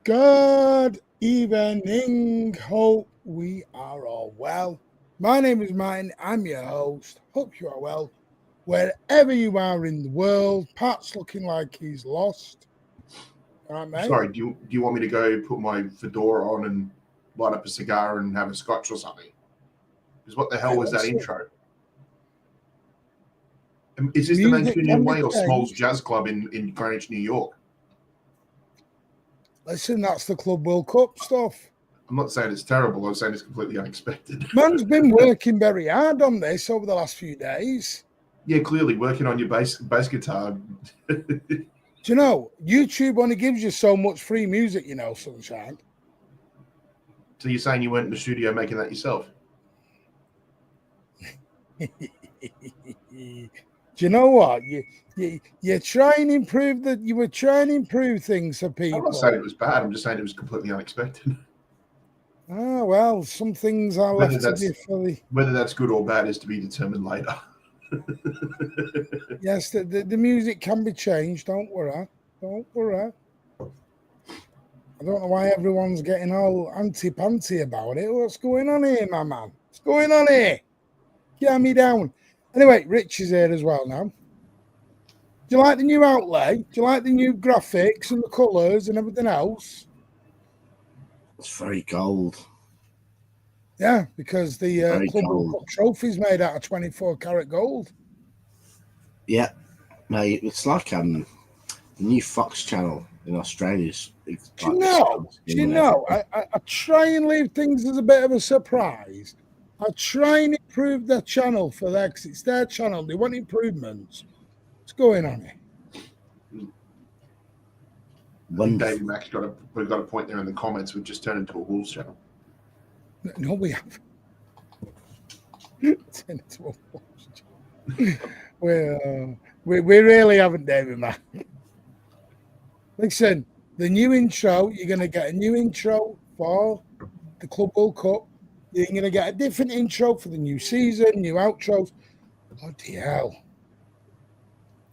Good evening. Hope we are all well. My name is Martin. I'm your host. Hope you are well. Wherever you are in the world, Pat's looking like he's lost. All right, mate? Sorry, do you want me to go put my fedora on and light up a cigar and have a scotch or something? Because what the hell was that intro? Is this the Mancunian Way or Smalls Jazz Club in Greenwich, New York? Listen, that's the Club World Cup stuff. I'm not saying it's terrible. I'm saying it's completely unexpected. Man's been working very hard on this over the last few days. Yeah, clearly working on your bass guitar. Do you know, YouTube only gives you so much free music, you know, Sunshine. So you're saying you weren't in the studio making that yourself? Do you know what? You're trying to improve that. You were trying to improve things for people. I'm not saying it was bad. I'm just saying it was completely unexpected. Oh, well, some things are left to be fully. Whether that's good or bad is to be determined later. Yes, the music can be changed. Don't worry. Don't worry. I don't know why everyone's getting all anti-panty about it. What's going on here, my man? What's going on here? Get me down. Anyway, Rich is here as well now. Do you like the new outlay? Do you like the new graphics and the colours and everything else? It's very gold. Yeah, because the Club World Cup trophy is made out of 24-karat gold. Yeah, mate, it's like the new Fox channel in Australia. Do you know? I try and leave things as a bit of a surprise. I try and improve their channel for that because it's their channel. They want improvements. What's going on here? David Mack's got a point there in the comments. We've just turned into a Wolves channel. No, we haven't. Turned into a Wolves channel. We really haven't, David Mack. Listen, the new intro, you're going to get a new intro for the Club World Cup. You're going to get a different intro for the new season, new outros. Bloody hell.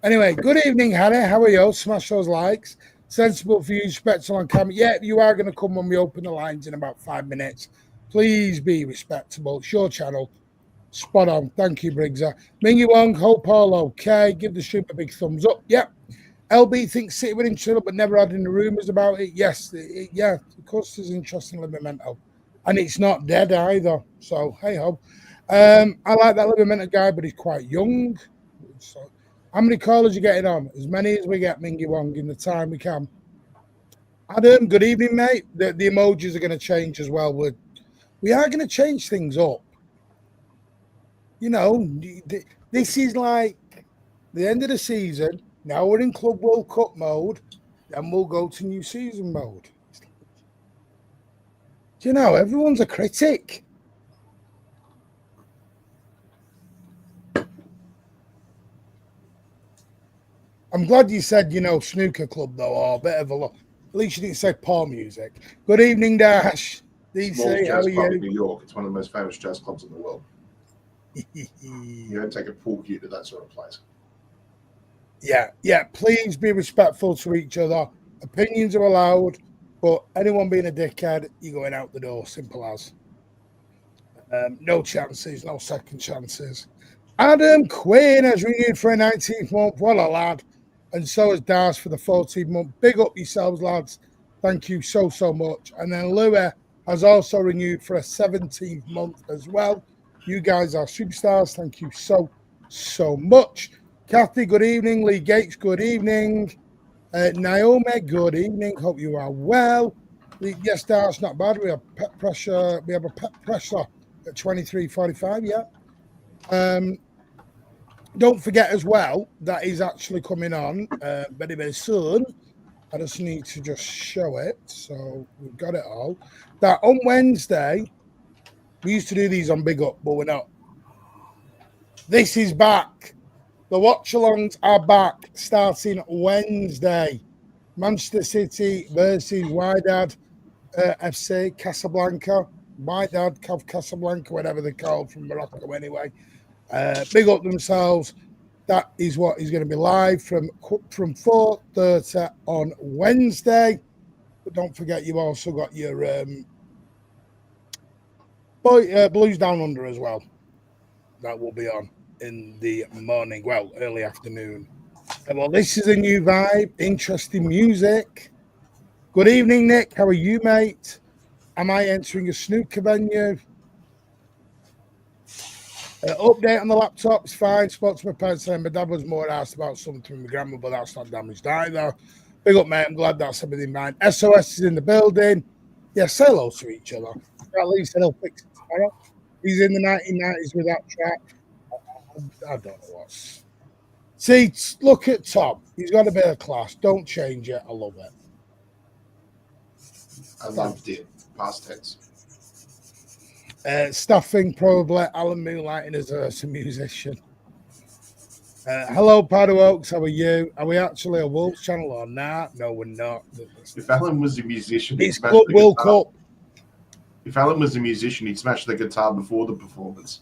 Anyway, good evening, Hannah. How are you? Smash those likes. Sensible views, respectful on camera. Yeah, you are going to come when we open the lines in about 5 minutes. Please be respectable. It's your channel. Spot on. Thank you, Briggsy. Mingy Wong, hope all okay. Give the stream a big thumbs up. Yep. LB thinks City were interested, but never had any rumours about it. Yes, yeah, of course, there's interesting Livamento. And it's not dead either. So, hey ho. I like that Livamento guy, but he's quite young. So, how many callers are you getting on? As many as we get, Mingy Wong, in the time we can. Adam, good evening, mate. The emojis are going to change as well. We are going to change things up. You know, this is like the end of the season. Now we're in Club World Cup mode. Then we'll go to new season mode. Do you know, everyone's a critic. I'm glad you said, you know, snooker club, though, or a bit of a look. At least you didn't say Paul music. Good evening, Dash. DC, how are you? In New York. It's one of the most famous jazz clubs in the world. You don't take a pool cue to that sort of place. Yeah. Please be respectful to each other. Opinions are allowed, but anyone being a dickhead, you're going out the door. Simple as. No chances, no second chances. Adam Quinn has renewed for a 19th month. What a lad. And so has Dars for the 14th month. Big up yourselves, lads. Thank you so much. And then Louis has also renewed for a 17th month as well. You guys are superstars. Thank you so much. Kathy, good evening. Lee Gates, good evening. Naomi, good evening. Hope you are well. Yes, that's not bad. We have pet pressure. We have a pet pressure at 23.45. Yeah. Don't forget as well that is actually coming on very, very soon. I just need to just show it. So we've got it all. That on Wednesday, we used to do these on Big Up, but we're not. This is back. The watch-alongs are back starting Wednesday. Manchester City versus Wydad FC Casablanca. Wydad Casablanca, whatever they're called from Morocco anyway. Big up themselves. That is what is going to be live from 4:30 on Wednesday. But don't forget, you've also got your Blues Down Under as well. That will be on in the morning, well, early afternoon. Well, this is a new vibe, interesting music. Good evening, Nick. How are you, mate? Am I entering a snooker venue? Update on the laptop is fine. Spoke to my parents and my dad was more asked about something with my grandma, but that's not damaged either. Big up, mate. I'm glad that's everything fine. SOS is in the building. Yeah, say hello to each other. At least he'll fix it tomorrow. He's in the 1990s with that track. I don't know what's. See, look at Tom. He's got a bit of class. Don't change it. I love it. I loved it. Past tense. Staffing, probably. Alan Moonlighting as a musician. Hello, Paddy Oaks. How are you? Are we actually a Wolves channel or not? No, we're not. If Alan was a musician, it's Club World Cup. If Alan was a musician, he'd smash the guitar before the performance.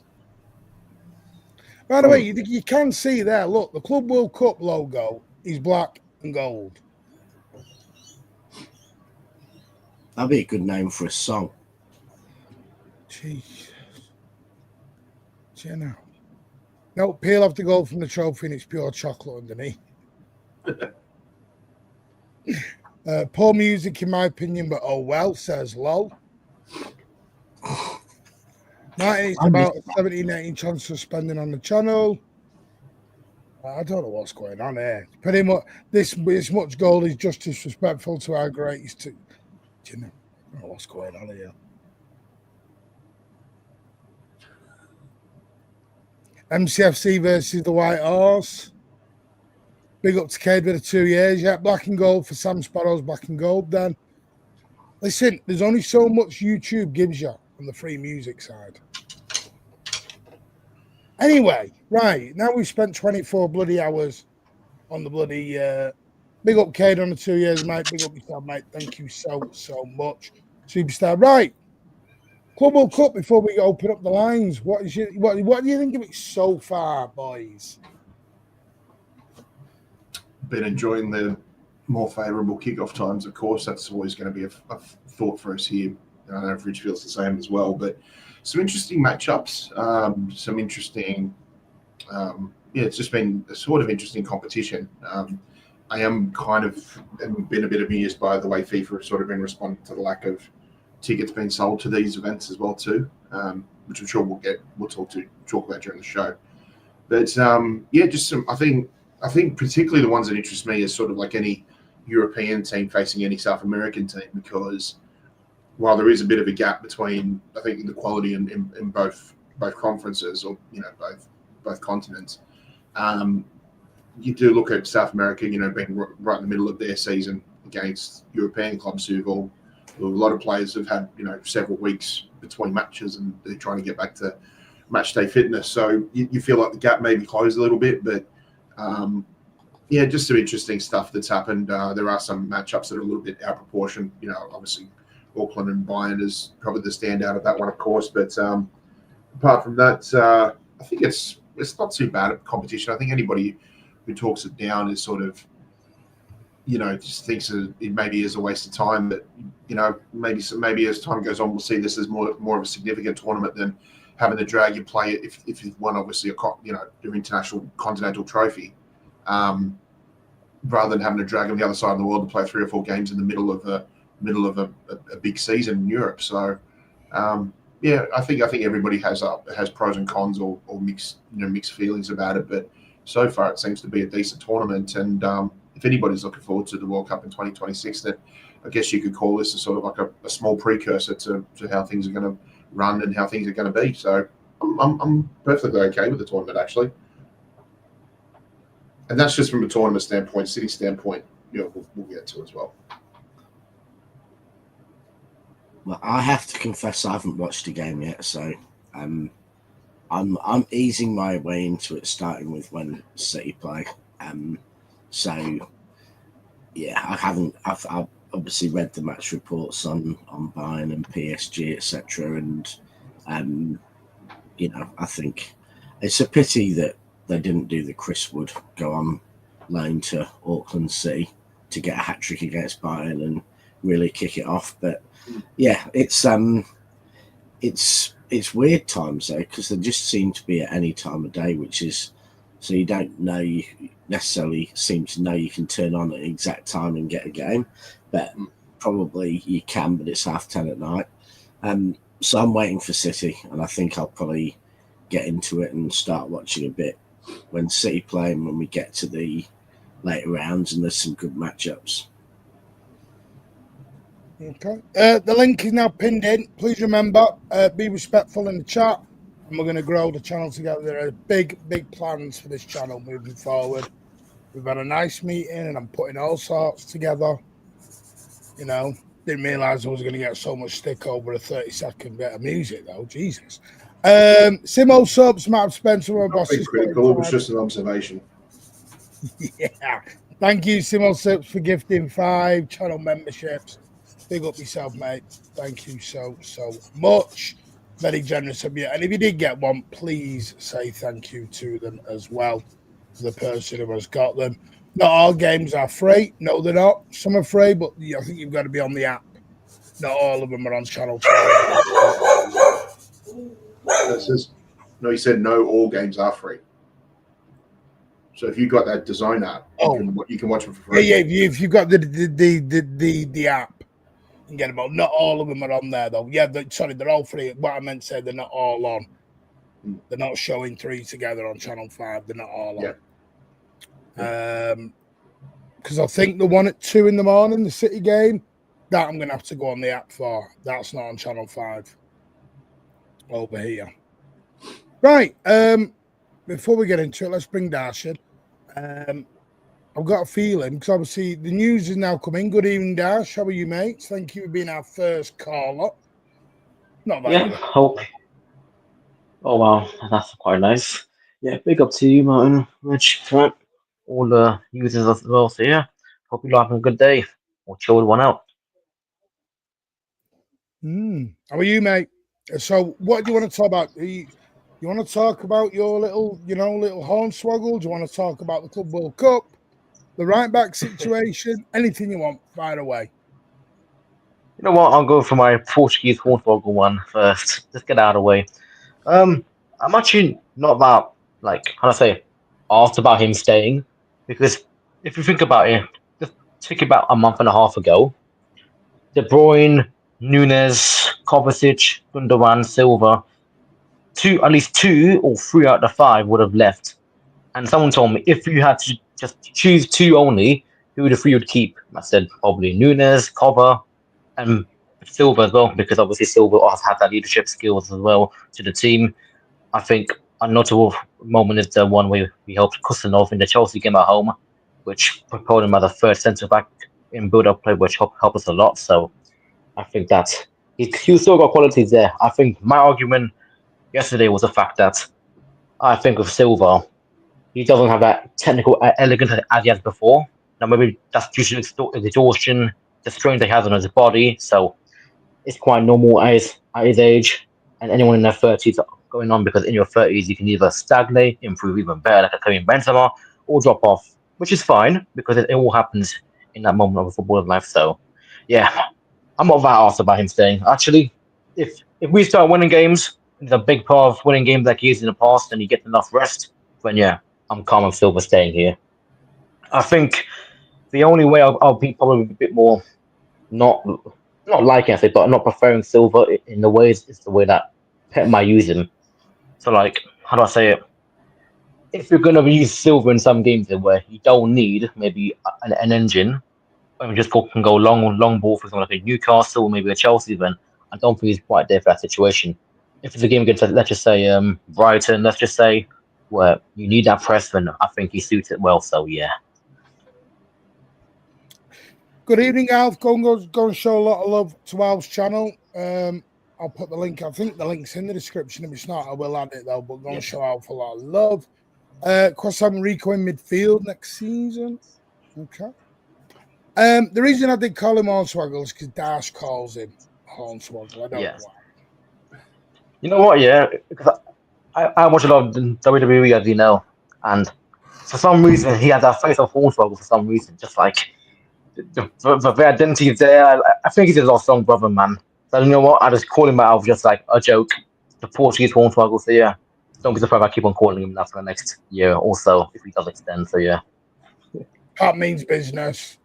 By the way, you can see there, look, the Club World Cup logo is black and gold. That'd be a good name for a song. Jesus. You know. No, peel off the gold from the trophy and it's pure chocolate underneath. Poor music, in my opinion, but oh well, says Lol. Martin, it's about a 17-18 chance of spending on the channel. I don't know what's going on here. Pretty much, this much gold is just disrespectful to our greatest. Do you know? I don't know what's going on here. MCFC versus the White Horse. Big up to Cade with the 2 years. Yeah, black and gold for Sam Sparrow's black and gold then. Listen, there's only so much YouTube gives you on the free music side. Anyway, right, now we've spent 24 bloody hours on the bloody big up Cade on the 2 years, mate. Big up yourself, mate. Thank you so much. Superstar. Right. Club World Cup before we open up the lines. What do you think of it so far, boys? Been enjoying the more favourable kickoff times, of course. That's always going to be a thought for us here. I don't know if Rich feels the same as well, but some interesting matchups, some interesting, it's just been a sort of interesting competition. I am kind of been a bit amused by the way FIFA have sort of been responding to the lack of tickets being sold to these events as well too, which I'm sure we'll talk about during the show. But just some. I think particularly the ones that interest me is sort of like any European team facing any South American team, because while there is a bit of a gap between, I think, the quality in both conferences, or both continents, you do look at South America, being right in the middle of their season against European clubs who've a lot of players have had several weeks between matches and they're trying to get back to matchday fitness. So you feel like the gap maybe closed a little bit, but just some interesting stuff that's happened. There are some matchups that are a little bit out of proportion. Obviously Auckland and Bayern is probably the standout of that one, of course. But apart from that, I think it's not too bad at competition. I think anybody who talks it down is sort of, just thinks that it maybe is a waste of time. But maybe as time goes on, we'll see this as more of a significant tournament than having to drag you play it if you've won obviously your international continental trophy, rather than having to drag on the other side of the world to play 3 or 4 games in the middle of a big season in Europe. So I think everybody has pros and cons or mixed feelings about it. But so far it seems to be a decent tournament, and if anybody's looking forward to the World Cup in 2026, that I guess you could call this a sort of like a small precursor to how things are going to run and how things are going to be. So I'm perfectly okay with the tournament, actually. And that's just from a tournament standpoint. City standpoint, we'll get to as well. Well, I have to confess I haven't watched the game yet, so I'm easing my way into it, starting with when City play. So yeah, I haven't. I've obviously read the match reports on Bayern and PSG, etc. And I think it's a pity that they didn't do the Chris Wood go on loan to Auckland City to get a hat trick against Bayern and really kick it off. But yeah, it's weird times though, because they just seem to be at any time of day, which is so you don't know you necessarily seem to know you can turn on at the exact time and get a game, but probably you can, but it's 10:30 at night. So I'm waiting for City, and I think I'll probably get into it and start watching a bit when City play and when we get to the later rounds, and there's some good matchups. Okay. The link is now pinned in. Please remember, be respectful in the chat, and we're going to grow the channel together. There are big plans for this channel moving forward. We've had a nice meeting, and I'm putting all sorts together. Didn't realise I was going to get so much stick over a 30-second bit of music, though. Jesus. Simo Subs, Matt Spencer, my boss. Critical. It was just an observation. Yeah. Thank you, Simo Subs, for gifting 5 channel memberships. Big up yourself, mate. Thank you so much. Very generous of you. And if you did get one, please say thank you to them as well, to the person who has got them. Not all games are free. No, they're not. Some are free, but I think you've got to be on the app. Not all of them are on Channel 12. No, he said no, all games are free. So if you've got that design app, you can watch them for free. Yeah, if you've got the app, you can get them all. Not all of them are on there, though. Yeah, they're all free. What I meant to say, they're not all on. They're not showing 3 together on Channel 5. They're not all on. Yeah. Because I think the one at 2 in the morning, the City game, that I'm going to have to go on the app for. That's not on Channel 5 over here. Right. Before we get into it, let's bring Dash in. I've got a feeling, because obviously the news is now coming. Good evening, Dash. How are you, mate? Thank you for being our first caller. Not that. Yeah, hope. Oh, wow. That's quite nice. Yeah, big up to you, Martin, Rich, Trent, all the users as well. So, yeah, hope you're having a good day or chilled one out. How are you, mate? So, what do you want to talk about? You want to talk about your little hornswoggle? Do you want to talk about the Club World Cup, the right back situation? Anything you want, fire away. You know what? I'll go for my Portuguese hornswoggle one first. Just get out of the way. I'm actually not that, how do I say, asked about him staying, because if you think about it, just take about a month and a half ago, De Bruyne, Nunes, Kovacic, Gundogan, Silva, at least 2 or 3 out of the 5 would have left. And someone told me if you had to just choose 2 only, who the 3 would keep? I said probably Nunes, Kova, and Silva as well, because obviously Silva also has that leadership skills as well to the team. I think a notable moment is the one where we helped Kusanov in the Chelsea game at home, which propelled him as a third centre back in build-up play, which helped us a lot. So I think that he's still got qualities there. I think my argument yesterday was the fact that I think with Silva, he doesn't have that technical elegance as he has before. Now maybe that's due to exhaustion, the strain that he has on his body. So it's quite normal at his age, and anyone in their 30s going on, because in your 30s you can either stagnate, improve even better, like a Karim Benzema, or drop off, which is fine because it all happens in that moment of a footballer's life. So, yeah, I'm not that asked about him staying. Actually, if we start winning games, it's a big part of winning games like he is in the past, and you get enough rest, then yeah, I'm calm and Silva staying here. I think the only way I'll be probably a bit more not liking it, but not preferring Silva in the ways is the way that Pep might use him. So, how do I say it? If you're going to use Silva in some games where you don't need maybe an engine, when we just can go long ball for something like a Newcastle, maybe a Chelsea, then I don't think he's quite there for that situation. If it's a game against, let's just say, Brighton, let's just say, where you need that press, then I think he suits it well. So yeah. Good evening, Alf. Go and show a lot of love to Alf's channel. I'll put the link. I think the link's in the description. If it's not, I will add it though. But go and show Alf a lot of love. Cross-having Rico in midfield next season. Okay. The reason I did call him Hornswoggle is because Dash calls him Hornswoggle. I don't know why. You know what? Yeah, because I watch a lot of WWE, as you know, and for some reason he has that face of Hornswoggle. For some reason, just like the identity is there. I think he's a lost strong brother, man. So you know what? I just call him out of just like a joke. The Portuguese Hornswoggle. So yeah, don't be surprised if I keep on calling him that for the next year or so if he does extend. So yeah, that means business.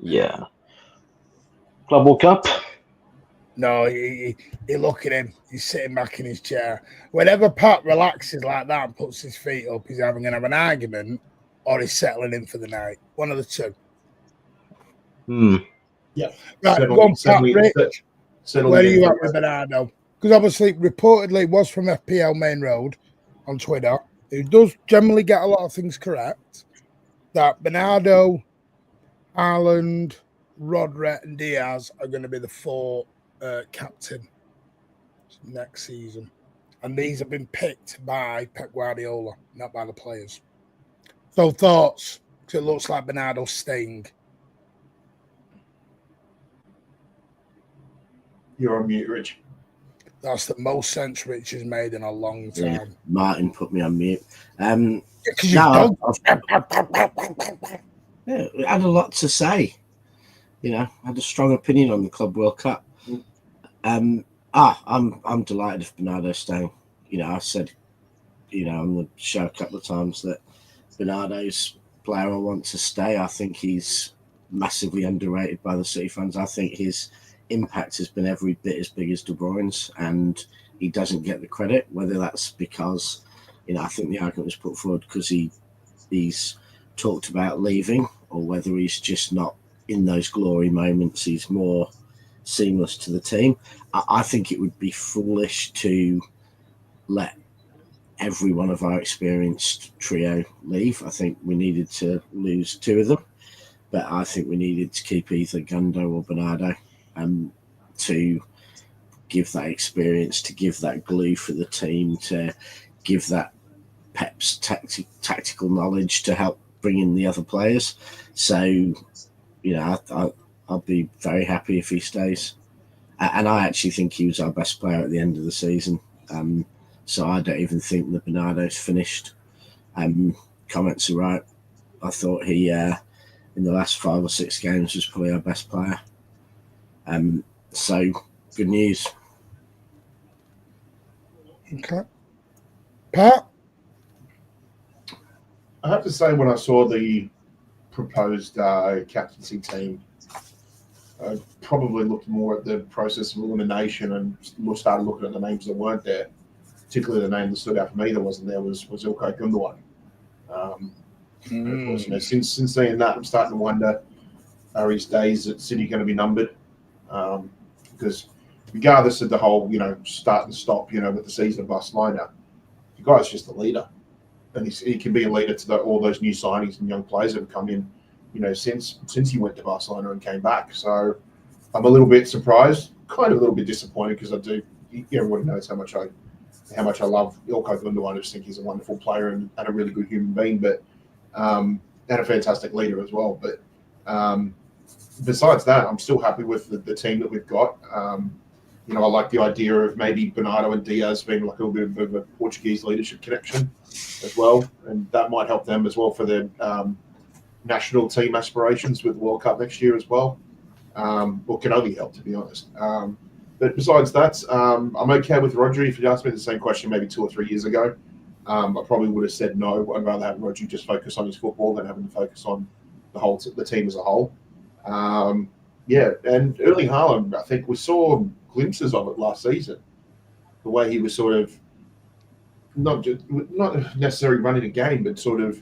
Yeah. Club World Cup. No, he look at him. He's sitting back in his chair. Whenever Pat relaxes like that and puts his feet up, he's either going to have an argument or he's settling in for the night. One of the two. Yeah. Right, go on, Pat, Rich. Where are you at with Bernardo? Because obviously, reportedly, it was from FPL Main Road on Twitter, who does generally get a lot of things correct, that Bernardo, Haaland, Rodri and Diaz are going to be the 4 captain next season. And these have been picked by Pep Guardiola, not by the players. So thoughts? Because it looks like Bernardo's staying. You're on mute, Rich. That's the most sense Rich has made in a long time. Yeah, Martin put me on mute. Yeah, I had a lot to say. You know, I had a strong opinion on the Club World Cup. I'm delighted if Bernardo's staying. You know, I said, you know, on the show a couple of times that Bernardo's player I want to stay. I think he's massively underrated by the City fans. I think his impact has been every bit as big as De Bruyne's, and he doesn't get the credit. Whether that's because, you know, I think the argument was put forward because he's talked about leaving, or whether he's just not in those glory moments. He's more seamless to the team. I think it would be foolish to let every one of our experienced trio leave. I think we needed to lose 2 of them, but I think we needed to keep either Gundo or Bernardo to give that experience, to give that glue for the team, to give that Pep's tactical knowledge to help bring in the other players. So, you know, I'll be very happy if he stays. And I actually think he was our best player at the end of the season. So I don't even think that Bernardo's finished. Comments are right. I thought he, in the last 5 or 6 games, was probably our best player. So, good news. Okay. Pat? I have to say, when I saw the proposed captaincy team, I probably looked more at the process of elimination and started looking at the names that weren't there. Particularly the name that stood out for me that wasn't there was Ilkay Gundogan. Of course, you know, since seeing that, I'm starting to wonder, are his days at City going to be numbered? Because regardless of the whole, you know, start and stop, you know, with the season of Barcelona, the guy's just a leader. And he can be a leader to all those new signings and young players that have come in, you know, since he went to Barcelona and came back. So I'm a little bit surprised, kind of a little bit disappointed, because I do, everyone knows how much I love Ilkay Gundogan. I just think he's a wonderful player and a really good human being, but and a fantastic leader as well. But besides that, I'm still happy with the team that we've got. You know, I like the idea of maybe Bernardo and Diaz being like a little bit of a Portuguese leadership connection as well, and that might help them as well for their national team aspirations with the World Cup next year as well. Or can only help, to be honest. But besides that, I'm okay with Rodri. If you asked me the same question maybe 2 or 3 years ago, I probably would have said no. I'd rather have Rodri just focus on his football than having to focus on the team as a whole. Yeah, and Erling Haaland, I think we saw glimpses of it last season. The way he was sort of not necessarily running a game, but sort of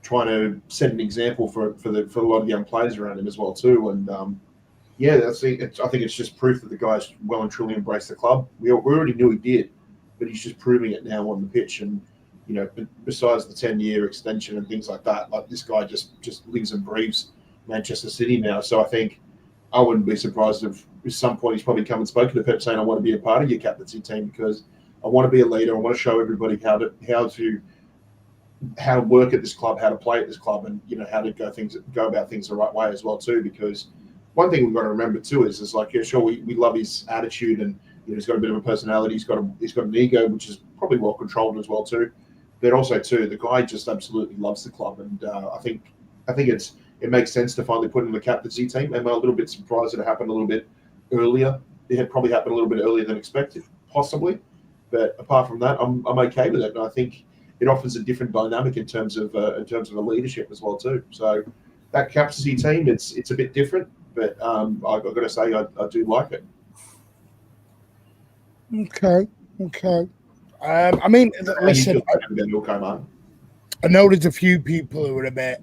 trying to set an example for a lot of young players around him as well too. And I think it's just proof that the guy's well and truly embraced the club. We already knew he did, but he's just proving it now on the pitch. And besides the 10-year extension and things like that, like this guy just lives and breathes Manchester City now. So I think I wouldn't be surprised if at some point he's probably come and spoken to Pep saying, I want to be a part of your captaincy team because I want to be a leader. I want to show everybody how to work at this club, how to play at this club, and how to go about things the right way as well too. Because one thing we've got to remember too is like, sure, we love his attitude and he's got a bit of a personality. He's got an ego which is probably well controlled as well too. But also too, the guy just absolutely loves the club, and I think it makes sense to finally put him in the captaincy team. I'm a little bit surprised that it happened a little bit earlier. It had probably happened a little bit earlier than expected, possibly. But apart from that, I'm okay with it, and I think it offers a different dynamic in terms of a leadership as well too. So that captaincy team, it's a bit different, but I've got to say I do like it. Okay. I mean, listen, I know there's a few people who are a bit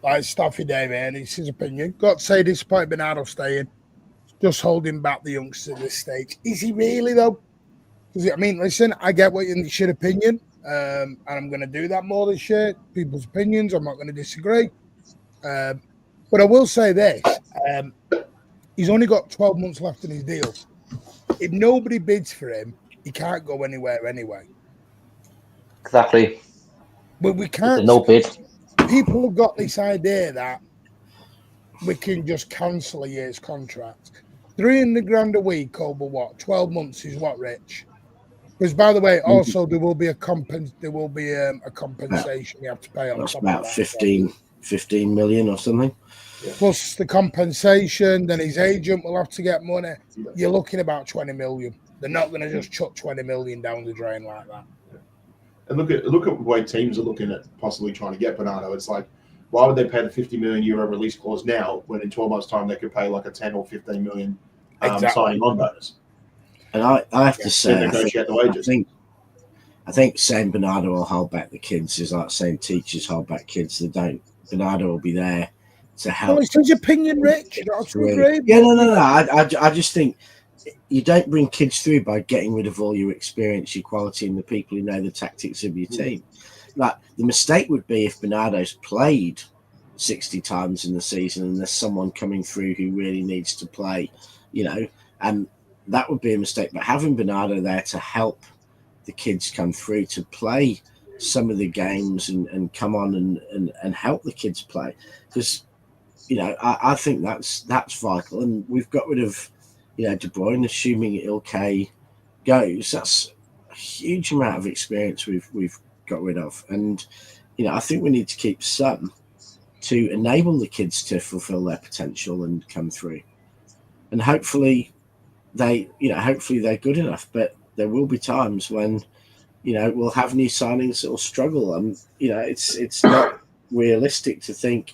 like Staffy Day, man. It's his opinion. Got to say, despite Bernardo staying, just holding back the youngsters at this stage. Is he really though? Because I mean, listen, I get what your opinion, and I'm going to do that more this year. People's opinions, I'm not going to disagree. But I will say this: he's only got 12 months left in his deal. If nobody bids for him, he can't go anywhere anyway. Exactly. But we can't. No bid. People have got this idea that we can just cancel a year's contract. 300 grand a week over what? 12 months is what, Rich? Because by the way, also there will be a compensation you have to pay on that's top about of that. 15 million or something. Plus the compensation, then his agent will have to get money. You're looking about 20 million. They're not going to just chuck 20 million down the drain like that. And look at the way teams are looking at possibly trying to get Bernardo. It's like, why would they pay the 50 million euro release clause now when in 12 months' time they could pay like a 10 or 15 million signing on bonus? And I have to say, negotiate the wages. I think saying Bernardo will hold back the kids is like saying teachers hold back kids that don't. Bernardo will be there to help. Well, it's his opinion, Rich. You don't have to agree. Yeah, no. I just think you don't bring kids through by getting rid of all your experience, your quality, and the people who know the tactics of your team. Like the mistake would be if Bernardo's played 60 times in the season and there's someone coming through who really needs to play, and that would be a mistake. But having Bernardo there to help the kids come through, to play some of the games and come on and help the kids play, because I think that's vital. And we've got rid of De Bruyne, assuming Ilkay goes. That's a huge amount of experience we've got rid of, and I think we need to keep some to enable the kids to fulfill their potential and come through. And hopefully they're good enough. But there will be times when we'll have new signings that will struggle, and it's not realistic to think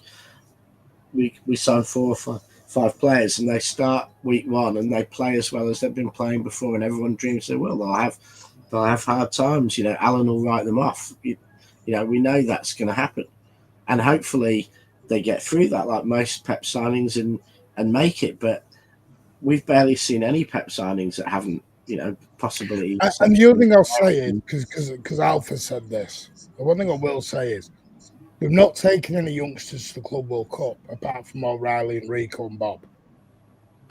we sign 4 or 5 players and they start week 1 and they play as well as they've been playing before, and everyone dreams they will. They'll have hard times. Alan will write them off. We know that's going to happen, and hopefully they get through that, like most Pep signings, and make it. But we've barely seen any Pep signings that haven't, possibly. And the other thing I'll say is, because Alpha said this, the one thing I will say is, we've not taken any youngsters to the Club World Cup, apart from O'Reilly and Rico and Bob.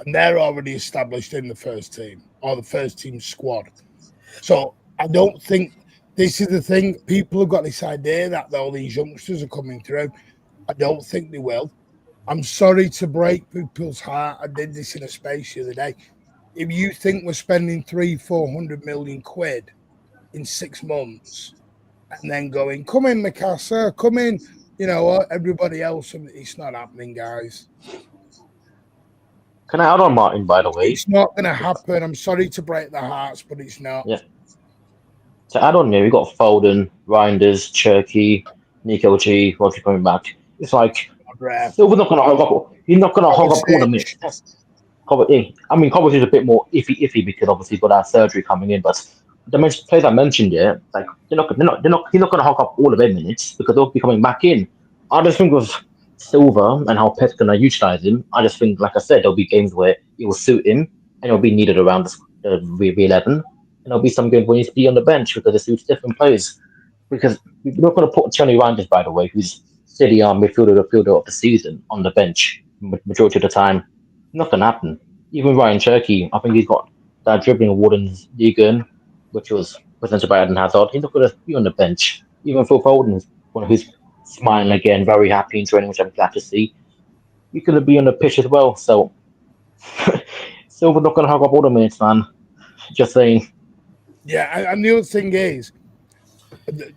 And they're already established in the first team, or the first team squad. So I don't think, this is the thing, people have got this idea that all these youngsters are coming through. I don't think they will. I'm sorry to break people's heart. I did this in a space the other day. If you think we're spending 300-400 million quid in 6 months, and then going, come in, Newcastle, come in, everybody else, it's not happening, guys. Can I add on, Martin, by the way? It's not going to happen. I'm sorry to break their hearts, but it's not. Yeah. To add on here, we got Foden, Reinders, Cherky, Nico G, Rodri coming back. It's like, we're not going to hog up. You're not going to hog up all the minutes. I mean, Coventry's a bit more iffy because obviously he's got our surgery coming in, but the players I mentioned here, like he's not going to hog up all of their minutes because they'll be coming back in. I just think with Silva and how Pep's gonna utilize him, I just think, like I said, there'll be games where it will suit him and it'll be needed around the V11, and there'll be some games where he needs to be on the bench because it suits different players. Because we're not going to put Tony Randers, by the way, who's City our midfielder, the fielder of the season, on the bench majority of the time. Not going to happen. Even Ryan Cherky, I think he's got that dribbling award in his league, which was presented by Eden Hazard. He's not going to be on the bench. Even Phil Foden, one who's smiling again, very happy in training, which I'm glad to see. He's going to be on the pitch as well. So Silver's not going to hug up all the minutes, man. Just saying. Yeah, and the other thing is,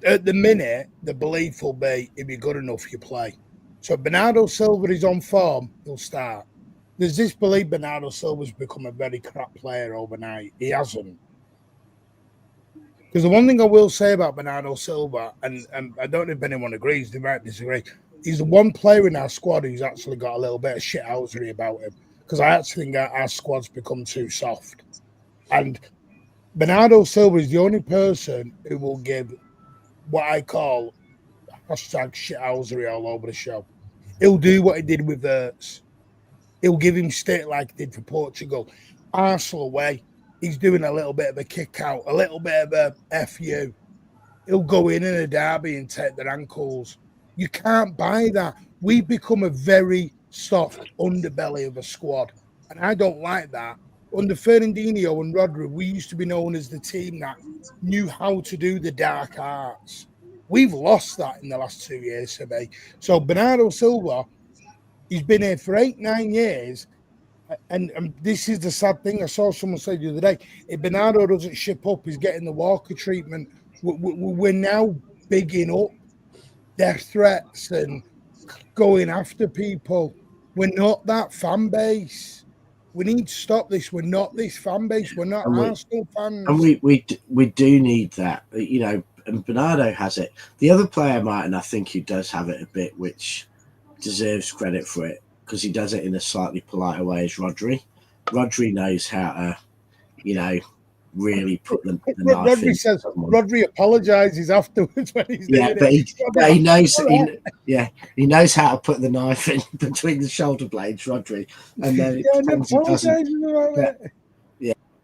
at the minute, the belief will be if you're good enough, you play. So if Bernardo Silva is on form, he'll start. There's this belief Bernardo Silva's become a very crap player overnight. He hasn't. Because the one thing I will say about Bernardo Silva, and I don't know if anyone agrees, they might disagree, he's the one player in our squad who's actually got a little bit of shithousery about him. Because I actually think our squad's become too soft. And Bernardo Silva is the only person who will give what I call hashtag shithousery all over the show. He'll do what he did with Ertz. He'll give him stick like he did for Portugal. Arsenal away, he's doing a little bit of a kick out, a little bit of a FU. He'll go in a derby and take their ankles. You can't buy that. We've become a very soft underbelly of a squad, and I don't like that. Under Fernandinho and Rodri, we used to be known as the team that knew how to do the dark arts. We've lost that in the last 2 years for me. So Bernardo Silva, he's been here for 8-9 years, and this is the sad thing. I saw someone say the other day, if Bernardo doesn't ship up, he's getting the Walker treatment. We're now bigging up death threats and going after people. We're not that fan base. We need to stop this. We're not this fan base. We're not Arsenal fans. And we do need that, you know, and Bernardo has it. The other player, Martin, I think who does have it a bit, which deserves credit for it, because he does it in a slightly politer way, is Rodri. Rodri knows how to, you know, really put the knife in. Rodri apologizes afterwards when he's doing but he knows he knows how to put the knife in between the shoulder blades, Rodri, and then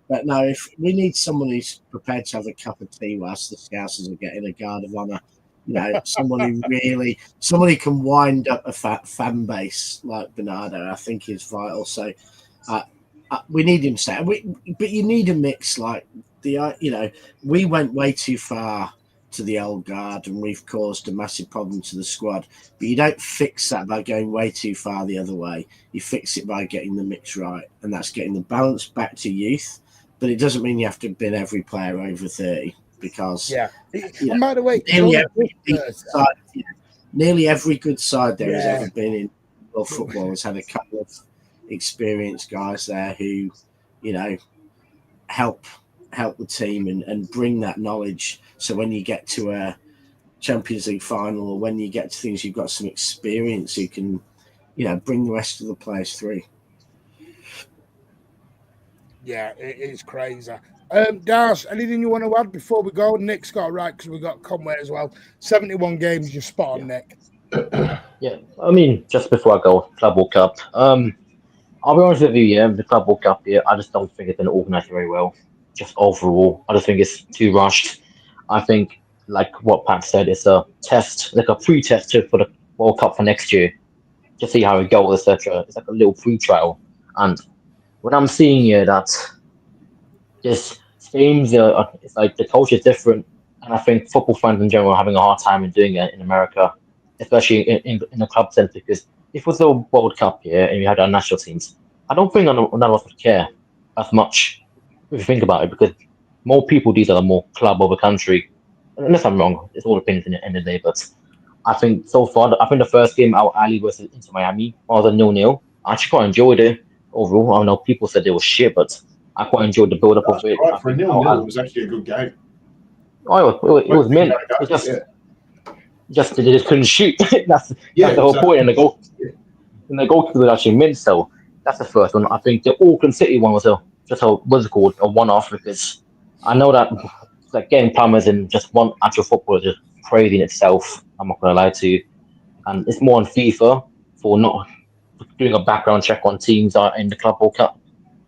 but no, if we need someone who's prepared to have a cup of tea whilst the Scousers are getting a guard of honour, you know, someone who can wind up a fan base like Bernardo, I think is vital. So we need him set. But you need a mix, like you know, we went way too far to the old guard and we've caused a massive problem to the squad. But you don't fix that by going way too far the other way. You fix it by getting the mix right, and that's getting the balance back to youth. But it doesn't mean you have to bin every player over 30, because and by the way, nearly every good side there has ever been in world football has had a couple of experienced guys there who, you know, help the team and bring that knowledge. So when you get to a Champions League final, or when you get to things, you've got some experience who can, you know, bring the rest of the players through. Yeah, it's crazy. Dars, anything you want to add before we go? Nick's got it right because we got Conway as well. 71 games, you're spot on, Nick. Yeah, I mean, just before I go, Club World Cup. I'll be honest with you, the Club World Cup, I just don't think it's been organised very well. Just overall, I just think it's too rushed. I think, like what Pat said, it's a test, like a pre-test for the World Cup for next year, to see how it goes, etc. It's like a little pre-trial. And what I'm seeing here, that this seems, it's like the culture is different, and I think football fans in general are having a hard time in doing it in America, especially in the club sense, because if it was a World Cup here and you had our national teams, I don't think none of us would care as much if you think about it, because more people, these are more club over country. Unless I'm wrong, it's all opinions in the end of the day, but I think so far, I think the first game, Al Ali versus Inter Miami, was a 0-0. I actually quite enjoyed it overall. I know people said they were shit, but I quite enjoyed the build-up of it. Right, for a 0-0, it was actually a good game. Oh, it was mint. It's just they just couldn't shoot. that's the whole point. And the goalkeeper was actually mint. So that's the first one. I think the Auckland City one was a one-off, because I know that like getting plumbers and just one actual football is just crazy in itself. I'm not gonna lie to you. and it's more on FIFA for not doing a background check on teams that are in the Club World Cup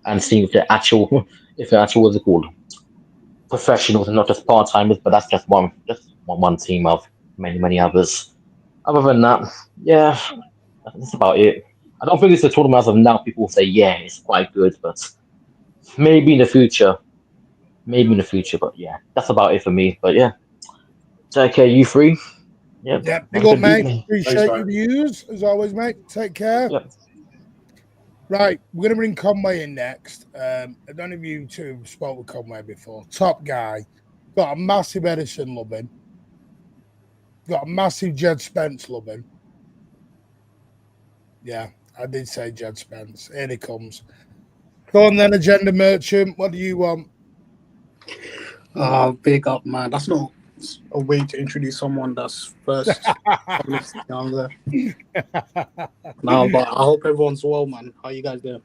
and seeing if they're actual, what's it called, professionals and not just part timers. But that's just one team of many others. Other than that, yeah, that's about it. I don't think it's a tournament as of now. People will say, yeah, it's quite good, but maybe in the future. Maybe in the future, but yeah, that's about it for me. But yeah, JK, you free? Yep. Yeah, big Have a up, good mate. evening. Appreciate mate. your views as always, mate. Take care. Yep. Right, we're going to bring Conway in next. I don't know if you two have spoke with Conway before. Top guy. Got a massive Edison loving. Got a massive Jed Spence loving. Yeah, I did say Jed Spence. Here he comes. Go on then, Agenda Merchant. What do you want? Big up, man. That's not a way to introduce someone that's first. No, but I hope everyone's well, man. How you guys doing?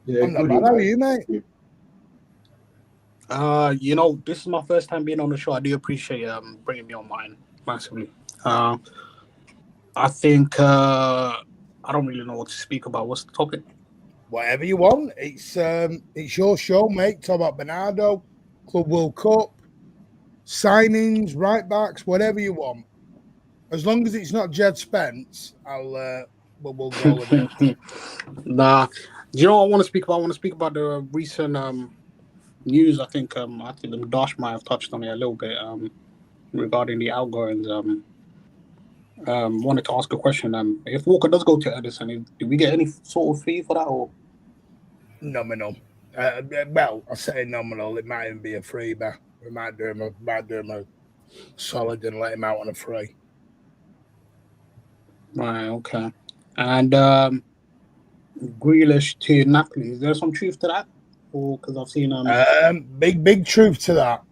Yeah, I'm not good. bad. How are you, mate? This is my first time being on the show. I do appreciate bringing me on mine massively. I think I don't really know what to speak about. What's the topic? Whatever you want. It's your show, mate. Talk about Bernardo, Club World Cup, signings, right backs, whatever you want. As long as it's not Jed Spence, we'll go with it. Nah. Do you know what I want to speak about? I want to speak about the recent news. I think Dash might have touched on it a little bit regarding the outgoings. Wanted to ask a question. If Walker does go to Edison, do we get any sort of fee for that? Or Nominal. Well, I say nominal. It might even be a free, but we might do him a solid and let him out on a free. Right. Okay. And Grealish to Napoli. Is there some truth to that? Or because I've seen big truth to that.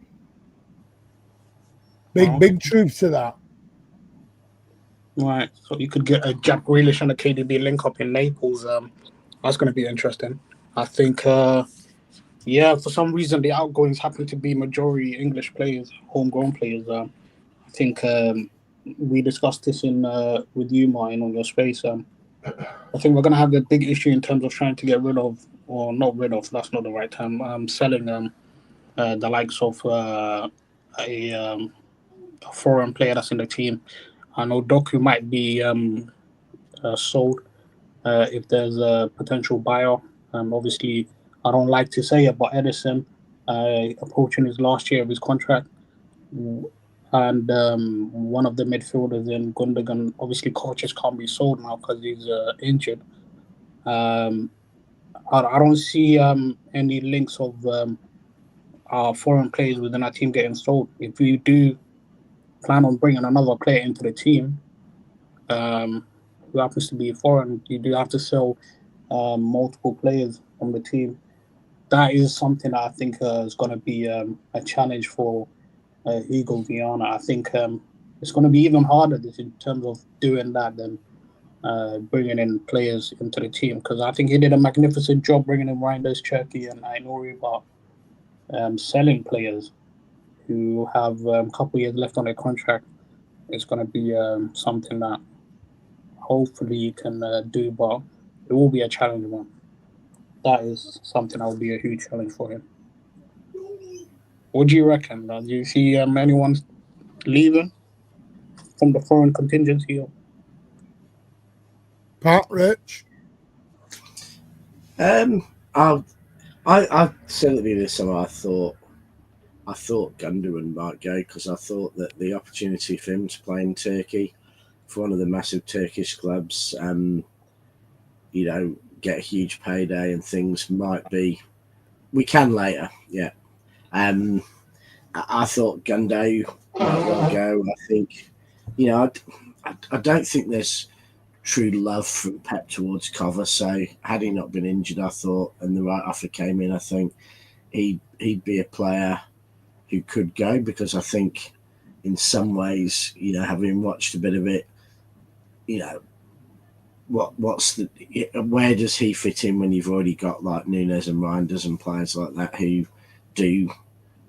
Big truth to that. Right. So you could get a Jack Grealish and a KDB link up in Naples. That's going to be interesting. I think, for some reason the outgoings happen to be majority English players, homegrown players. I think we discussed this in with you, Martin, on your space. I think we're going to have a big issue in terms of trying to get rid of, or not rid of, that's not the right term, selling the likes of a foreign player that's in the team. I know Doku might be sold if there's a potential buyer. Obviously, I don't like to say it, but Edison approaching his last year of his contract, and one of the midfielders in Gundogan. Obviously, coaches can't be sold now because he's injured. I don't see any links of our foreign players within our team getting sold. If we do plan on bringing another player into the team, who happens to be foreign, you do have to sell multiple players from the team. That is something that I think is going to be a challenge for Hugo Viana. I think it's going to be even harder in terms of doing that than bringing in players into the team, because I think he did a magnificent job bringing in Reinders, Cherky and Ainuri, but selling players who have a couple of years left on their contract is going to be something that hopefully you can do, but it will be a challenge, man. That is something that will be a huge challenge for him. What do you reckon? Do you see anyone leaving from the foreign contingency? Pat, Rich? I said at the beginning of summer, I thought Gundogan might go, because I thought that the opportunity for him to play in Turkey for one of the massive Turkish clubs, get a huge payday and things might be. We can later, yeah. I thought Gundo might well go. I think, I don't think there's true love from Pep towards Cover. So had he not been injured, I thought, and the right offer came in, I think he'd be a player who could go, because I think in some ways, having watched a bit of it, where does he fit in when you've already got like Nunes and Reinders and players like that who do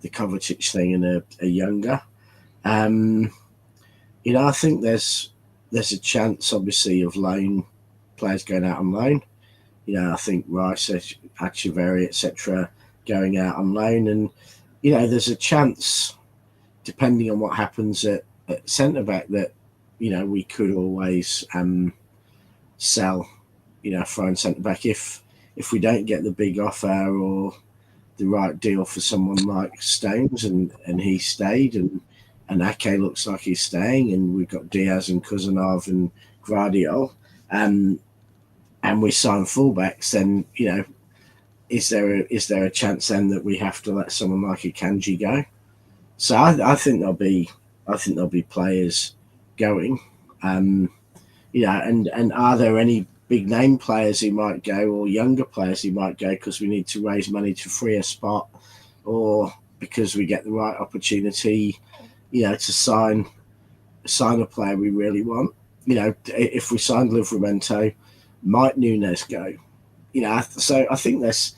the Kovacic thing and are younger? I think there's there's a chance, obviously, of loan players going out on loan. I think Rice, Echeverry, etc., going out on loan, and there's a chance, depending on what happens at centre back, that we could always sell, foreign centre back if we don't get the big offer or the right deal for someone like Stones, and he stayed, and Ake looks like he's staying, and we've got Diaz and Kuzanov and Gvardiol, and we sign fullbacks, then is there a chance then that we have to let someone like Akanji go? So I think there'll be players going, and are there any big name players who might go, or younger players who might go because we need to raise money to free a spot, or because we get the right opportunity, to sign a player we really want? If we signed Livramento, might Nunes go? So I think there's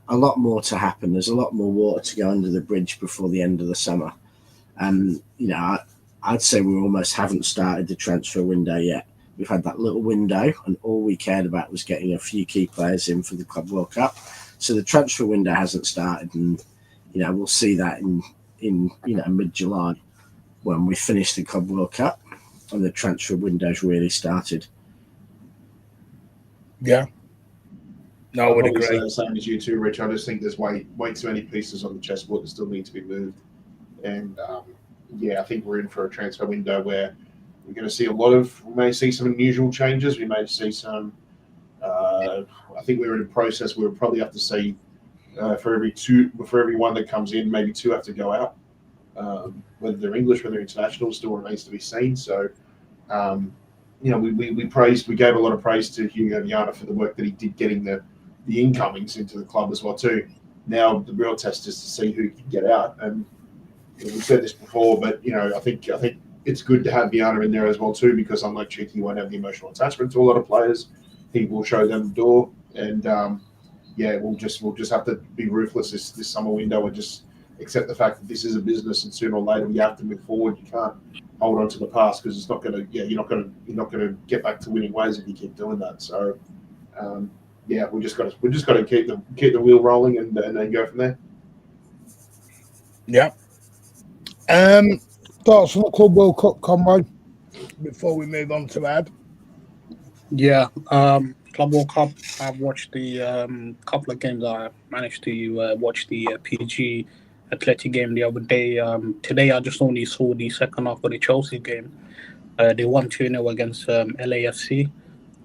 a lot more to happen. There's a lot more water to go under the bridge before the end of the summer. And I'd say we almost haven't started the transfer window yet. We've had that little window, and all we cared about was getting a few key players in for the Club World Cup. So the transfer window hasn't started, and we'll see that in mid-July when we finish the Club World Cup and the transfer window's really started. Yeah. No, I would agree. The same as you too, Rich. I just think there's way too many pieces on the chessboard that still need to be moved. And I think we're in for a transfer window where we're going to see we may see some unusual changes. We may see some, I think we're in a process where we'll probably have to see for every one that comes in, maybe two have to go out. Whether they're English, whether they're international, still remains to be seen. So, we gave a lot of praise to Hugo Viana for the work that he did getting the incomings into the club as well too. Now the real test is to see who can get out. And we've said this before, but I think it's good to have Viana in there as well too, because unlike Cheeky, he won't have the emotional attachment to a lot of players. He will show them the door, and we'll just have to be ruthless this summer window and just accept the fact that this is a business, and sooner or later we have to move forward. You can't hold on to the past because it's not going to. You're not going to get back to winning ways if you keep doing that. So, we just got to keep the wheel rolling and then go from there. Yeah. Thoughts on the Club World Cup, Conway, before we move on to Ed? Yeah, Club World Cup, I've watched the couple of games. I managed to watch the PG Athletic game the other day. Today, I just only saw the second half of the Chelsea game. They won 2-0 against LAFC.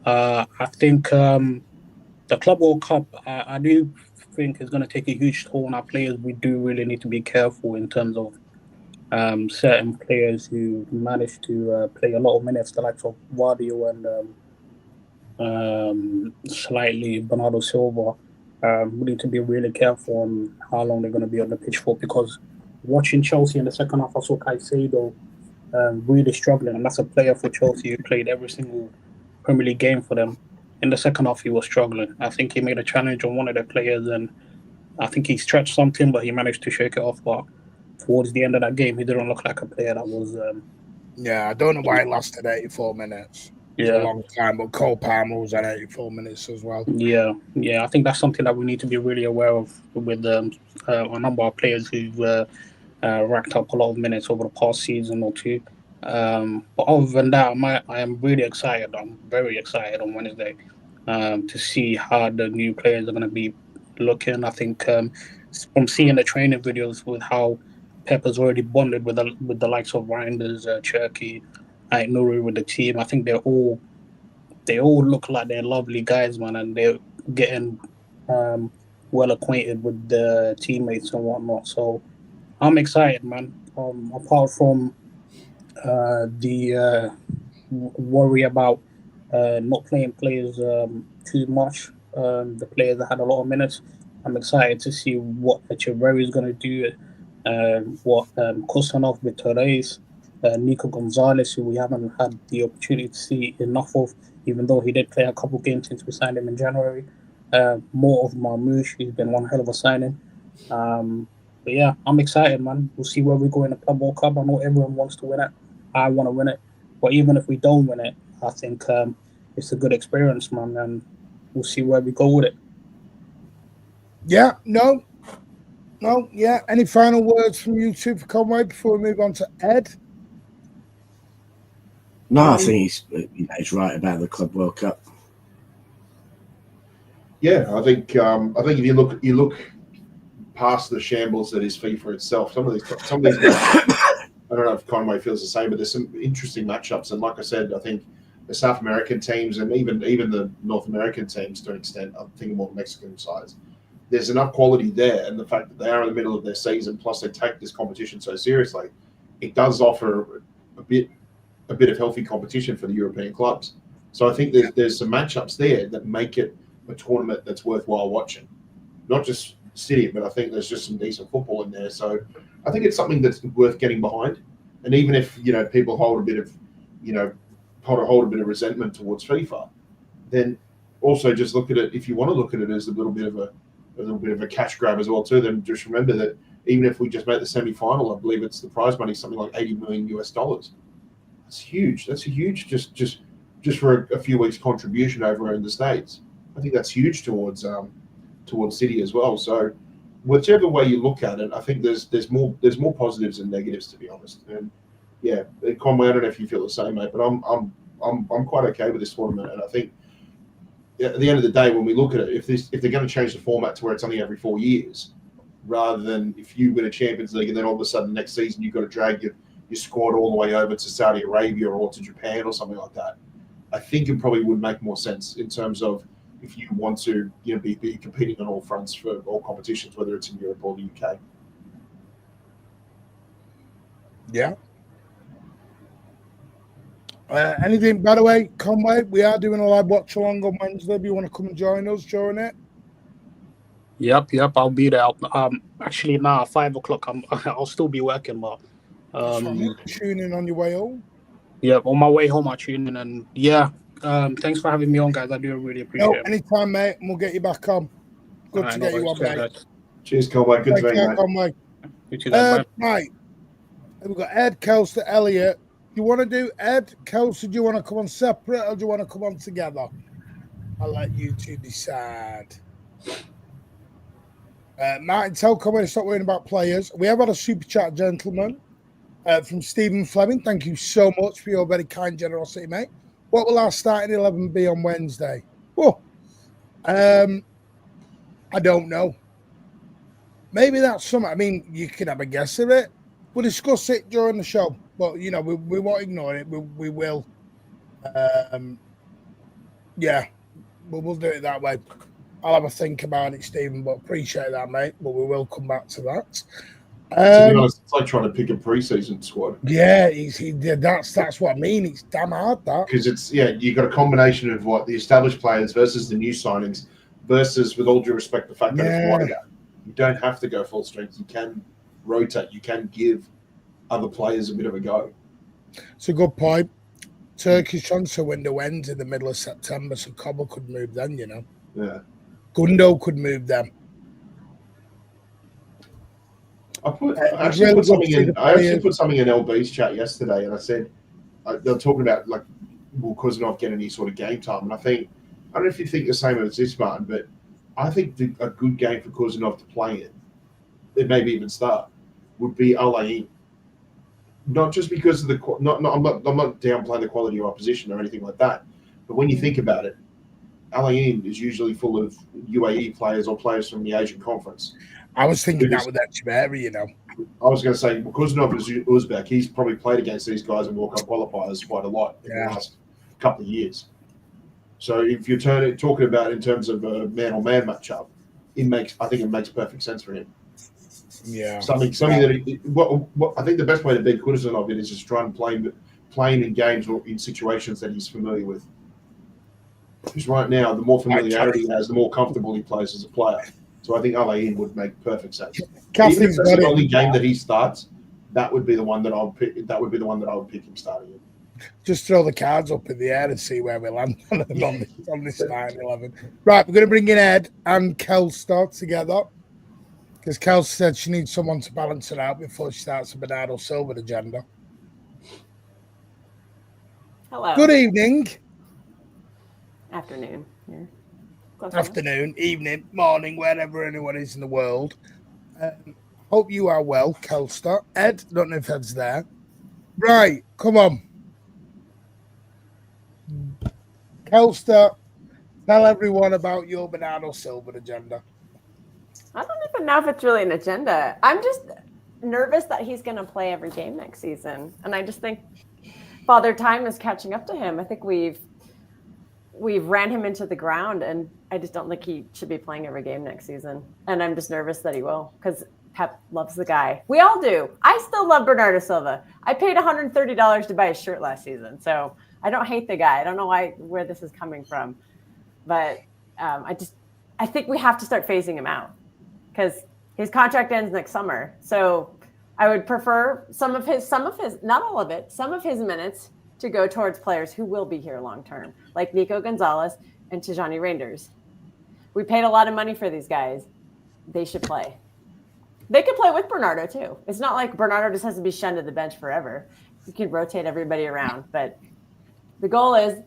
I think the Club World Cup, I do think is going to take a huge toll on our players. We do really need to be careful in terms of certain players who managed to play a lot of minutes, the likes of Guardiola and slightly Bernardo Silva. We need to be really careful on how long they're going to be on the pitch for, because watching Chelsea in the second half, I saw Caicedo really struggling, and that's a player for Chelsea who played every single Premier League game for them. In the second half, he was struggling. I think he made a challenge on one of their players, and I think he stretched something, but he managed to shake it off. But towards the end of that game, he didn't look like a player that was... I don't know why it lasted 84 minutes. It's a long time, but Cole Palmer was at 84 minutes as well. Yeah, I think that's something that we need to be really aware of with a number of players who've racked up a lot of minutes over the past season or two. But other than that, I am really excited. I'm very excited on Wednesday to see how the new players are going to be looking. I think from seeing the training videos with how Pep has already bonded with the likes of Reinders, Cherky, Nuri with the team. I think they all look like they're lovely guys, man, and they're getting well acquainted with the teammates and whatnot. So I'm excited, man. Apart from the worry about not playing players too much, the players that had a lot of minutes, I'm excited to see what Echeverry is going to do, what Kosanov with Torres, Nico Gonzalez, who we haven't had the opportunity to see enough of, even though he did play a couple games since we signed him in January. More of Marmoush, he's been one hell of a signing. But yeah, I'm excited, man. We'll see where we go in the Club World Cup. I know everyone wants to win it. I want to win it. But even if we don't win it, I think it's a good experience, man, and we'll see where we go with it. Yeah, no. Yeah. Any final words from you two for Conway before we move on to Ed? No, I think he's right about the Club World Cup. Yeah, I think if you look past the shambles that is FIFA itself, some of these I don't know if Conway feels the same, but there's some interesting matchups. And like I said, I think the South American teams and even the North American teams to an extent, I'm thinking more Mexican sides, there's enough quality there. And the fact that they are in the middle of their season, plus they take this competition so seriously, it does offer a bit of healthy competition for the European clubs. So I think there's some matchups there that make it a tournament that's worthwhile watching. Not just City, but I think there's just some decent football in there. So I think it's something that's worth getting behind. And even if people hold a bit of resentment towards FIFA, then also just look at it. If you want to look at it as a little bit of a cash grab as well too, then just remember that even if we just make the semi-final, I believe it's the prize money something like $80 million US. That's huge. That's a huge just for a few weeks contribution over in the States. I think that's huge towards City as well. So whichever way you look at it, I think there's more positives than negatives, to be honest. And yeah, Conway, I don't know if you feel the same, mate, but I'm quite okay with this tournament. And I think at the end of the day, when we look at it, if they're going to change the format to where it's only every 4 years, rather than if you win a Champions League and then all of a sudden next season you've got to drag your squad all the way over to Saudi Arabia or to Japan or something like that, I think it probably would make more sense in terms of if you want to be competing on all fronts for all competitions, whether it's in Europe or the UK. Yeah. Anything, by the way, Conway, we are doing a live watch along on Wednesday. If you want to come and join us during it. Yep, I'll be there. Actually, now 5 o'clock, I'll still be working, but tune in on your way home. Yeah, on my way home, I tune in, and yeah, thanks for having me on, guys. I do really appreciate it. Anytime, mate, and we'll get you back on. Good to get you on, mate. Guys. Cheers, Conway. Good to meet you, mate. Conway. You too, guys. Right, we've got Ed, Kelsey, Elliot. Do you want to do Ed, Kelsey? Do you want to come on separate, or do you want to come on together? I'll let you two decide. Martin, tell Conway to stop worrying about players. We have had a super chat, gentlemen, from Stephen Fleming. Thank you so much for your very kind generosity, mate. What will our starting 11 be on Wednesday? Oh, I don't know. Maybe that's something. I mean, you can have a guess of it. We'll discuss it during the show, but we won't ignore it. We will. Yeah, we'll do it that way. I'll have a think about it, Stephen, but appreciate that, mate. But we will come back to that. To be honest, it's like trying to pick a preseason squad. Yeah, that's what I mean. It's damn hard, that. Because you've got a combination of what the established players versus the new signings versus, with all due respect, the fact that it's wider. You don't have to go full strength. You can rotate. You can give other players a bit of a go. It's a good point. Turkish transfer window ends in the middle of September, so Cobble could move then, Yeah. Gundo could move them. I actually put something in LB's chat yesterday, and I said they're talking about will Kuznov get any sort of game time? And I don't know if you think the same as this, Martin, but I think a good game for Kuznov to play in, it maybe even start, would be Al-Ain. Not just because of I'm not downplaying the quality of opposition or anything like that, but when you think about it, Al-Ain is usually full of UAE players or players from the Asian Conference. I was thinking that with Echeverry, I was going to say, Kuznov is Uzbek. He's probably played against these guys in World Cup qualifiers quite a lot in the last couple of years. So if you're talking about in terms of a man-on-man matchup, I think it makes perfect sense for him. Yeah. Something that I think the best way to beat Kuznov is just try and play him in games or in situations that he's familiar with. Because right now, the more familiarity he has, the more comfortable he plays as a player. So I think Al-Ain would make perfect sense. Even if that's the only game that he starts, that would be the one that I would pick. That would be the one that I would pick him starting in. Just throw the cards up in the air and see where we land on this starting 11. Right, we're going to bring in Ed and Kel start together because Kel said she needs someone to balance it out before she starts a Bernardo Silva agenda. Hello. Good evening, Afternoon. Here. Close enough. afternoon, evening, morning, wherever anyone is in the world. Hope you are well, Kelster. Ed, don't know if Ed's there. Right, come on. Kelster, tell everyone about your Bernardo Silva agenda. I don't even know if it's really an agenda. I'm just nervous that he's going to play every game next season. And I just think Father Time is catching up to him. I think we've ran him into the ground, and I just don't think he should be playing every game next season. And I'm just nervous that he will, because Pep loves the guy. We all do. I still love Bernardo Silva. I paid $130 to buy his shirt last season, so I don't hate the guy. I don't know where this is coming from, but I think we have to start phasing him out because his contract ends next summer. So I would prefer some of his, not all of it, some of his minutes to go towards players who will be here long term, like Nico Gonzalez and Tijani Reinders. We paid a lot of money for these guys. They should play. They could play with Bernardo too. It's not like Bernardo just has to be shunned to the bench forever. You can rotate everybody around, but the goal is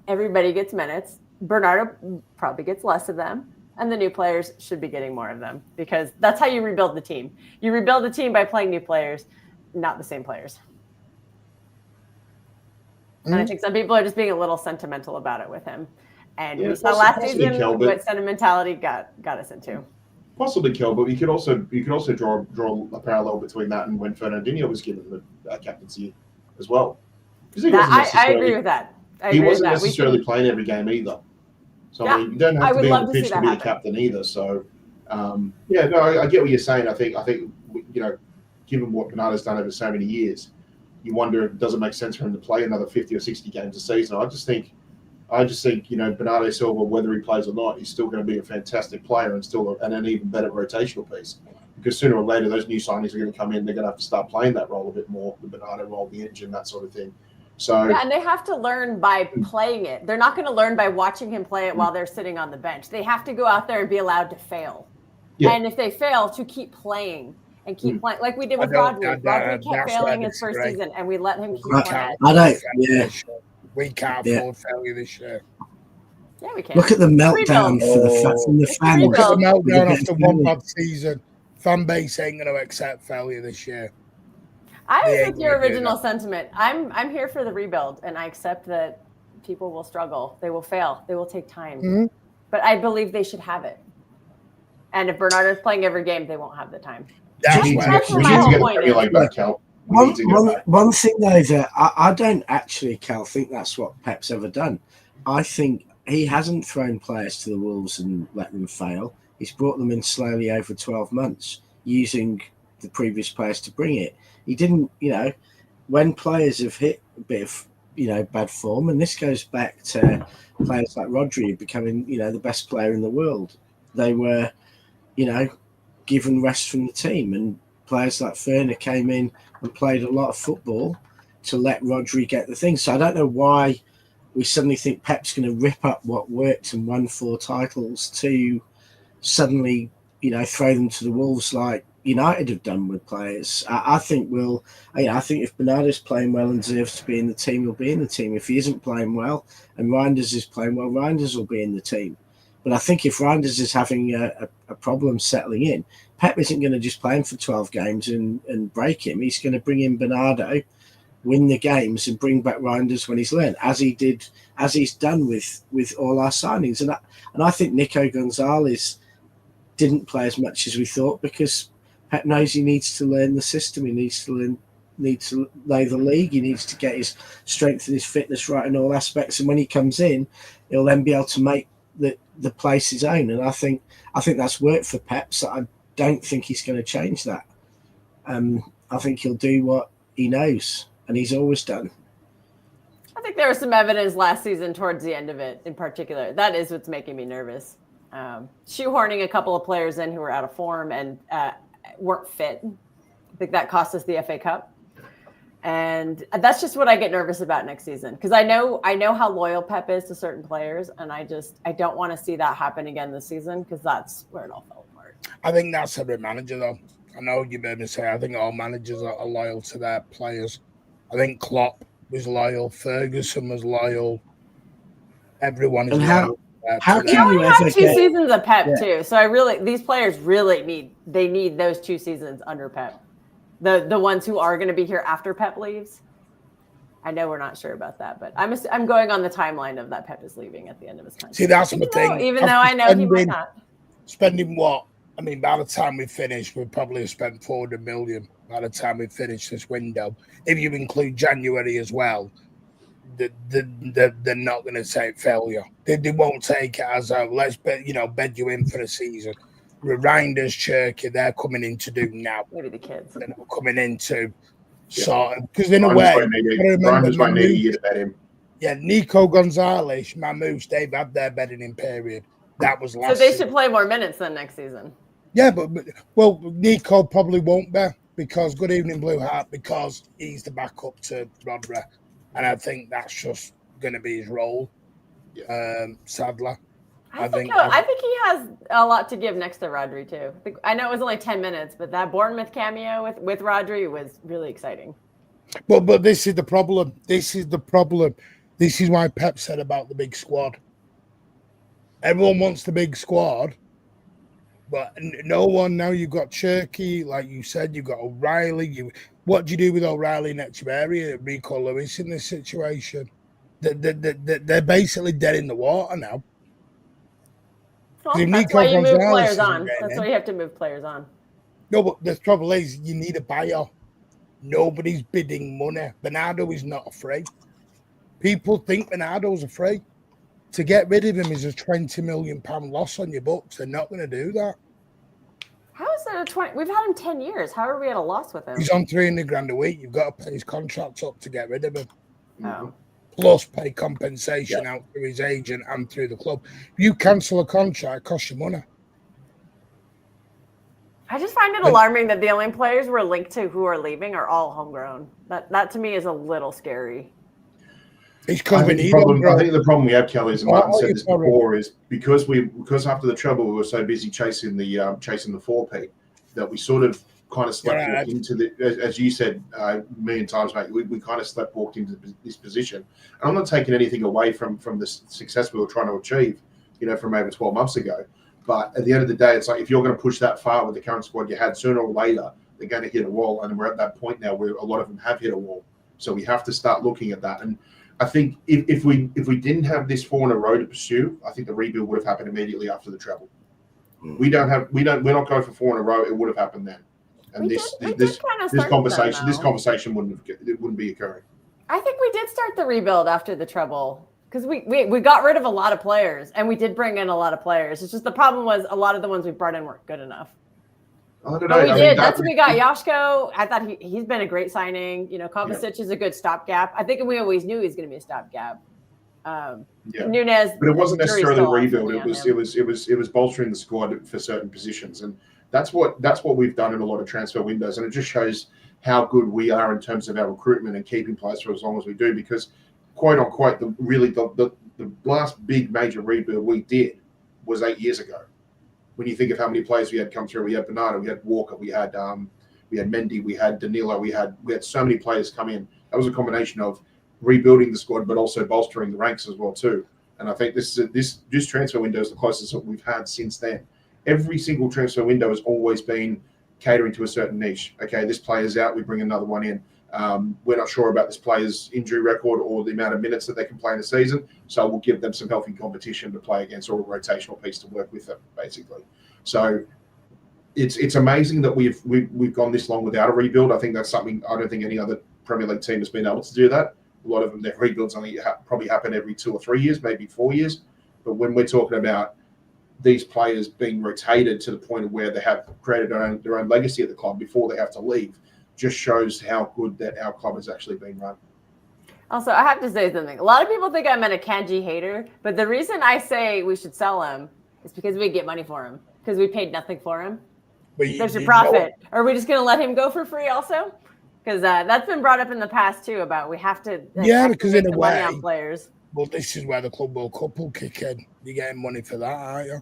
everybody gets minutes. Bernardo probably gets less of them, and the new players should be getting more of them because that's how you rebuild the team. You rebuild the team by playing new players, not the same players. And I think some people are just being a little sentimental about it with him. And we saw last season what sentimentality got us into. Possibly, Kel, but you could also draw a parallel between that and when Fernandinho was given the captaincy as well. I agree with that. He wasn't necessarily playing every game either. So I mean, you don't have to be on the pitch to be the captain either. So I get what you're saying. I think given what Bernardo's done over so many years, you wonder does it make sense for him to play another 50 or 60 games a season. I just think Bernardo Silva, whether he plays or not, he's still going to be a fantastic player and an even better rotational piece. Because sooner or later, those new signings are going to come in. They're going to have to start playing that role a bit more, the Bernardo role, the engine, that sort of thing. So and they have to learn by playing it. They're not going to learn by watching him play it while they're sitting on the bench. They have to go out there and be allowed to fail. Yeah. And if they fail, to keep playing and keep playing, like we did with Rodri. Rodri kept failing his first season, and we let him keep playing. We can't afford failure this year. Yeah, we can. Look at the meltdown from the fans. Look at the meltdown after one bad season. Fan base ain't going to accept failure this year. I was with your original sentiment. I'm here for the rebuild, and I accept that people will struggle. They will fail. They will take time. Mm-hmm. But I believe they should have it. And if Bernardo's playing every game, they won't have the time. That's my whole point. One thing though that I don't actually, Cal, think that's what Pep's ever done. I think he hasn't thrown players to the wolves and let them fail. He's brought them in slowly over 12 months using the previous players to bring it. He didn't, when players have hit a bit of, bad form, and this goes back to players like Rodri becoming, the best player in the world. They were, given rest from the team, and players like Ferner came in and played a lot of football to let Rodri get the thing. So I don't know why we suddenly think Pep's going to rip up what worked and won 4 titles to suddenly, throw them to the wolves like United have done with players. I think if Bernardo's playing well and deserves to be in the team, he'll be in the team. If he isn't playing well and Reinders is playing well, Reinders will be in the team. But I think if Reinders is having a problem settling in, Pep isn't going to just play him for 12 games and break him. He's going to bring in Bernardo, win the games, and bring back Reinders when he's learned, as he's done with all our signings. And I think Nico Gonzalez didn't play as much as we thought because Pep knows he needs to learn the system. He needs to know the league. He needs to get his strength and his fitness right in all aspects. And when he comes in, he'll then be able to make the place his own. And I think that's worked for Pep. So I don't think he's going to change that. I think he'll do what he knows and he's always done. I think there was some evidence last season towards the end of it in particular. That is what's making me nervous. Shoehorning a couple of players in who were out of form and weren't fit. I think that cost us the FA Cup. And that's just what I get nervous about next season. Because I know how loyal Pep is to certain players. And I don't want to see that happen again this season because that's where it all fell apart. I think that's every manager, though. I know you made me say I think all managers are loyal to their players. I think Klopp was loyal. Ferguson was loyal. Everyone is And how loyal. how to We can them. you only have ever 2 get? seasons of Pep Yeah. too, so these players really need those 2 seasons under Pep. The ones who are going to be here after Pep leaves. I know we're not sure about that, but I'm going on the timeline of that Pep is leaving at the end of his contract. See, that's my thing. Even though I know he might not. Spending what? I mean, by the time we finish, we'll probably have spent 400 million by the time we finish this window. If you include January as well, they're not going to take failure. They won't take it as a let's bed you in for a season. Reinders, Cherky, they're coming in to do now. Maybe the kids. They're not coming in to sort of, because in a way, Reinders might need a year to bet him. Yeah, Nico Gonzalez, Mamouche, they've had their bedding in period. That was last So they season. should play more minutes than next season. Yeah, but Nico probably won't be because Good Evening Blue Heart, because he's the backup to Rodri, and I think that's just going to be his role. Sadly, I think he has a lot to give next to Rodri too. I know it was only 10 minutes, but that Bournemouth cameo with Rodri was really exciting. But this is the problem. This is why Pep said about the big squad. Everyone wants the big squad. But no one now. You've got Cherky, like you said. You've got O'Reilly. What do you do with O'Reilly next area? Rico Lewis in this situation. They're basically dead in the water now. Well, that's why you move players on. That's why you have to move players on. No, but the trouble is you need a buyer. Nobody's bidding money. Bernardo is not afraid. People think Bernardo's afraid. To get rid of him is a £20 million loss on your books. They're not going to do that. How is that a 20? We've had him 10 years. How are we at a loss with him? He's on 300 grand a week. You've got to pay his contracts up to get rid of him. Oh. Plus pay compensation out through his agent and through the club. If you cancel a contract, it costs you money. I just find it alarming that the only players we're linked to who are leaving are all homegrown. That to me is a little scary. I think the problem we have, Kelly, and Martin said this before, is because after the treble we were so busy chasing the 4P that we sort of kind of slept into the, as you said a million times, mate. We kind of walked into this position. And I'm not taking anything away from the success we were trying to achieve, from over 12 months ago. But at the end of the day, it's like if you're going to push that far with the current squad you had, sooner or later they're going to hit a wall, and we're at that point now where a lot of them have hit a wall. So we have to start looking at that. And I think if we didn't have this 4 in a row to pursue, I think the rebuild would have happened immediately after the treble. We're not going for 4 in a row. It would have happened then. And this conversation wouldn't be occurring. I think we did start the rebuild after the treble because we got rid of a lot of players and we did bring in a lot of players. It's just the problem was a lot of the ones we brought in weren't good enough. I don't know. But we did. That's when we got Yashko. I thought he's been a great signing. Kovacic is a good stopgap. I think we always knew he was going to be a stopgap. Nunez, but it wasn't necessarily a rebuild. It was bolstering the squad for certain positions, and that's what we've done in a lot of transfer windows, and it just shows how good we are in terms of our recruitment and keeping players for as long as we do. Because, quote unquote, the last big major rebuild we did was 8 years ago. When you think of how many players we had come through, we had Bernardo, we had Walker, we had Mendy, we had Danilo, we had so many players come in. That was a combination of rebuilding the squad, but also bolstering the ranks as well too. And I think this transfer window is the closest that we've had since then. Every single transfer window has always been catering to a certain niche. Okay, this player's out, we bring another one in. We're not sure about this player's injury record or the amount of minutes that they can play in a season, so we'll give them some healthy competition to play against, or a rotational piece to work with them, basically. So it's amazing that we've gone this long without a rebuild. I think that's something I don't think any other Premier League team has been able to do that. A lot of them, their rebuilds only probably happen every 2 or 3 years, maybe 4 years. But when we're talking about these players being rotated to the point of where they have created their own legacy at the club before they have to leave, just shows how good that our club has actually been run. Also, I have to say something. A lot of people think I'm an Akanji hater, but the reason I say we should sell him is because we get money for him, because we paid nothing for him. There's your profit. Are we just going to let him go for free also? Because that's been brought up in the past too about we have to because in a way, money on players. Well, this is where the Club World Cup will kick in. You're getting money for that, aren't you?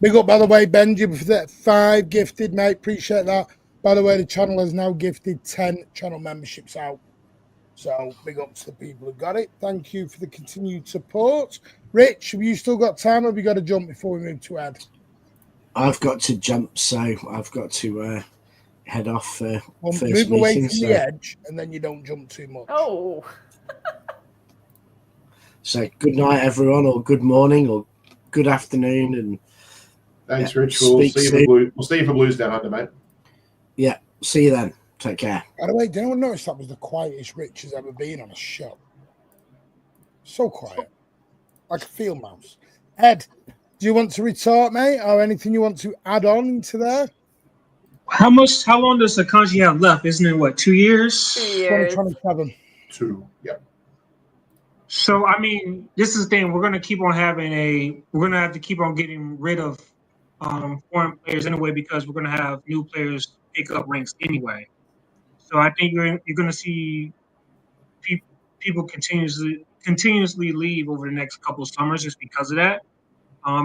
Big up, by the way, Benji, for that 5 gifted, mate. Appreciate that. By the way, the channel has now gifted 10 channel memberships out. So big up to the people who got it. Thank you for the continued support. Rich, have you still got time or have you got to jump before we move to Ed? I've got to jump, so I've got to head off for first move away meeting. from the edge and then you don't jump too much. Oh. So good night, everyone, or good morning, or good afternoon, and Thanks, Rich. We'll see you for Blues down under, mate. Yeah, see you then. Take care. By the way, did anyone notice that was the quietest Rich has ever been on a show? So quiet. Like a field mouse. Ed, do you want to retort, mate, or anything you want to add on into there? How long does Akanji have left? Isn't it, what, 2 years? 2 years. 2027. 2, yep. So, I mean, this is the thing. We're going to keep on we're going to have to keep on getting rid of foreign players anyway, because we're going to have new players pick up ranks anyway. So I think you're going to see people continuously leave over the next couple of summers just because of that.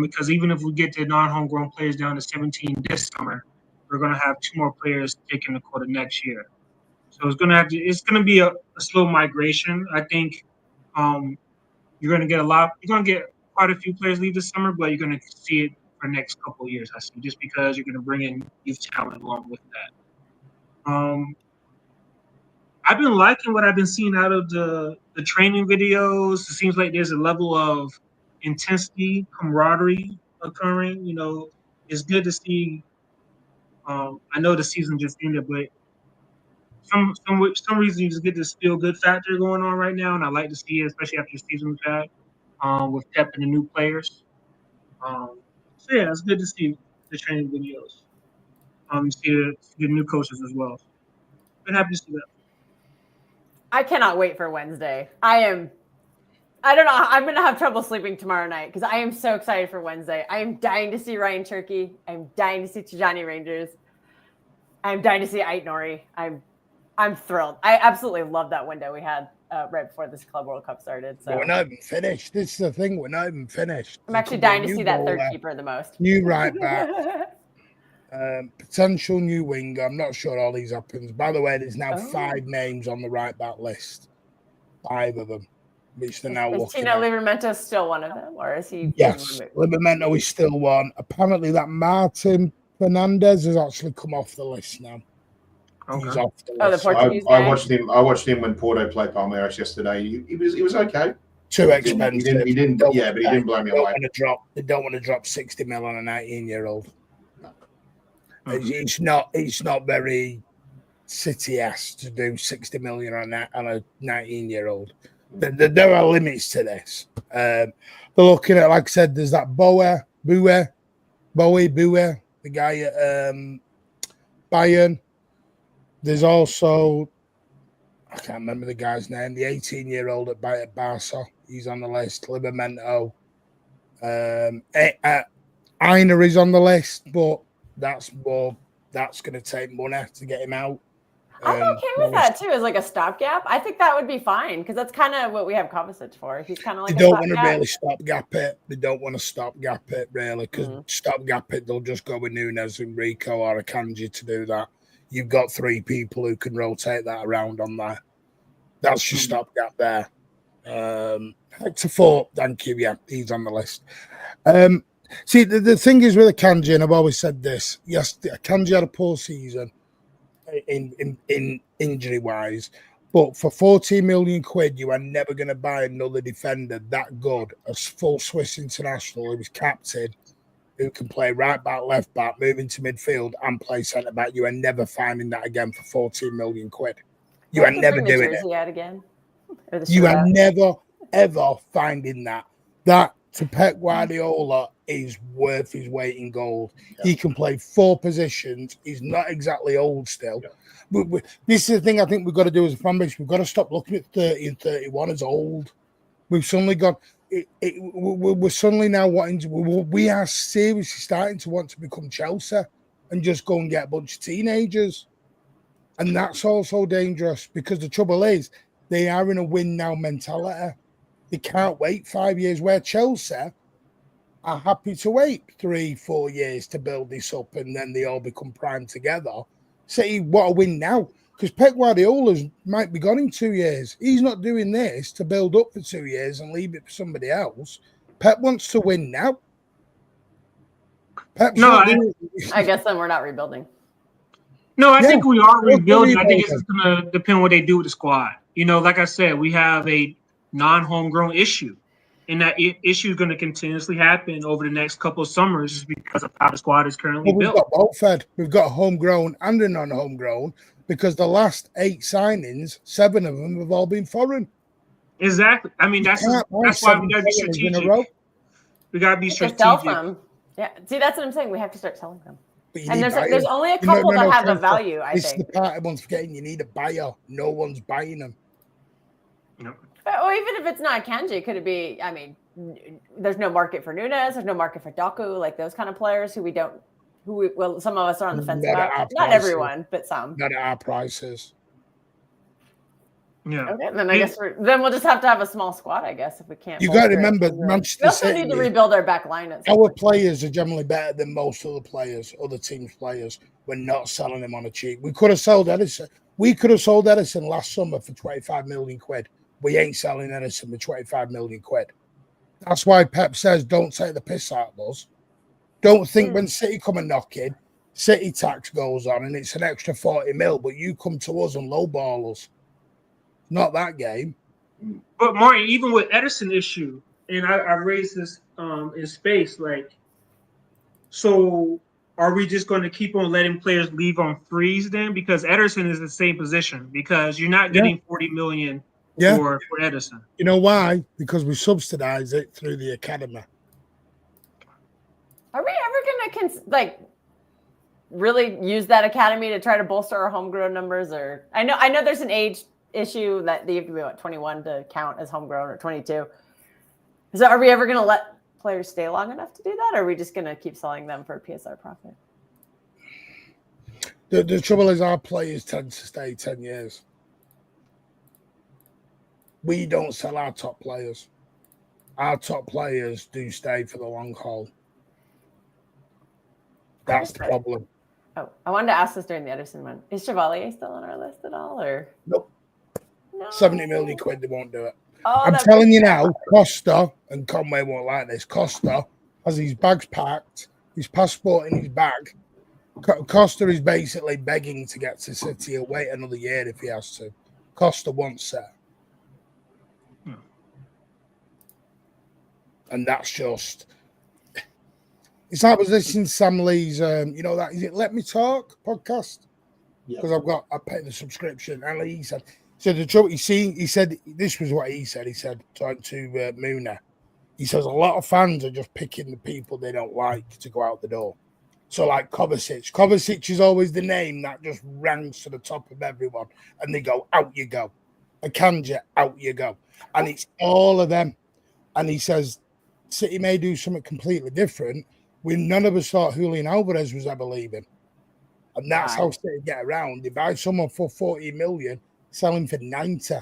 Because even if we get the non-homegrown players down to 17 this summer, we're going to have 2 more players taking the quota next year. So it's going to be a slow migration. I think you're going to get quite a few players leave this summer, but you're going to see it for the next couple of years, I see, just because you're going to bring in youth talent along with that. I've been liking what I've been seeing out of the training videos. It seems like there's a level of intensity, camaraderie occurring. You know, it's good to see. I know the season just ended, but some reason you just get this feel good factor going on right now, and I like to see it, especially after the season we've had with Pep and the new players. So yeah, it's good to see the training videos. See the new coaches as well. Been happy to see that. I cannot wait for Wednesday. I don't know. I'm going to have trouble sleeping tomorrow night because I am so excited for Wednesday. I am dying to see Ryan Turkey. I'm dying to see Tijani Rangers. I'm dying to see Ait Nori. I'm thrilled. I absolutely love that window we had right before this Club World Cup started. So we're not even finished. This is the thing. We're not even finished. I'm actually dying to see that third keeper the most. New right back. Potential new winger. I'm not sure all these happens. By the way, there's now 5 names on the right back list. 5 of them, which they're now looking Tino at. Livramento still one of them, or is he? Yes, Livramento is still one. Apparently, that Martin Fernandez has actually come off the list now. Okay. He's off the list. Oh, the Portuguese guy? I watched him when Porto played Palmeiras yesterday. He was okay. Too expensive. He didn't but he didn't blow me away. They don't want to drop 60 mil on a 19-year-old. It's not very City-esque to do 60 million on a 19-year-old. There are limits to this. They're looking at, like I said, there's that Bowie, the guy at Bayern. There's also, I can't remember the guy's name, the 18-year-old at Barca. He's on the list. Livramento. Einer is on the list, but that's going to take money to get him out. I'm okay with that too, as like a stopgap. I think that would be fine because that's kind of what we have Kovacic for. He's kind of like they don't want to really stopgap it. They don't want to stopgap it really because stopgap it, they'll just go with Nunes, Enrico, or Akanji to do that. You've got 3 people who can rotate that around on that. That's your stopgap there. Hector Fort, thank you. Yeah, he's on the list. See, the thing is with Akanji, and I've always said this. Yes, Akanji had a poor season in injury wise, but for 14 million quid, you are never going to buy another defender that good, a full Swiss international who was captain, who can play right back, left back, move into midfield, and play centre back. You are never finding that again for 14 million quid. You are never doing it. Again. You are never ever finding that. That to Pep Guardiola is worth his weight in gold. Yeah. He can play 4 positions. He's not exactly old still. Yeah. But this is the thing I think we've got to do as a fan base. We've got to stop looking at 30 and 31 as old. We've suddenly got we're suddenly now wanting to. We are seriously starting to want to become Chelsea and just go and get a bunch of teenagers, and that's also dangerous because the trouble is they are in a win now mentality. They can't wait 5 years. Where Chelsea are happy to wait 3-4 years to build this up, and then they all become prime together. City want to win now because Pep Guardiola might be gone in 2 years. He's not doing this to build up for 2 years and leave it for somebody else. Pep wants to win now. Pep's not doing I guess then we're not rebuilding. No, I think we are we're rebuilding. I think it's rebuilding. just going to depend on what they do with the squad. You know, like I said, we have a non-homegrown issue, and that issue is going to continuously happen over the next couple of summers just because of how the squad is currently Well, we've built. got both fed. We've got homegrown and a non-homegrown because the last 8 signings, 7 of them have all been foreign. Exactly. I mean, that's why we got to be strategic. We got to be strategic. Sell them. Yeah. See, that's what I'm saying. We have to start selling them. And there's only a No, couple that have a value, I this think. is the part everyone's forgetting. You need a buyer. No one's buying them. No. Or even if it's not Kanji, could it be? I mean, there's no market for Nunes. There's no market for Doku, like those kind of players who well, some of us are on the fence about. Not everyone, but some. Not at our prices. Yeah. Okay, then I guess we'll just have to have a small squad, I guess, if we can't. You got to remember, Manchester we also City, need to rebuild our back line. Our players are generally better than most other players, other teams' players. We're not selling them on a cheap. We could have sold Edison. We could have sold Edison last summer for 25 million quid. We ain't selling Edison for 25 million quid. That's why Pep says, don't take the piss out of us. Don't think when City come and knock in, City tax goes on and it's an extra 40 mil, but you come to us and lowball us. Not that game. But Martin, even with Edison issue, and I raised this in space, like, so are we just going to keep on letting players leave on freeze then? Because Edison is the same position because you're not getting 40 million for Edison. You know why? Because we subsidize it through the academy. Are we ever going to really use that academy to try to bolster our homegrown numbers? Or I know there's an age issue that you have to be 21 to count as homegrown or 22. So are we ever going to let players stay long enough to do that? Or are we just going to keep selling them for PSR profit? The trouble is our players tend to stay 10 years. We don't sell our top players. Our top players do stay for the long haul. That's the problem. Oh, I wanted to ask this during the Edison one. Is Chevalier still on our list at all? Or nope. No. 70 million quid, they won't do it. Oh, I'm telling you now, Costa and Conway won't like this. Costa has his bags packed, his passport in his bag. Costa is basically begging to get to City. He'll wait another year if he has to. Costa wants it. And that's just... It's like I was listening to Sam Lee's, that is it Let Me Talk podcast? Because I paid the subscription. And he said the trouble he said this was what he said. He said to Muna, he says a lot of fans are just picking the people they don't like to go out the door. So like Kovacic is always the name that just ranks to the top of everyone, and they go out you go. Akanji, out you go, and it's all of them. And he says City may do something completely different. None of us thought Julian Alvarez was ever leaving. And that's how City get around. They buy someone for 40 million, sell him for 90.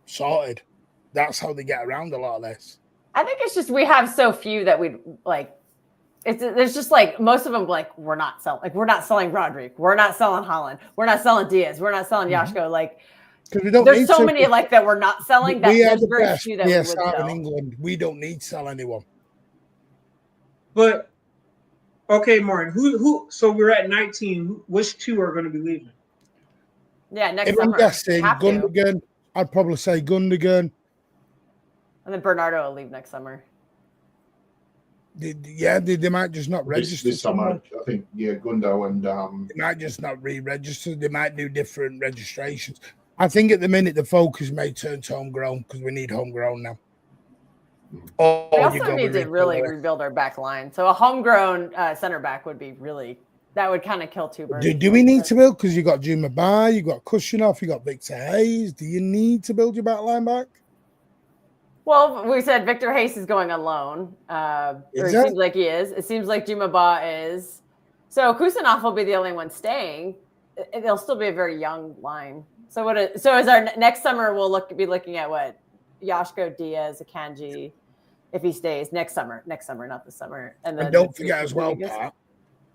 Sorted. That's how they get around a lot of this. I think it's just we have so few that we like. There's just like most of them like we're not selling Rodrigue, we're not selling Holland, we're not selling Diaz, we're not selling Yashko. Like because we don't. There's so many like that we're not selling. That we are there's the very best few that we would sell. in England. We don't need to sell anyone. But okay, Martin, who? So we're at 19. Which 2 are going to be leaving? Yeah, next if summer. I'm guessing, Gundogan. I'd probably say Gundogan. And then Bernardo will leave next summer. They might just not register this summer. I think Gundo and they might just not re-register. They might do different registrations. I think at the minute the focus may turn to homegrown because we need homegrown now. We also need to really rebuild our back line. So a homegrown center back would be that would kind of kill 2 birds. Do we need to build? Because you got Juma Bai, you got Kushinov, you got Victor Hayes. Do you need to build your back line back? Well, we said Victor Hayes is going on loan. Or it seems like he is. It seems like Juma Ba is. So Kusanov will be the only one staying. It'll still be a very young line. So as our next summer, we'll be looking at what? Yashko, Diaz, Akanji, if he stays next summer, not this summer. And then don't forget as well, Pat,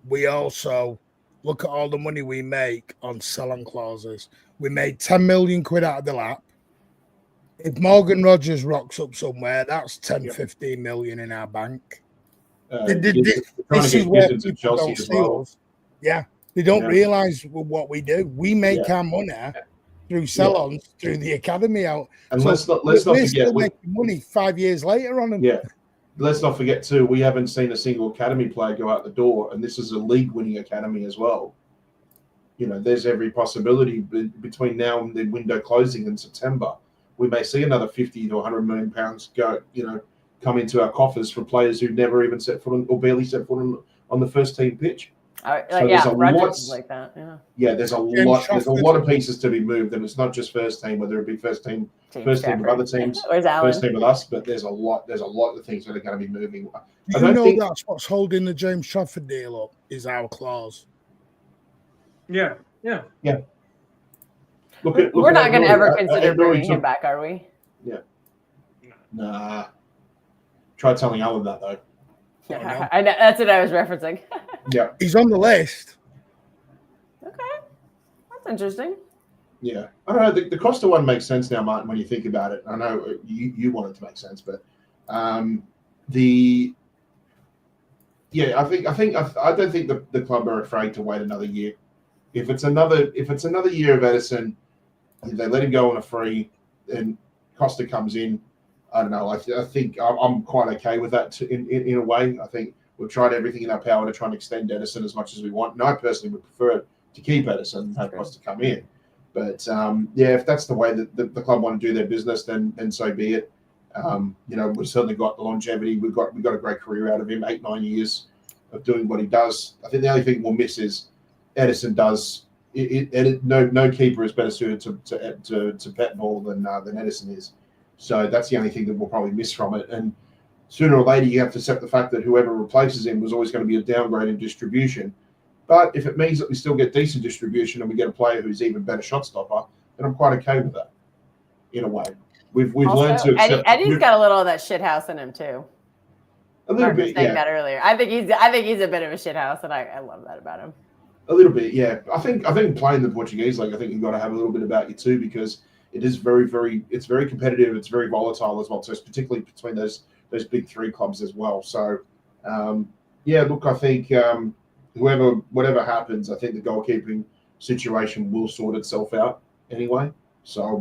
we also look at all the money we make on sell-on clauses. We made 10 million quid out of the lap. If Morgan Rogers rocks up somewhere, that's 10, 15 million in our bank. This is where people don't see us. Yeah, they don't realise what we do. We make our money through sell-ons, through the academy out. And so let's not we're forget still making money 5 years later on them. Yeah. Let's not forget too, we haven't seen a single academy player go out the door, and this is a league-winning academy as well. You know, there's every possibility between now and the window closing in September, we may see another 50 to 100 million pounds go, come into our coffers for players who never even set foot on, or barely set foot on the first team pitch. Rogers is like that. There's a lot of pieces to be moved, and it's not just first team, whether it be first team with other teams, first team with us, but there's a lot of things that are going to be moving. That's what's holding the James Trafford deal up is our clause. Yeah. We're not going to ever consider bringing him back, are we? Yeah. Nah. Try telling Alan that though. Yeah, I know, that's what I was referencing. Yeah, he's on the list. Okay, that's interesting. Yeah, I don't know. The Costa one makes sense now, Martin, when you think about it. I know you want it to make sense, but I don't think the club are afraid to wait another year. If it's another year of Edison, they let him go on a free, and Costa comes in. I don't know. I think I'm quite okay with that in a way. I think we've tried everything in our power to try and extend Edison as much as we want. And I personally would prefer to keep Edison and have Costa come in. But if that's the way that the club want to do their business, then so be it. We've certainly got the longevity. We've got a great career out of him, 8-9 years of doing what he does. I think the only thing we'll miss is Edison does. No keeper is better suited to pet ball than Edison is. So that's the only thing that we'll probably miss from it. And sooner or later, you have to accept the fact that whoever replaces him was always going to be a downgrade in distribution. But if it means that we still get decent distribution and we get a player who's even better shot stopper, then I'm quite okay with that. In a way, we've also learned to accept. Eddie's got a little of that shit house in him too. A little bit, saying that earlier. I think he's a bit of a shit house, and I love that about him. A little bit, yeah. I think playing the Portuguese league, I think you've got to have a little bit about you too, because it is very competitive. It's very volatile as well. So it's particularly between those big three clubs as well. So, I think whatever happens, I think the goalkeeping situation will sort itself out anyway. So,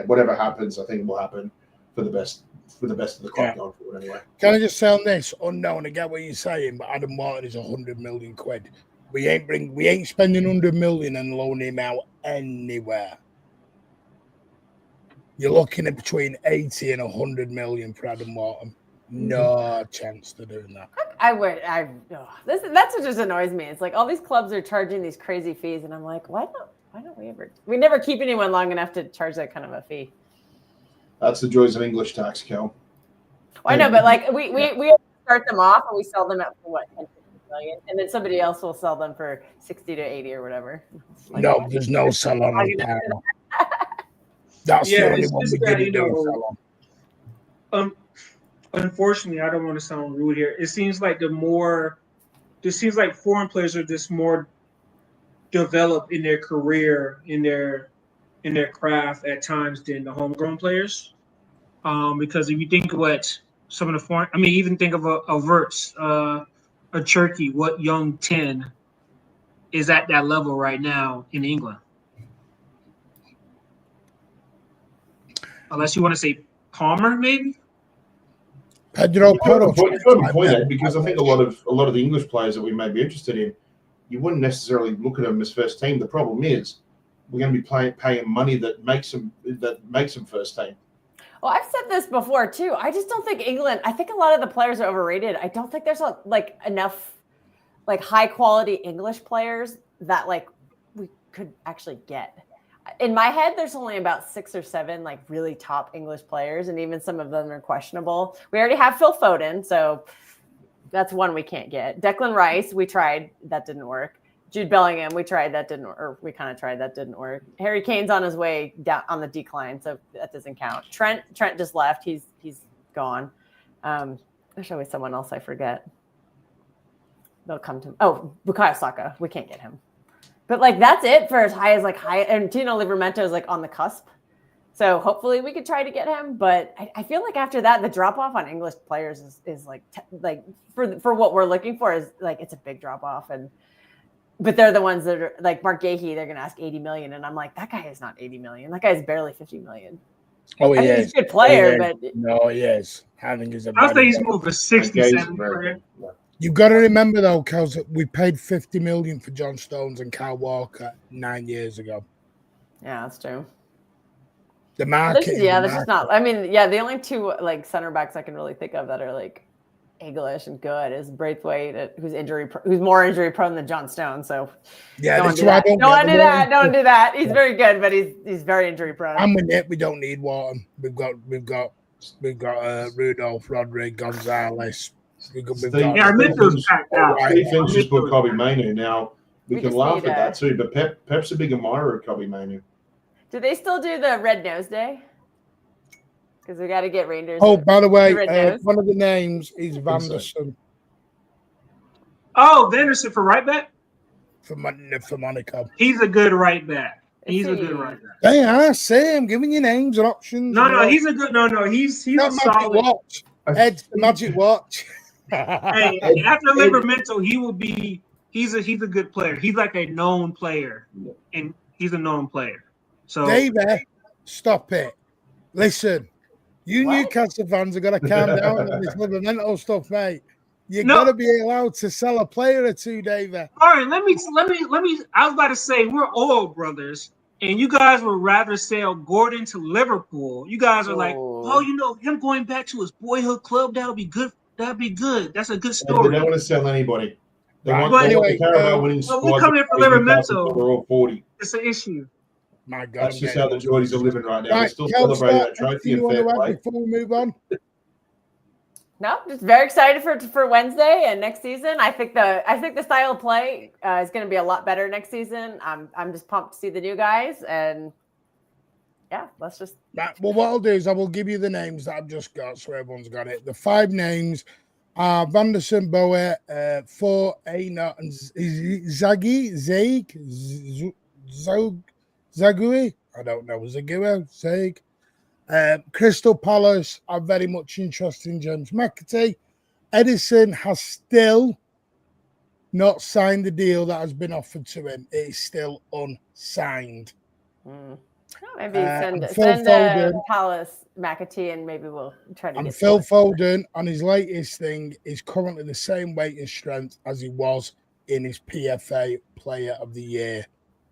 whatever happens, I think it will happen for the best of the club going forward anyway. Can I just say on this, unknown, I get what you're saying, but Adam Wharton is 100 million quid. We ain't spending 100 million and loaning him out anywhere. You're looking at between 80 and 100 million for Adam Wharton. No chance to doing that. That's what just annoys me. It's like all these clubs are charging these crazy fees, and I'm like, why don't we never keep anyone long enough to charge that kind of a fee? That's the joys of English tax, Kel. I know, but like we start them off and we sell them at for what, 10, 15 million, and then somebody else will sell them for 60 to 80 or whatever. Like, no, there's no sell on that. That's the only one we didn't do. Unfortunately, I don't want to sound rude here. It seems like foreign players are just more developed in their career, in their craft at times than the homegrown players. Because if you think of what some of the foreign, even think of a Verts, a Cherky, what young 10 is at that level right now in England. Unless you want to say Palmer, maybe. Pedro Porro. Because I think a lot of the English players that we may be interested in, you wouldn't necessarily look at them as first team. The problem is we're going to be paying money that makes them first team. Well, I've said this before too. I just don't think England. I think a lot of the players are overrated. I don't think there's enough high quality English players that we could actually get. In my head, there's only about 6 or 7 really top English players, and even some of them are questionable. We already have Phil Foden, so that's one we can't get. Declan Rice, we tried, that didn't work. Jude Bellingham, we tried, that didn't work. Or we kind of tried, that didn't work. Harry Kane's on his way down on the decline, so that doesn't count. Trent just left. He's gone. There's always someone else I forget. they'll come to. Oh, Bukayo Saka, we can't get him. But like that's it for as high as like high. And Tino Livramento is like on the cusp. So hopefully we could try to get him, but I feel like after that, the drop off on English players is like for what we're looking for is like it's a big drop off, but they're the ones that are like Mark Gahey. They're going to ask 80 million, and I'm like that guy is not 80 million. That guy is barely 50 million. Oh, I mean, he's a good player, but no, he is. I think he's a. I'll say he's more of a 60-70 player. You've got to remember though, because we paid 50 million for John Stones and Kyle Walker 9 years ago. Yeah, that's true. The market. There's just not. I mean, yeah, the only two like center backs I can really think of that are like English and good is Braithwaite, who's more injury prone than John Stone. So don't do that. Don't do that. He's very good, but he's very injury prone. And with it, we don't need Wharton. We've got Rudolph, Rodrigue, Gonzalez. Our midfield's packed out. Steve Finch just put Kobe Mainu. Now we can laugh at that too, but Pep's a big admirer of Kobe Mainu. Do they still do the Red Nose Day? Because we got to get Rangers. Oh, by the way, one of the names is Vanderson. Oh, Vanderson for right back? For Monaco. He's a good right back. He's a good right back. Hey, I say I'm giving you names and options. No, he's a good. No, he's a solid watch. Ed's the magic watch. Hey, after Livramento, he will be. He's a good player. He's like a known player, and he's a known player. So, David, stop it. Listen, you Newcastle fans are going to calm down on this Livramento stuff, mate. You've got to be allowed to sell a player or two, David. All right, let me. I was about to say we're all brothers, and you guys would rather sell Gordon to Liverpool. You guys are like, him going back to his boyhood club, that would be good. That'd be good. That's a good story. They don't want to sell anybody. They want anyway, the Carabao winning squad. We're coming in for Livramento. We're all 40. It's an issue. My God, that's just how the Geordies are living right now. Right, We're still celebrating that trophy and fair play. Before we move on. No, just very excited for Wednesday and next season. I think the style of play is going to be a lot better next season. I'm just pumped to see the new guys, and yeah, let's just. Well, what I'll do is I will give you the names that I've just got, so everyone's got it. The 5 names are Vanderson, Boer, For, Aina, and Zagui. I don't know. Zag. Crystal Palace are very much interested in James McAtee. Edison has still not signed the deal that has been offered to him. It is still unsigned. Maybe send Palace McAtee, and maybe we'll try to. And Phil Foden on his latest thing is currently the same weight and strength as he was in his PFA Player of the Year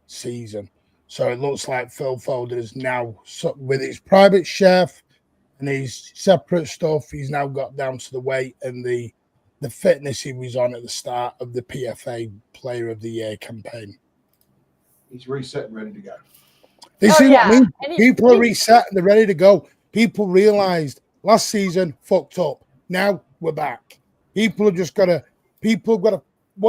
season. So it looks like Phil Foden is now, with his private chef and his separate stuff, he's now got down to the weight and the fitness he was on at the start of the PFA Player of the Year campaign. He's reset and ready to go. This is what I mean. People are reset and they're ready to go. People realized last season fucked up. Now we're back. What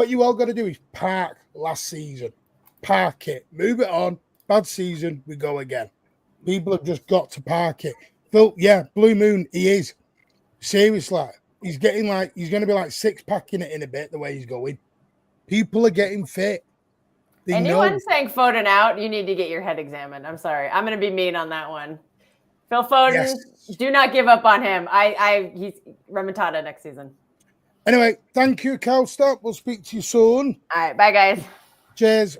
you all got to do is park last season. Park it. Move it on. Bad season, we go again. People have just got to park it. Phil, Blue Moon, he is. Seriously. He's going to be like 6-packing it in a bit, the way he's going. People are getting fit. Anyone saying Foden out, you need to get your head examined. I'm sorry. I'm going to be mean on that one. Phil Foden, do not give up on him. He's remontada next season. Anyway, thank you, Calstop. We'll speak to you soon. All right, bye, guys. Cheers.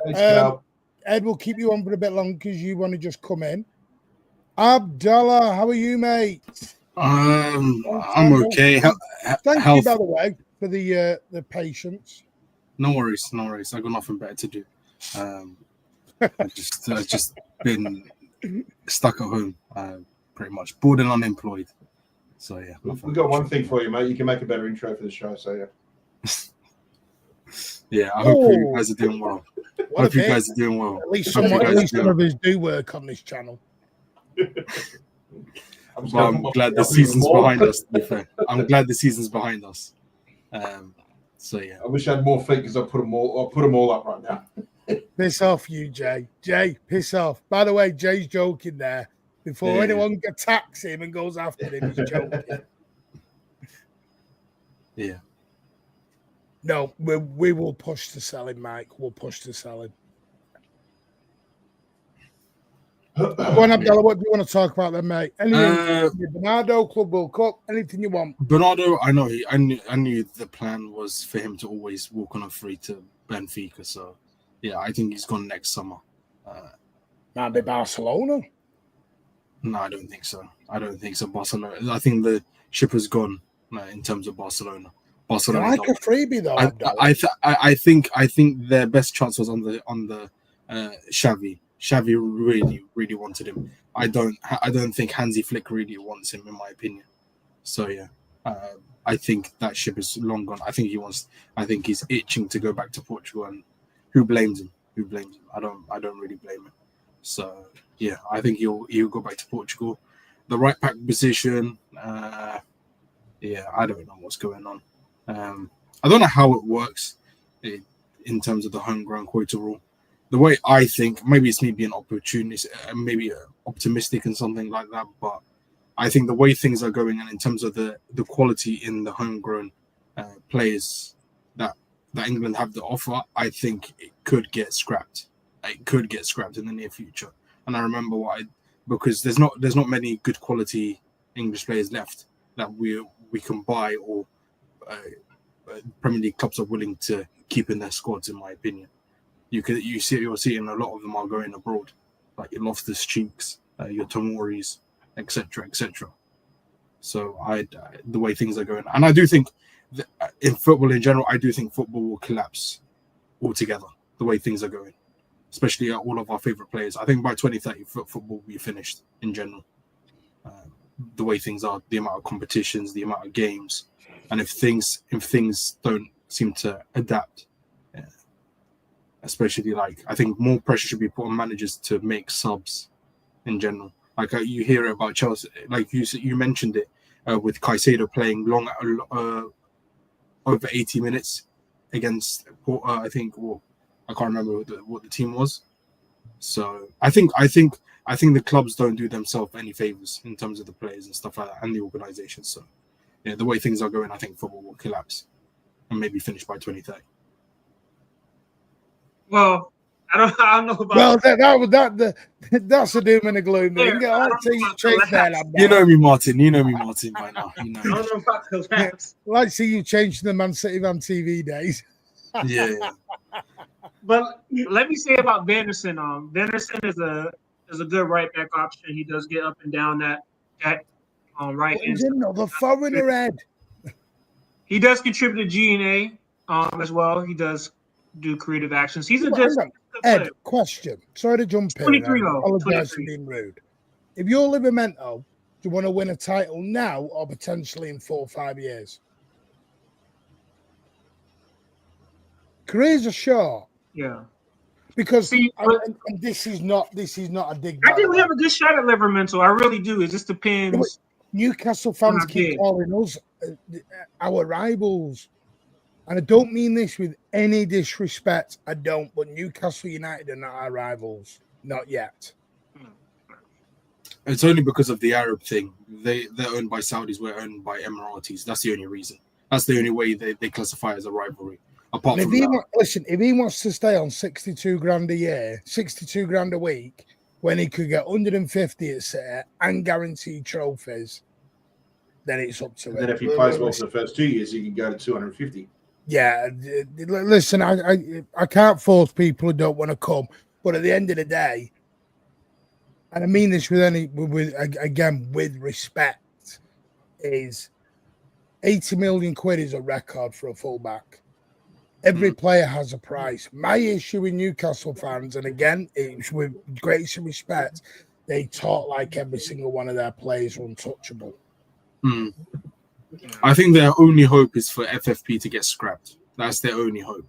Ed, we'll keep you on for a bit longer because you want to just come in. Abdallah, how are you, mate? I'm okay. Thank you, by the way, for the patience. No worries. I got nothing better to do. I've just been stuck at home, pretty much bored and unemployed. So yeah, we've got one thing for you, mate. You can make a better intro for the show. So yeah. Yeah, I hope you guys are doing well. At least some of us do work on this channel. I'm glad the season's behind us, to be fair. I'm glad the season's behind us. So yeah. I wish I had more feet because I put them all up right now. Piss off, you, Jay. Jay, piss off. By the way, Jay's joking there. Before anyone attacks him and goes after him, he's joking. Yeah. No, we will push to sell him, Mike. We'll push to sell him. Go on, Abdallah, what do you want to talk about then, mate? Anything? Bernardo, Club World Cup, anything you want? Bernardo, I knew the plan was for him to always walk on a free to Benfica. So, yeah, I think he's gone next summer. Might be Barcelona. No, I don't think so. Barcelona. I think the ship has gone in terms of Barcelona. Barcelona. Like a freebie though. I think their best chance was on the Xavi. Xavi really wanted him. I don't think Hansi Flick really wants him, in my opinion. So yeah, I think that ship is long gone. I think he's itching to go back to Portugal, and who blames him? I don't really blame him. So yeah, I think he'll go back to Portugal. The right back position, yeah, I don't know what's going on. I don't know how it works in terms of the homegrown quota rule. The way I think, maybe it's me being opportunist, maybe optimistic and something like that, but I think the way things are going, and in terms of the quality in the homegrown players that England have to offer, I think it could get scrapped. It could get scrapped in the near future. And I remember because there's not many good quality English players left that we can buy, or Premier League clubs are willing to keep in their squads, in my opinion. You're seeing a lot of them are going abroad, like your Loftus-Cheeks, your Tomoris, etc. So the way things are going, and I do think in football in general, I do think football will collapse altogether. The way things are going, especially all of our favorite players, I think by 2030 football will be finished in general. The way things are, the amount of competitions, the amount of games, and if things don't seem to adapt. Especially, I think more pressure should be put on managers to make subs in general. Like you hear about Chelsea, like you mentioned it with Caicedo playing long, over 80 minutes against, I think, I can't remember what the team was. So I think the clubs don't do themselves any favors in terms of the players and stuff like that, and the organisation. So yeah, the way things are going, I think football will collapse and maybe finish by 2030. Well, I don't know about. Well, that's a doom and a gloom thing. Yeah, You know me, Martin by now. You know. I don't know about collapse. Like to see you change the Man City Van TV days. Yeah. But let me say about Vanderson. Vanderson is a good right back option. He does get up and down that right end. He's another foreigner, Ed. He does contribute to G&A as well. He does do creative actions. He's a good Ed, question. Sorry to jump in. 23 though. Apologize for being rude. If you're Livermento, do you want to win a title now or potentially in 4 or 5 years? Careers are short. Yeah. Because and this is not a dig. I think we have a good shot at Livermento. I really do. It just depends. Newcastle fans keep calling us our rivals. And I don't mean this with any disrespect. I don't. But Newcastle United are not our rivals. Not yet. It's only because of the Arab thing. They're owned by Saudis. We're owned by Emiratis. That's the only reason. That's the only way they classify as a rivalry. Apart from that. If he wants to stay on 62 grand a year, 62 grand a week, when he could get 150 at City and guaranteed trophies, then it's up to him. Then if he plays well for the first 2 years, he can go to 250. Yeah, listen, I can't force people who don't want to come, but at the end of the day, and I mean this with respect, is 80 million quid is a record for a fullback. Every player has a price. My issue with Newcastle fans, and again, it's with greatest respect, they talk like every single one of their players are untouchable. I think their only hope is for FFP to get scrapped. That's their only hope.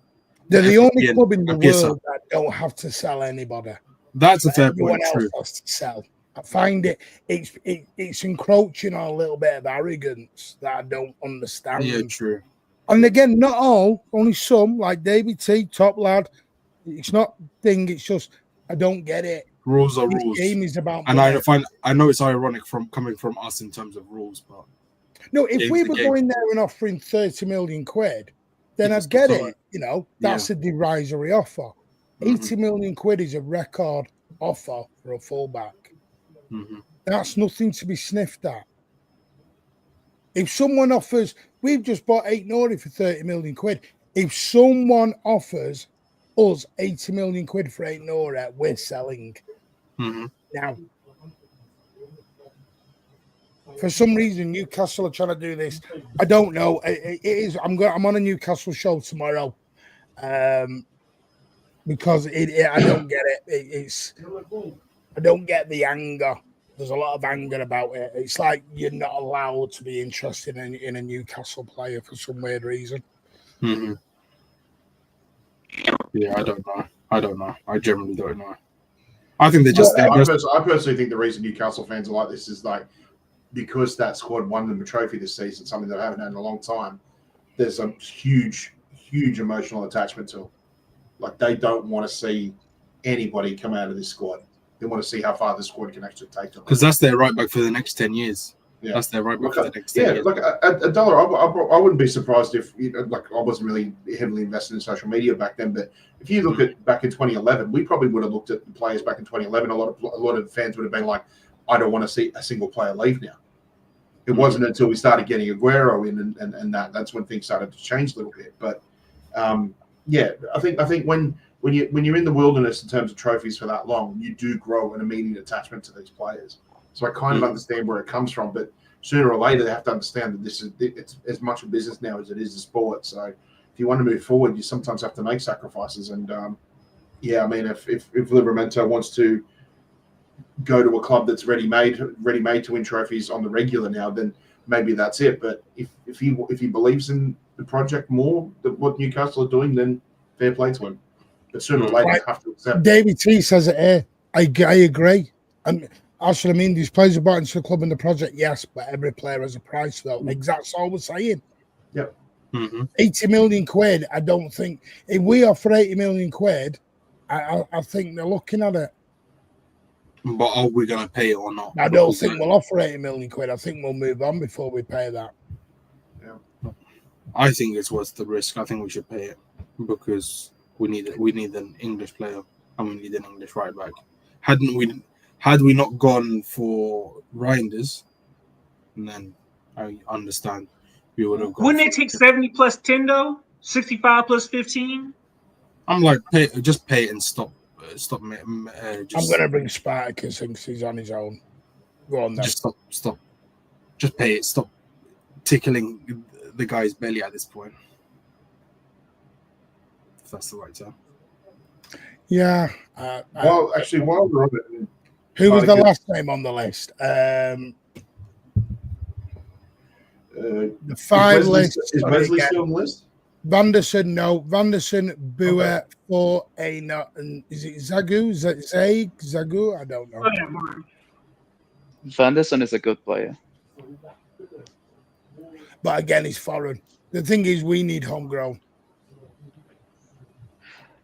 They're the only club in the world that don't have to sell anybody. That's a fair point. Everyone else has to sell. I find it's encroaching on a little bit of arrogance that I don't understand. Yeah, true. And again, not all, only some, like David T, top lad. It's not thing. It's just I don't get it. Rules are This rules. game is about And money. I know it's ironic coming from us in terms of rules, but No, if we were going there and offering 30 million quid, then It's I'd get solid. it. You know, that's a derisory offer. 80 million quid is a record offer for a fullback. That's nothing to be sniffed at. If someone offers, we've just bought 8 Nori for 30 million quid. If someone offers us 80 million quid for 8 Nori, we're selling. Now, for some reason, Newcastle are trying to do this. I don't know. It is. I'm on a Newcastle show tomorrow, because I don't get it. I don't get the anger. There's a lot of anger about it. It's like you're not allowed to be interested in a Newcastle player for some weird reason. Yeah, I don't know. I generally don't know. I think they're just. I personally think the reason Newcastle fans are like this is like because that squad won them a trophy this season, something they haven't had in a long time. There's a huge emotional attachment to them. Like they don't want to see anybody come out of this squad. They want to see how far the squad can actually take them. Because that's their right back for the next 10 years. Yeah. That's their right back for the next 10 years. Like a dollar, I wouldn't be surprised if, like, I wasn't really heavily invested in social media back then, but if you look at back in 2011, we probably would have looked at the players back in 2011. A lot of fans would have been like, I don't want to see a single player leave now. It wasn't until we started getting Aguero in and that's when things started to change a little bit. But I think when you're in the wilderness in terms of trophies for that long, you do grow an immediate attachment to these players. So I kind of understand where it comes from, but sooner or later they have to understand that it's as much a business now as it is a sport. So if you want to move forward, you sometimes have to make sacrifices. And I mean, if Livramento wants to go to a club that's ready made to win trophies on the regular now, then maybe that's it. But if he believes in the project more than what Newcastle are doing, then fair play to him. But sooner or later, you have to accept. David T says it here. I agree. And that's what I mean. These players are bought into the club and the project, yes, but every player has a price, though. That's all we're saying. Yep. 80 million quid, I don't think. If we offer 80 million quid, I think they're looking at it. But are we going to pay it or not? I don't think we'll offer 80 million quid. I think we'll move on before we pay that. Yeah. I think it's worth the risk. I think we should pay it because we need an English player and we need an English right back. Had we not gone for Reinders, then I understand we would have gone. Wouldn't they take 70 plus 10 though? 65 plus 15? I'm like, pay it and stop. I'm gonna bring Spartacus since he's on his own. Go on then. Just stop. Just pay it. Stop tickling the guy's belly at this point. If that's the right term. Yeah. Well, actually, while we're on it, who was the last name on the list? The 5 list. Is Wesley still on the list? Vanderson, no. Vanderson, Bua, for and is it Zagu? Zagu? I don't know. Vanderson is a good player. But again, he's foreign. The thing is, we need homegrown.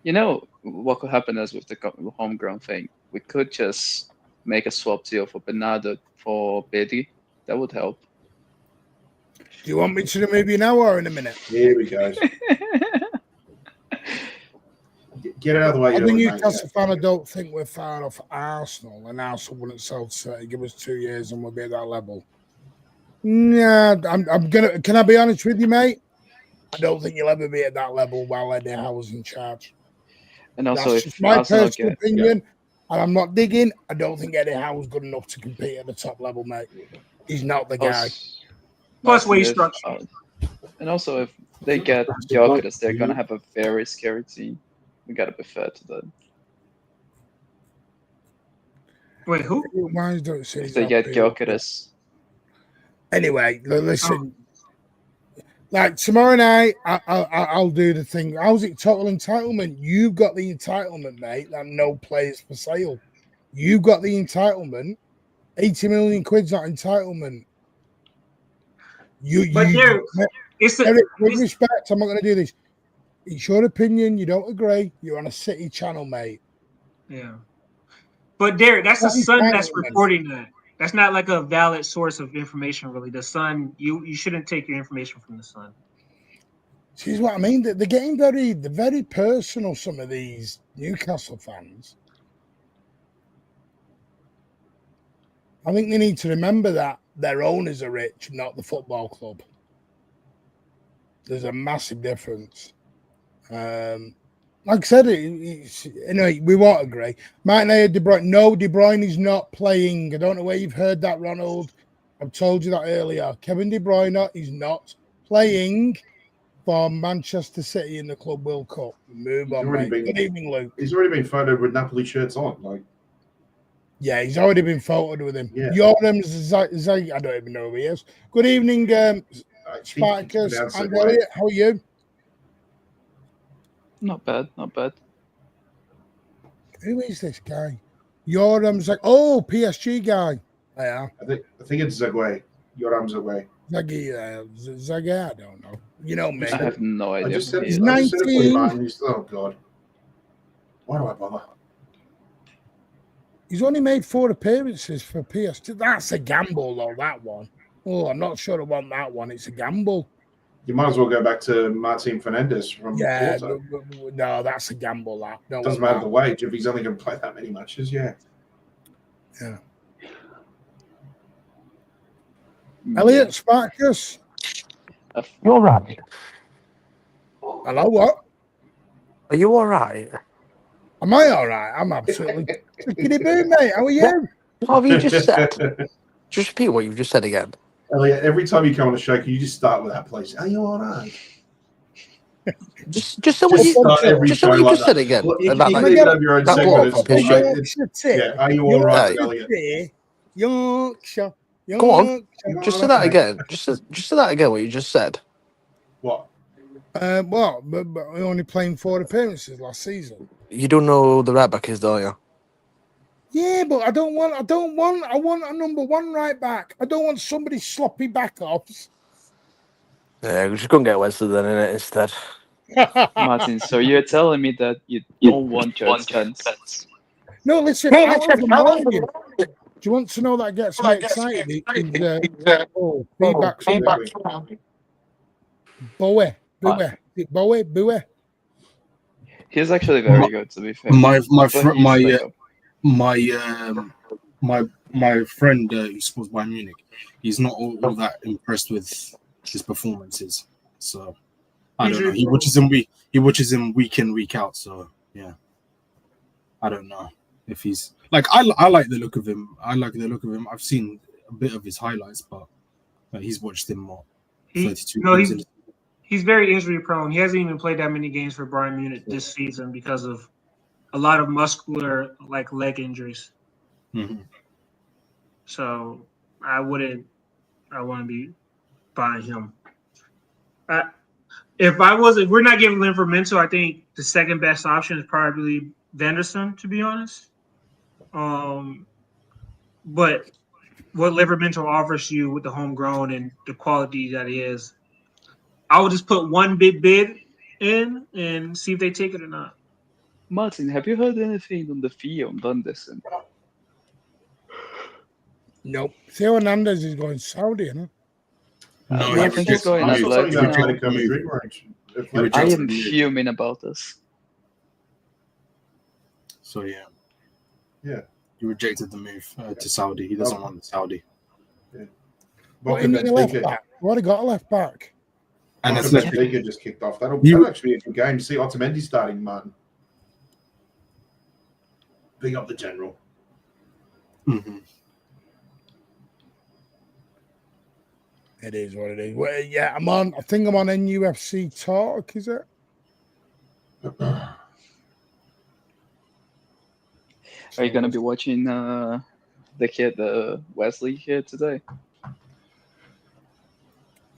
You know what could happen is with the homegrown thing, we could just make a swap deal for Bernardo for Bedi. That would help. Do you want me to remove you now or in a minute? Here we go. Get it out of the way. As a Newcastle fan, I don't think we're far off Arsenal, and Arsenal wouldn't sell to give us 2 years and we'll be at that level. Nah, I'm gonna. Can I be honest with you, mate? I don't think you'll ever be at that level while Eddie Howe's in charge. And also, that's just my personal opinion, and I'm not digging. I don't think Eddie Howe's good enough to compete at the top level, mate. He's not the guy. Plus wage structure. And also, if they get Gyökeres, they're going to have a very scary team. We got to be fair to them. Wait, who? Why don't say if they get Gyökeres. Anyway, listen. Like tomorrow night, I'll do the thing. How's it total entitlement? You've got the entitlement, mate, that no players for sale. You've got the entitlement. 80 million quid's not entitlement. With respect, I'm not going to do this. It's your opinion. You don't agree. You're on a City channel, mate. Yeah. But Derek, that's the Sun that's reporting that. That's not like a valid source of information, really. The Sun, you shouldn't take your information from the Sun. See what I mean? They're getting very personal, some of these Newcastle fans. I think they need to remember that their owners are rich, not the football club. There's a massive difference. Like I said, we won't agree. Martinelli, De Bruyne. No, De Bruyne is not playing. I don't know where you've heard that, Ronald. I've told you that earlier. Kevin De Bruyne is not playing for Manchester City in the Club World Cup. Move on, mate. Good evening, Luke. He's already been photoed with Napoli shirts on. Yeah, he's already been photoed with him. Yeah. Yorem Zag, I don't even know who he is. Good evening, Spartacus and Elliot. How are you? Not bad, not bad. Who is this guy? Yorem Zag. Oh, PSG guy. Yeah. I think it's Zagwe. Yoram Zagwe. Zaggy, I don't know. You know me. I have no idea. I just said He's it. I just said it 19. oh, God. Why do I bother? He's only made 4 appearances for PSG. That's a gamble, though, that one. Oh, I'm not sure I want that one. It's a gamble. You might as well go back to Martin Fernandez from Porto. No, that's a gamble, that. No, doesn't matter the wage if he's only going to play that many matches, yeah. Yeah. Elliot, Spartacus. You're right. Hello, what? Are you all right? Am I all right? I'm absolutely tickety boo, mate. How are you? What have you just said? Just repeat what you've just said again. Elliot, every time you come on a show, can you just start with that, please? Are you all right? Just say what you just said again. Well, you can leave it over your own segment. Are you all right, Elliot? Yorkshire. Go on. Just say that again. Just say that again, what you just said. What? But we're only playing 4 appearances last season. You don't know who the right back is, don't you? Yeah, but I want a number 1 right back. I don't want somebody sloppy back offs. Yeah, we just couldn't get Wesley then in it instead. Martin, so you're telling me that you don't want Jed Spence? No, listen, do you want to know that gets me excited? Feedback. Bowie. He's actually very good, to be fair. My friend who supports Bayern Munich, he's not all that impressed with his performances. So I don't know. He watches him week in, week out. So yeah, I don't know if he's like I like the look of him. I've seen a bit of his highlights, but he's watched him more. 32 games he's very injury prone. He hasn't even played that many games for Bayern Munich this season because of a lot of muscular leg injuries. Mm-hmm. So I wouldn't be buying him. If we're not giving Livramento, I think the second best option is probably Venderson, to be honest. But what Livramento offers you with the homegrown and the quality that he is, I would just put one big bid in and see if they take it or not. Martin, have you heard anything on the fee on Venderson? Nope. Theo Hernandez is going Saudi, huh? No, I think he's going I am fuming about this. So yeah, he rejected the move to Saudi. He doesn't want the Saudi. Yeah. What he got a left back? And that's just kicked off. That'll actually be a good game. See Otamendi starting, Martin. Big up the general. Mm-hmm. It is what it is. Well, yeah, I think I'm on NUFC Talk, is it? Are you going to be watching the Wesley here today?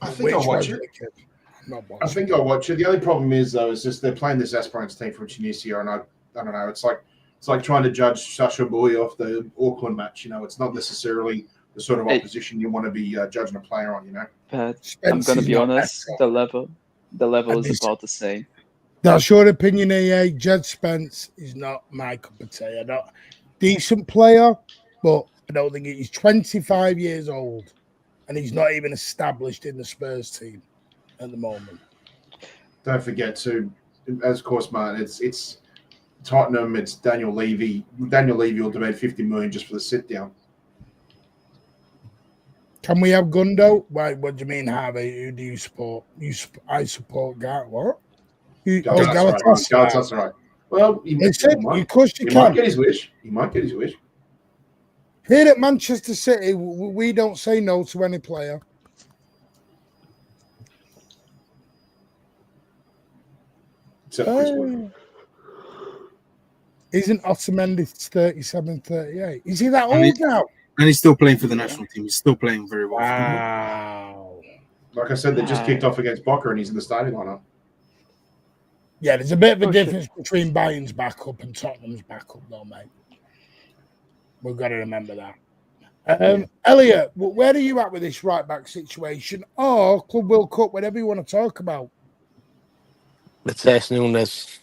I think I'll watch it. I think I'll watch it. The only problem is, though, is just they're playing this Esperance team from Tunisia, and I don't know. It's like trying to judge Sasha Boy off the Auckland match. You know, it's not necessarily the sort of opposition you want to be judging a player on. You know, but I'm going to be honest. The level is about the same. That's your opinion, AA. Jed Spence is not my cup of tea. Decent player, but I don't think he's 25 years old, and he's not even established in the Spurs team at the moment. don't forget to, as course, Martin, it's Tottenham, it's Daniel Levy. Daniel Levy will demand 50 million just for the sit down. Can we have Gundo? Why? What do you mean, Harvey? Who do you support? I support What? Galatasaray. Well, of course you he can. Might get his wish. He might get his wish. Here at Manchester City, we don't say no to any player. Except Chris Wood. Isn't Otamendi 37, 38? Is he that old now? And he's still playing for the national team. He's still playing very well. Wow. Like I said, they just kicked off against Boca and he's in the starting lineup. Yeah, there's a bit of a difference between Bayern's backup and Tottenham's backup, though, mate. We've got to remember that. Elliot, where are you at with this right-back situation? Or Club World Cup, whatever you want to talk about? Matheus Nunes.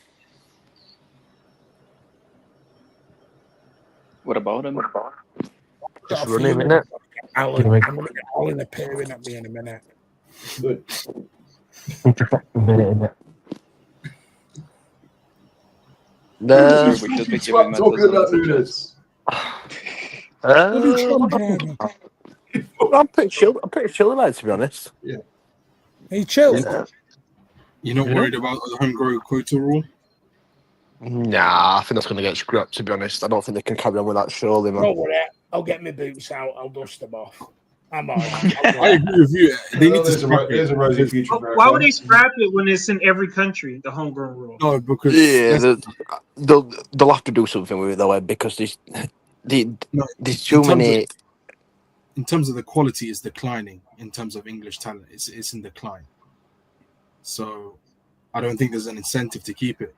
What about him? Just run him, innit? I'm going to get Alan appearing at me in a minute. Good. We should be giving talking about Nunes. I'm pretty chill about it, to be honest. Yeah. Are you chill? Yeah. You're not worried about the homegrown quota rule? Nah, I think that's going to get scrapped, to be honest. I don't think they can carry on with that, surely, man. Don't worry. I'll get my boots out. I'll dust them off. I'm all right. I agree with you. They need to scrap it. There's a rosy future. Why would they scrap it when it's in every country, the homegrown rule? No, because they'll have to do something with it, though, because there's too many. In terms of the quality, is declining. In terms of English talent, it's in decline. So I don't think there's an incentive to keep it.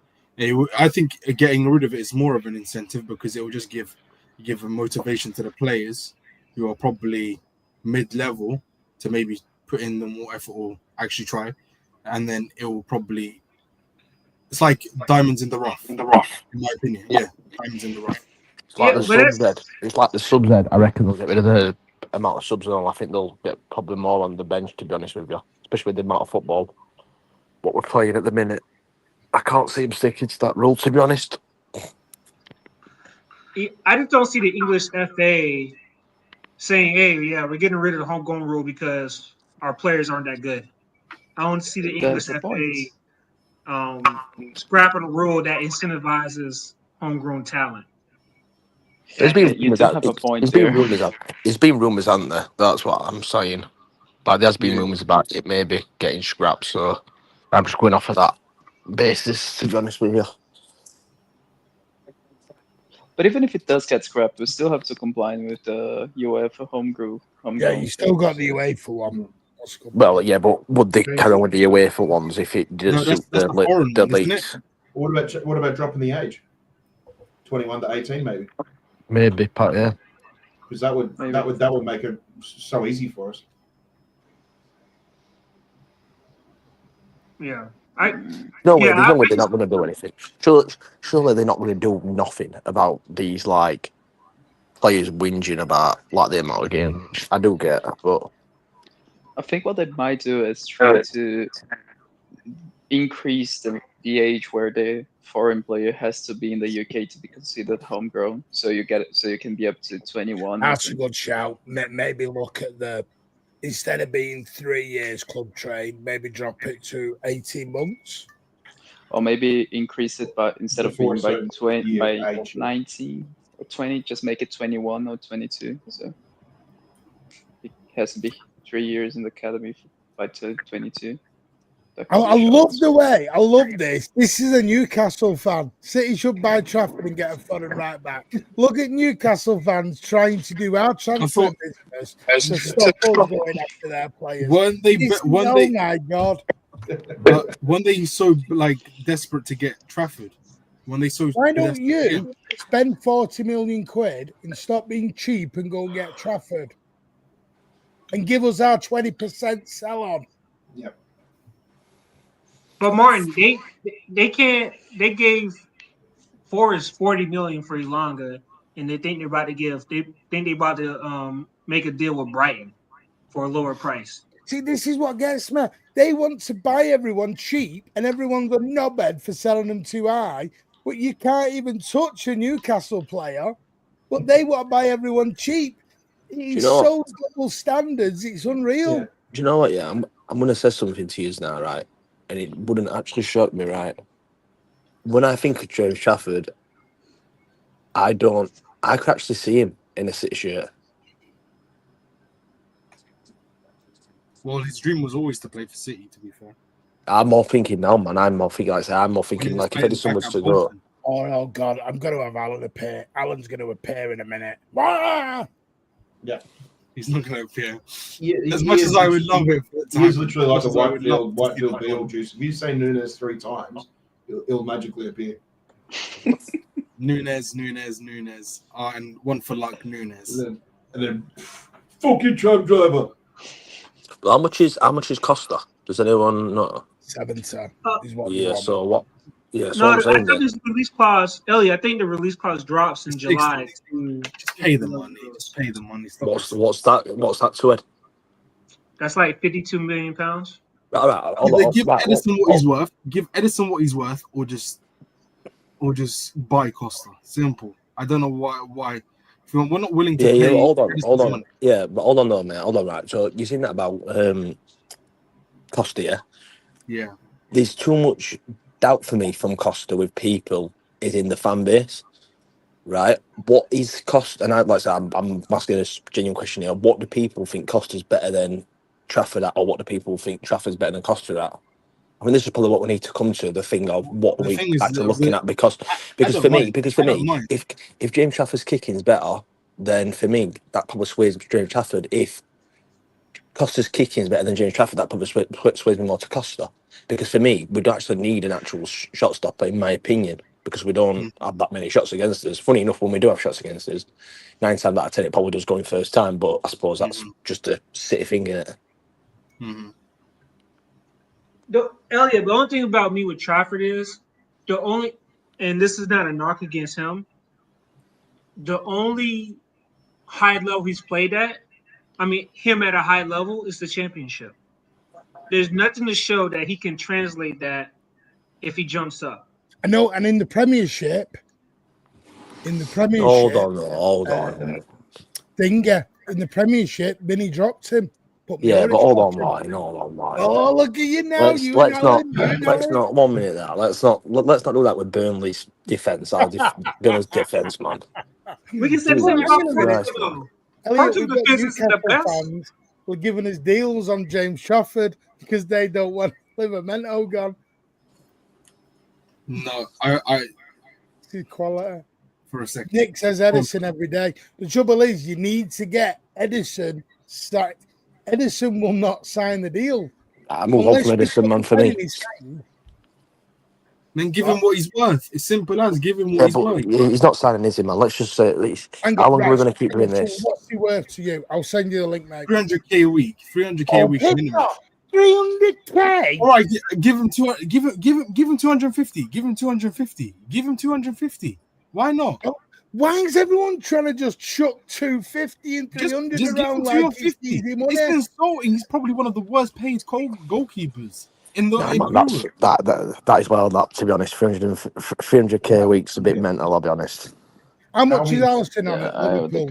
I think getting rid of it is more of an incentive because it will just give a motivation to the players who are probably mid-level to maybe put in the more effort or actually try, and then it will probably. It's like diamonds in the rough. In my opinion, yeah, diamonds in the rough. It's like the subs then. It's like the subs then. I reckon they'll get rid of the amount of subs and all. I think they'll get probably more on the bench, to be honest with you, especially with the amount of football what we're playing at the minute. I can't see him sticking to that rule, to be honest. I just don't see the English FA saying, hey, yeah, we're getting rid of the homegrown rule because our players aren't that good. I don't see the English FA scrapping a rule that incentivizes homegrown talent. There's been rumours, haven't there? That's what I'm saying. Like, there's been rumours about it maybe getting scrapped, so I'm just going off of that basis, to be honest with you. But even if it does get scrapped, we still have to comply with the UEFA homegrown. Yeah, you still got the UEFA one. Well, yeah, but would they carry on with the UEFA ones if it didn't suit the leagues? What about dropping the age? 21 to 18, maybe. Maybe, yeah. Because that would make it so easy for us. Yeah. There's no way they're not going to do anything. Surely they're not going to do nothing about these like players whinging about like the amount of games. I do get it, but I think what they might do is try to increase the age where the foreign player has to be in the UK to be considered homegrown. So you can be up to 21. That's a good shout. Maybe look at instead of being 3 years club trade, maybe drop it to 18 months. Or maybe increase it by instead of being by 19 or 20, just make it 21 or 22. So it has to be 3 years in the academy by 22. I love the way. I love this. This is a Newcastle fan. City should buy Trafford and get a foreign right back. Look at Newcastle fans trying to do our transfer business to stop us going after their players. My God. But when they so desperate to get Trafford, why don't you spend 40 million quid and stop being cheap and go and get Trafford and give us our 20% sell on? Yep. But Martin, they gave Forrest 40 million for Elanga, and they think they're about to make a deal with Brighton for a lower price. See, this is what gets me. They want to buy everyone cheap, and everyone's a knobhead for selling them too high. But you can't even touch a Newcastle player. But they want to buy everyone cheap. It's so double standards. It's unreal. Do you know what? Yeah, I'm going to say something to you now, right? And it wouldn't actually shock me, right? When I think of James Trafford, I could actually see him in a City shirt. Well, his dream was always to play for City, to be fair. I'm more thinking now, man. I'm more thinking like if Edison was to go. Oh God, I'm going to have Alan appear. Alan's going to appear in a minute. Ah! Yeah. He's not going to appear. Yeah, as much as I would love it. He's literally like a Whitefield Beetlejuice. If you say Nunes 3 times, he'll magically appear. Nunes. And one for luck, Nunes. And then fucking tram driver. How much is Costa? Does anyone know? 7 is what. Yeah. So what? Yeah. So No, I'm saying I think this release clause, Ellie. I think the release clause drops in July. Just pay the money. Just pay the money. What's that? What's that to it? That's like £52 million. All right, give Edison what he's worth. Give Edison what he's worth, or just buy Costa. Simple. I don't know why. If we're not willing to pay. Yeah. Hold on. Yeah, but hold on, though, mate. Hold on, right. So you seen that about Costa? Yeah. Yeah. There's too much doubt for me from Costa with people is in the fan base, right? What is Costa? And I'm asking a genuine question here. What do people think Costa's better than Trafford at, or what do people think Trafford's better than Costa at? I mean, this is probably what we need to come to, the thing of what we actually looking at, because for me, if James Trafford's kicking is better, then for me that probably sways James Trafford. If Costa's kicking is better than James Trafford, that probably sways me more to Costa. Because for me, we don't actually need an actual shot stopper, in my opinion, because we don't have that many shots against us. Funny enough, when we do have shots against us, 9 times out of 10 it probably does go in first time, but I suppose that's just a City thing, innit? Elliot, the only thing about me with Trafford is and this is not a knock against him, the only high level he's played at, him at a high level, is the championship. There's nothing to show that he can translate that if he jumps up. I know, and in the Premiership. Hold on. Dinger in the Premiership, Vinny dropped him. But hold on, Martin. Oh, look at you now. Let's not 1 minute now. Let's not do that with Burnley's defense. Burnley's defense, man. We can say the same about fans were giving us deals on James Trafford because they don't want Livramento gone. No, I see quality. For a second. Nick says Edison every day. The trouble is, you need to get Edison started. Edison will not sign the deal. I'm moving from Edison, man, for me. Then give him what he's worth. It's simple as give him what he's worth. He's not signing, is he, man? Let's just say at least. How long are we going to keep doing this? What's he worth to you? I'll send you the link, mate. 300k a week. 300k a week minimum. 300k. All right, give him 250. Give him 250. Give him 250. Give him 250. Why not? Why is everyone trying to just chuck 250 and 300 just around like it's easy money? He's insulting. He's probably one of the worst paid goalkeepers in the. That is well. That, to be honest, 300k a week's a bit mental. I'll be honest. How much is Alisson on it?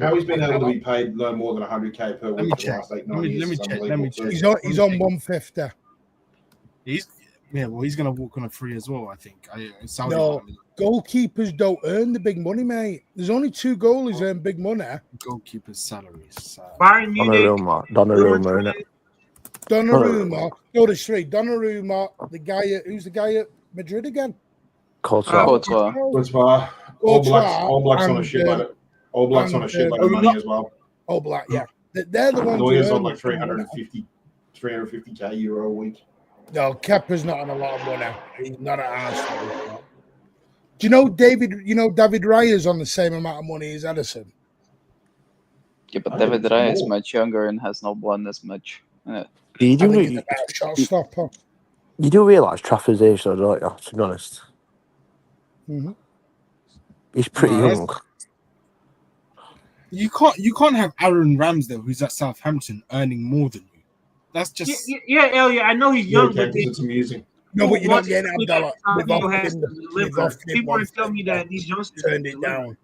How he's been able to be paid no more than 100k per week for the last 8-9 years? Let me check. He's on 150. He's going to walk on a free as well, I think. No, goalkeepers don't earn the big money, mate. There's only 2 goalies earn big money. Goalkeepers' salaries. Donnarumma, innit? Donnarumma. Go to 3. Donnarumma, who's the guy at Madrid again? Courtois. All Blacks on a shitload. All Blacks on a shitload of money as well. All Black, yeah. They're the ones. Lawyers on like 350k euro a week. No, Kepa's not on a lot of money. He's not at Arsenal. Do you know David Raya's on the same amount of money as Edison? Yeah, but David Raya is much younger and has not won as much. You do realise Trafford's age, though, don't you? To be honest, he's pretty young. You can't have Aaron Ramsdale, who's at Southampton, earning more than you. That's just yeah, Elliot. I know he's young, but because it's amusing. No, but you're not once getting he Abdallah. We've offered has him, to we've deliver. offered him People want to tell me 150, that these youngsters turned can it deliver. down.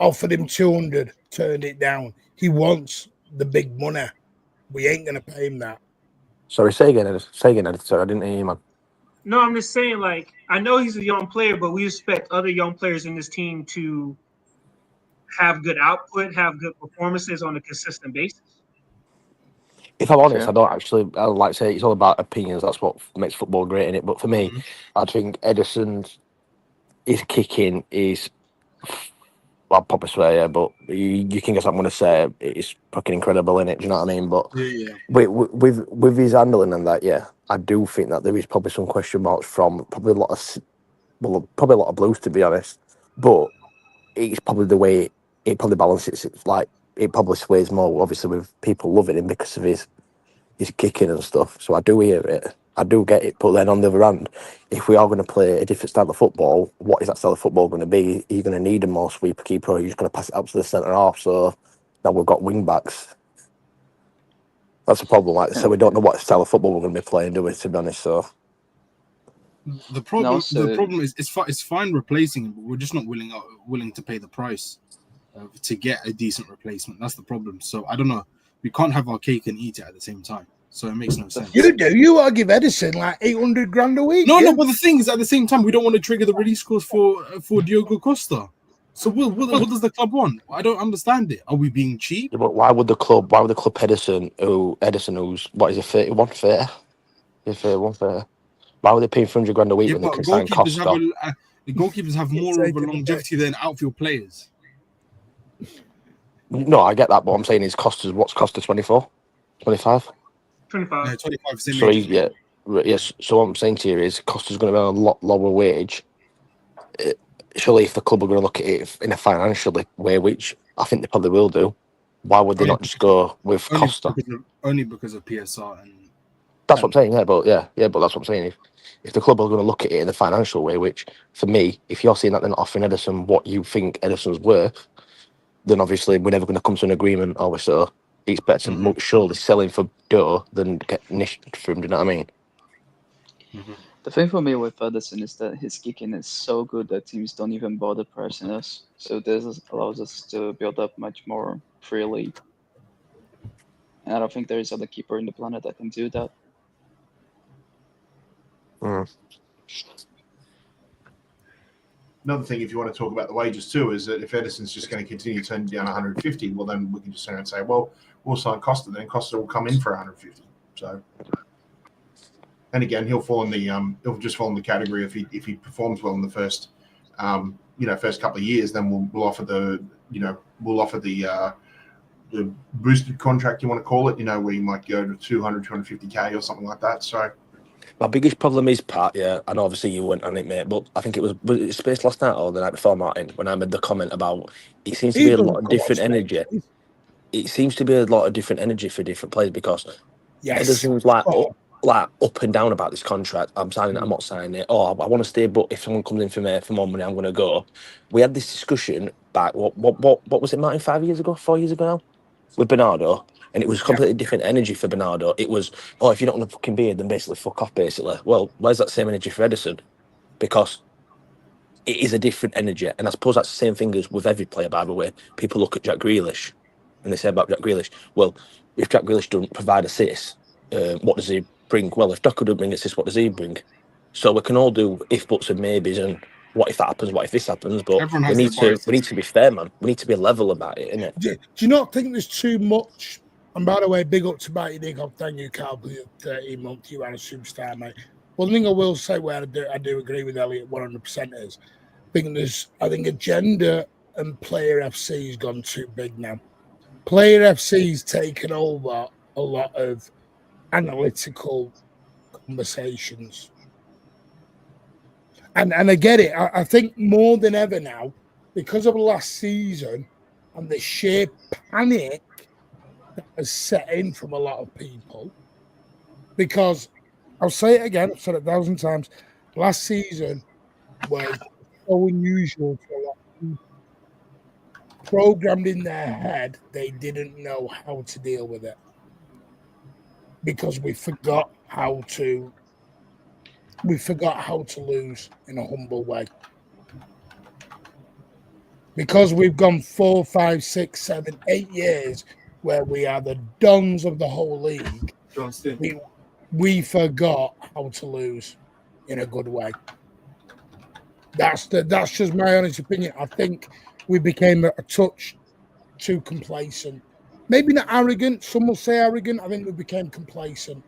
Offered him 200, turned it down. He wants the big money. We ain't gonna pay him that. Sorry, say again, Ed. Sorry, I didn't hear you, man. No, I'm just saying, like, I know he's a young player, but we expect other young players in this team to have good output, have good performances on a consistent basis. If I'm honest, Fair. I don't actually. I like to say it's all about opinions. That's what makes football great in it. But for me, I think Edison's his kicking is. I'll probably swear, yeah, but you can guess what I'm going to say. It's fucking incredible, in it. Do you know what I mean? But yeah. with his handling and that, yeah, I do think that there is probably some question marks from probably a lot of Blues, to be honest. But it's probably the way it probably balances. It's like it probably sways more, obviously, with people loving him because of his kicking and stuff. So I do hear it. I do get it. But then on the other hand, if we are going to play a different style of football, what is that style of football going to be? You're going to need a more sweeper keeper, or you're just going to pass it out to the centre half. So now we've got wing backs. That's a problem. Like I said, we don't know what style of football we're going to be playing, do we? To be honest, so The problem also- is it's fine replacing him, but we're just not willing to pay the price to get a decent replacement. That's the problem. So I don't know. We can't have our cake and eat it at the same time. So it makes no sense. You do. You ought to give Edison like 800 grand a week. No, but the thing is, at the same time, we don't want to trigger the release clause for Diogo Costa. So what does the club want? I don't understand it. Are we being cheap? yeah, but why would the club Edison, who's what is it, 31, 30? Yeah, 31, 30. Why would they pay 300 grand a week when they can sign Costa? The goalkeepers have more of a longevity than outfield players. No, I get that, but I'm saying his Costa's what's Costa 24, 25. 25. No, 25. So yes. So what I'm saying to you is Costa's going to be on a lot lower wage. Surely, if the club are going to look at it in a financial way, which I think they probably will do, why would they not just go with Costa? Only because of PSR and. That's what I'm saying. But that's what I'm saying. If the club are going to look at it in a financial way, which for me, if you're seeing that they're not offering Edison what you think Edison's worth, then obviously we're never going to come to an agreement. Or so it's better to surely sell him for dough than get nished for him. Do you know what I mean? The thing for me with Edison is that his kicking is so good that teams don't even bother pressing us. So this allows us to build up much more freely. And I don't think there is other keeper in the planet that can do that. Another thing, if you want to talk about the wages too, is that if Edison's just going to continue turning down 150, well, then we can just turn and say, well, we'll sign Costa, then Costa will come in for 150. So, and again, he'll just fall in the category if he performs well in the first, first couple of years, then we'll offer the boosted contract, you want to call it, where you might go to 200, 250k or something like that. So. My biggest problem is, Pat, and obviously you weren't on it, mate, but I think was it Space last night or the night before, Martin, when I made the comment about it seems to be a lot of different energy. It seems to be a lot of different energy for different players because Edison's like up and down about this contract. I'm signing it, I'm not signing it. Oh, I want to stay, but if someone comes in for more money, I'm going to go. We had this discussion back, what was it, Martin, 4 years ago now? With Bernardo, and it was completely different energy for Bernardo. It was, if you're not going to fucking be here, then basically fuck off, basically. Well, where's that same energy for Edison? Because it is a different energy, and I suppose that's the same thing as with every player, by the way. People look at Jack Grealish, and they say about Jack Grealish, well, if Jack Grealish doesn't provide assists, what does he bring? Well, if Doku doesn't bring assists, what does he bring? So we can all do if, buts, and maybes, and what if that happens, what if this happens, but we need to be fair, man. We need to be level about it, innit? Do you not think there's too much? And by the way, big up to Matty Dick off Daniel Calvary, 13 months, you are a superstar, mate. One thing I will say where I do agree with Elliot 100% is I think agenda and Player FC has gone too big now. Player FC's taken over a lot of analytical conversations. And I get it. I think more than ever now, because of last season and the sheer panic that has set in from a lot of people, because I'll say it again, I've said it 1,000 times, last season was so unusual for a lot of people. Programmed in their head, they didn't know how to deal with it. because we forgot how to lose in a humble way. Because we've gone 4, 5, 6, 7, 8 years where we are the dons of the whole league, we forgot how to lose in a good way. That's just my honest opinion. I think we became a touch too complacent. Maybe not arrogant. Some will say arrogant. I think we became complacent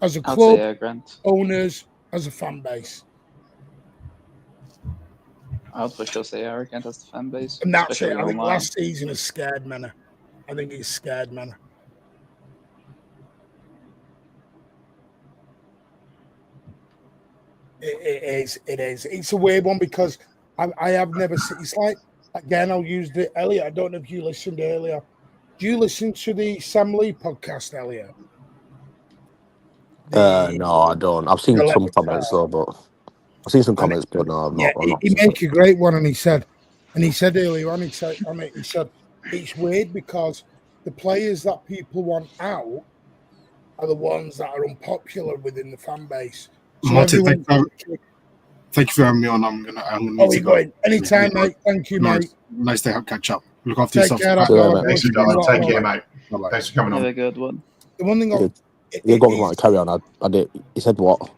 as a club, owners, as a fan base. I would for sure say arrogant as the fan base. And that's it. I think last season has scared men. I think it's scared men. It is. It's a weird one because I have never seen. It's like, again, I'll use the Elliot. I don't know if you listened earlier. Do you listen to the Sam Lee podcast, Elliot? No, I don't. I've seen some comments though, but I've seen some comments, but no, I'm not. He made a great one, and he said earlier on, he said it's weird because the players that people want out are the ones that are unpopular within the fan base. So Martin, thank you for having me on. I'm gonna need to go. Anytime, mate. Thank you, mate. Nice to catch up. Look after yourself. Thanks for coming. Take care, mate. Thanks for coming on. Have a good one. The one thing you're going to carry on. I did. He said what?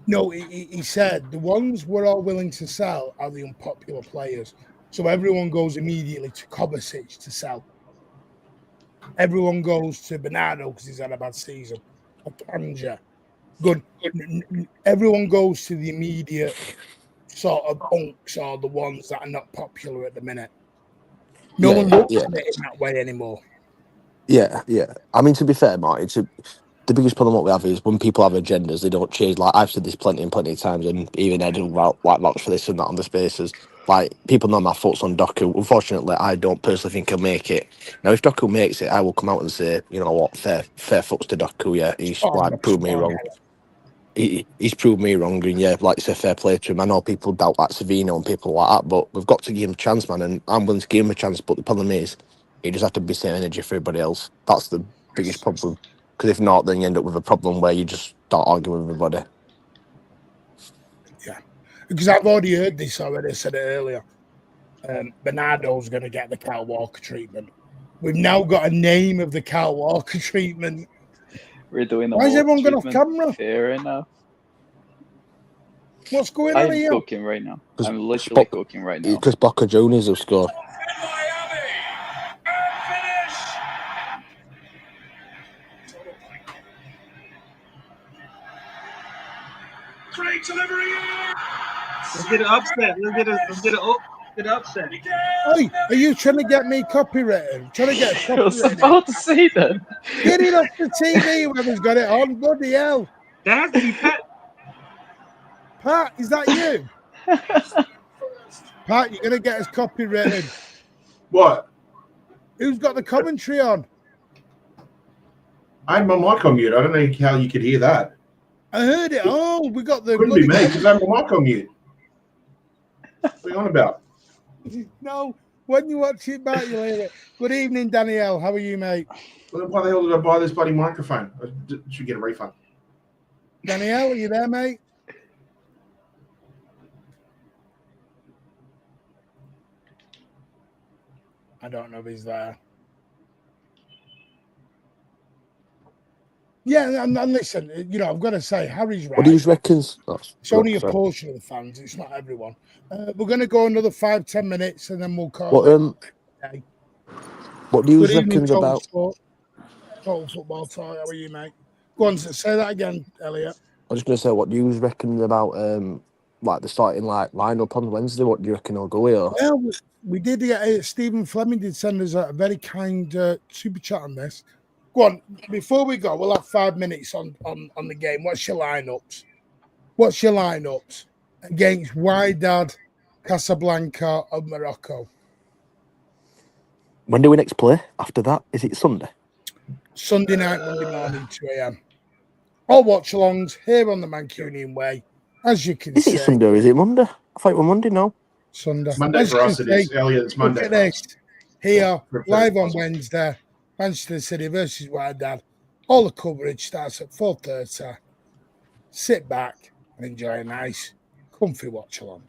No, he said the ones we're all willing to sell are the unpopular players. So everyone goes immediately to Kovacic to sell. Everyone goes to Bernardo because he's had a bad season. Kanja. Good. Everyone goes to the immediate sort of unks or the ones that are not popular at the minute. No one looks at it in that way anymore. Yeah. I mean, to be fair, Martin, the biggest problem what we have is when people have agendas, they don't change. Like I've said this plenty of times, and even Ed will vouch for this and that on the spaces. Like people know my thoughts on Doku. Unfortunately, I don't personally think he'll make it. Now, if Doku makes it, I will come out and say, you know what, fair fucks to Doku. Yeah, he's proved me wrong. He's proved me wrong, and like it's a fair play to him. I know people doubt like Savino and people like that, but we've got to give him a chance, man. And I'm willing to give him a chance. But the problem is, he just has to be the same energy for everybody else. That's the biggest problem. Because if not, then you end up with a problem where you just start arguing with everybody. Yeah, because I've already heard this already. I said it earlier. Bernardo's going to get the Kyle Walker treatment. We've now got a name of the Kyle Walker treatment. We're doing Why is everyone going off camera? Fair enough. What's going on here? I'm cooking right now. I'm literally cooking right now. Because Boca Juniors have scored. Great delivery. Let's get an upset. Let's get an upset. Hey, are you trying to get me copywritten? Trying to get I was about to say that. Get it off the TV, whoever's got it on. Bloody hell. That has to be Pat. Pat, is that you? Pat, you're going to get us copywritten. What? Who's got the commentary on? I had my mic on mute. I don't know how you could hear that. I heard it. Oh, we got the... Couldn't be me because I have my mic on mute. What are you on about? No, when you watch it back, you'll hear it. Good evening, Danielle. How are you, mate? Well, why the hell did I buy this bloody microphone? I should get a refund. Danielle, are you there, mate? I don't know if he's there. Yeah, and listen, I've got to say, Harry's right. What do you reckon? It's only a portion of the fans. It's not everyone. We're going to go another 5-10 minutes, and then we'll call it. What do you reckon about Total Football Talk? How are you, mate? Go on, say that again, Elliot. I was just going to say, what do you reckon about the starting lineup on Wednesday? What do you reckon will go here? Well, we did get Stephen Fleming did send us a very kind super chat on this. Go on, before we go, we'll have 5 minutes on the game. What's your lineups? Against Wydad, Casablanca, and Morocco? When do we next play after that? Is it Sunday? Sunday night, Monday morning, 2 a.m. All watch-alongs here on the Mancunian Way. As you can see. Is it Sunday or is it Monday? I thought it was Monday now. Sunday. Monday for us it is. Elliot, it's Monday. Look at this. Here, live on Wednesday. Manchester City versus Wydad. All the coverage starts at 4:30. Sit back and enjoy a nice, comfy watch along.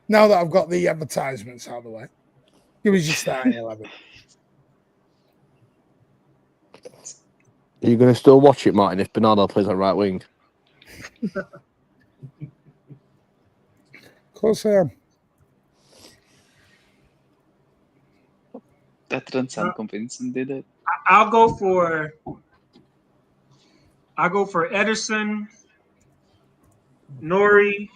Now that I've got the advertisements out of the way, give us your starting 11. Are you going to still watch it, Martin, if Bernardo plays on right wing? Of course I am. That didn't sound convincing, did it? I'll go for Ederson, Nori.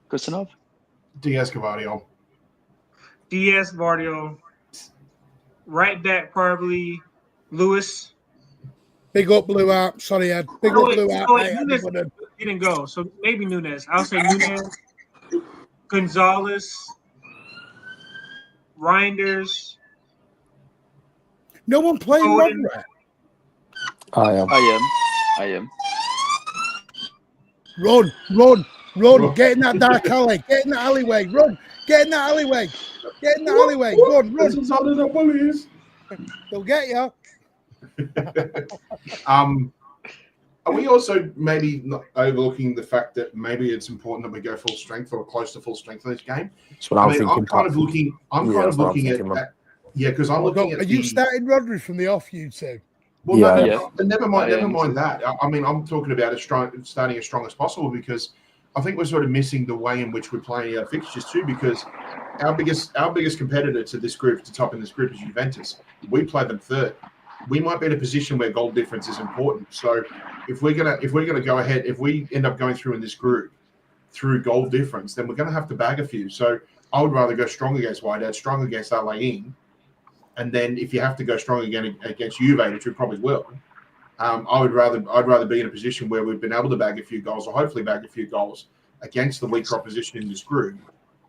Kusanov? Diaz Cavadio. Diaz, Vardio. Right back, probably Lewis. Big up, Blue Art. Sorry, Ed. Big up, Blue Art. Mate, Nunes didn't go, so maybe Nunes. I'll say Nunes, Gonzalez, Reinders. No one playing Foden. Rodri. I am. Run. Get in that dark alley. Get in that alleyway. Run. Get in that alleyway. Run. They'll get you. Are we also maybe not overlooking the fact that maybe it's important that we go full strength or close to full strength in this game? That's what I'm thinking. I'm kind of looking at because I'm looking at. Are you starting Rodri from the off, you two? Well, never mind that. I mean, I'm talking about starting as strong as possible because I think we're sort of missing the way in which we're playing our fixtures too. Because our biggest competitor to this group, to top in this group, is Juventus. We play them third. We might be in a position where goal difference is important. So if we're gonna go ahead, if we end up going through in this group through goal difference, then we're gonna have to bag a few. So I would rather go strong against Wydad, strong against LA in. And then if you have to go strong again against Juve, which we probably will, I'd rather be in a position where we've been able to bag a few goals, or hopefully bag a few goals against the weaker opposition in this group,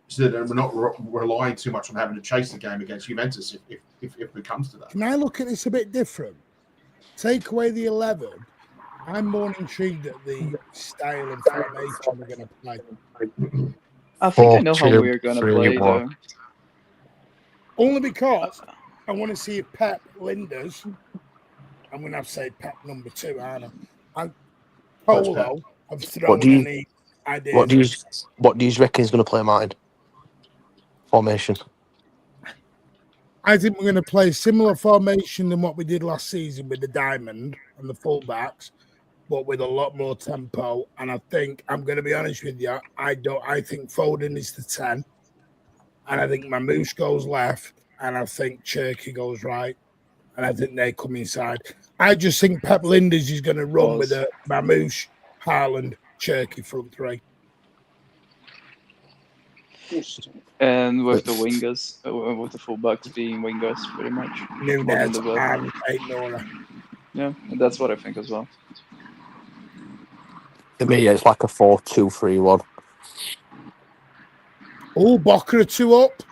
so that we're not relying too much on having to chase the game against Juventus if it comes to that. Can I look at this a bit different? Take away the 11. I'm more intrigued at the style and formation we're going to play. I think I know how we're going to play, though. Only because I want to see if Pep lingers. I'm going to have to say Pep number 2, aren't I? And Polo, I've thrown any ideas. What do you reckon is going to play, Martin? Formation. I think we're going to play a similar formation than what we did last season with the diamond and the fullbacks, but with a lot more tempo. And I think, I'm going to be honest with you, I think Foden is the 10. And I think Mamouche goes left. And I think Cherky goes right. And I think they come inside. I just think Pep Linders is going to run with a Mamouche, Haaland, Cherky front three. And with the wingers, with the fullbacks being wingers, pretty much. Nunes and Nora. Yeah, that's what I think as well. To me, it's like a 4-2-3-1. Oh, Boca 2 up.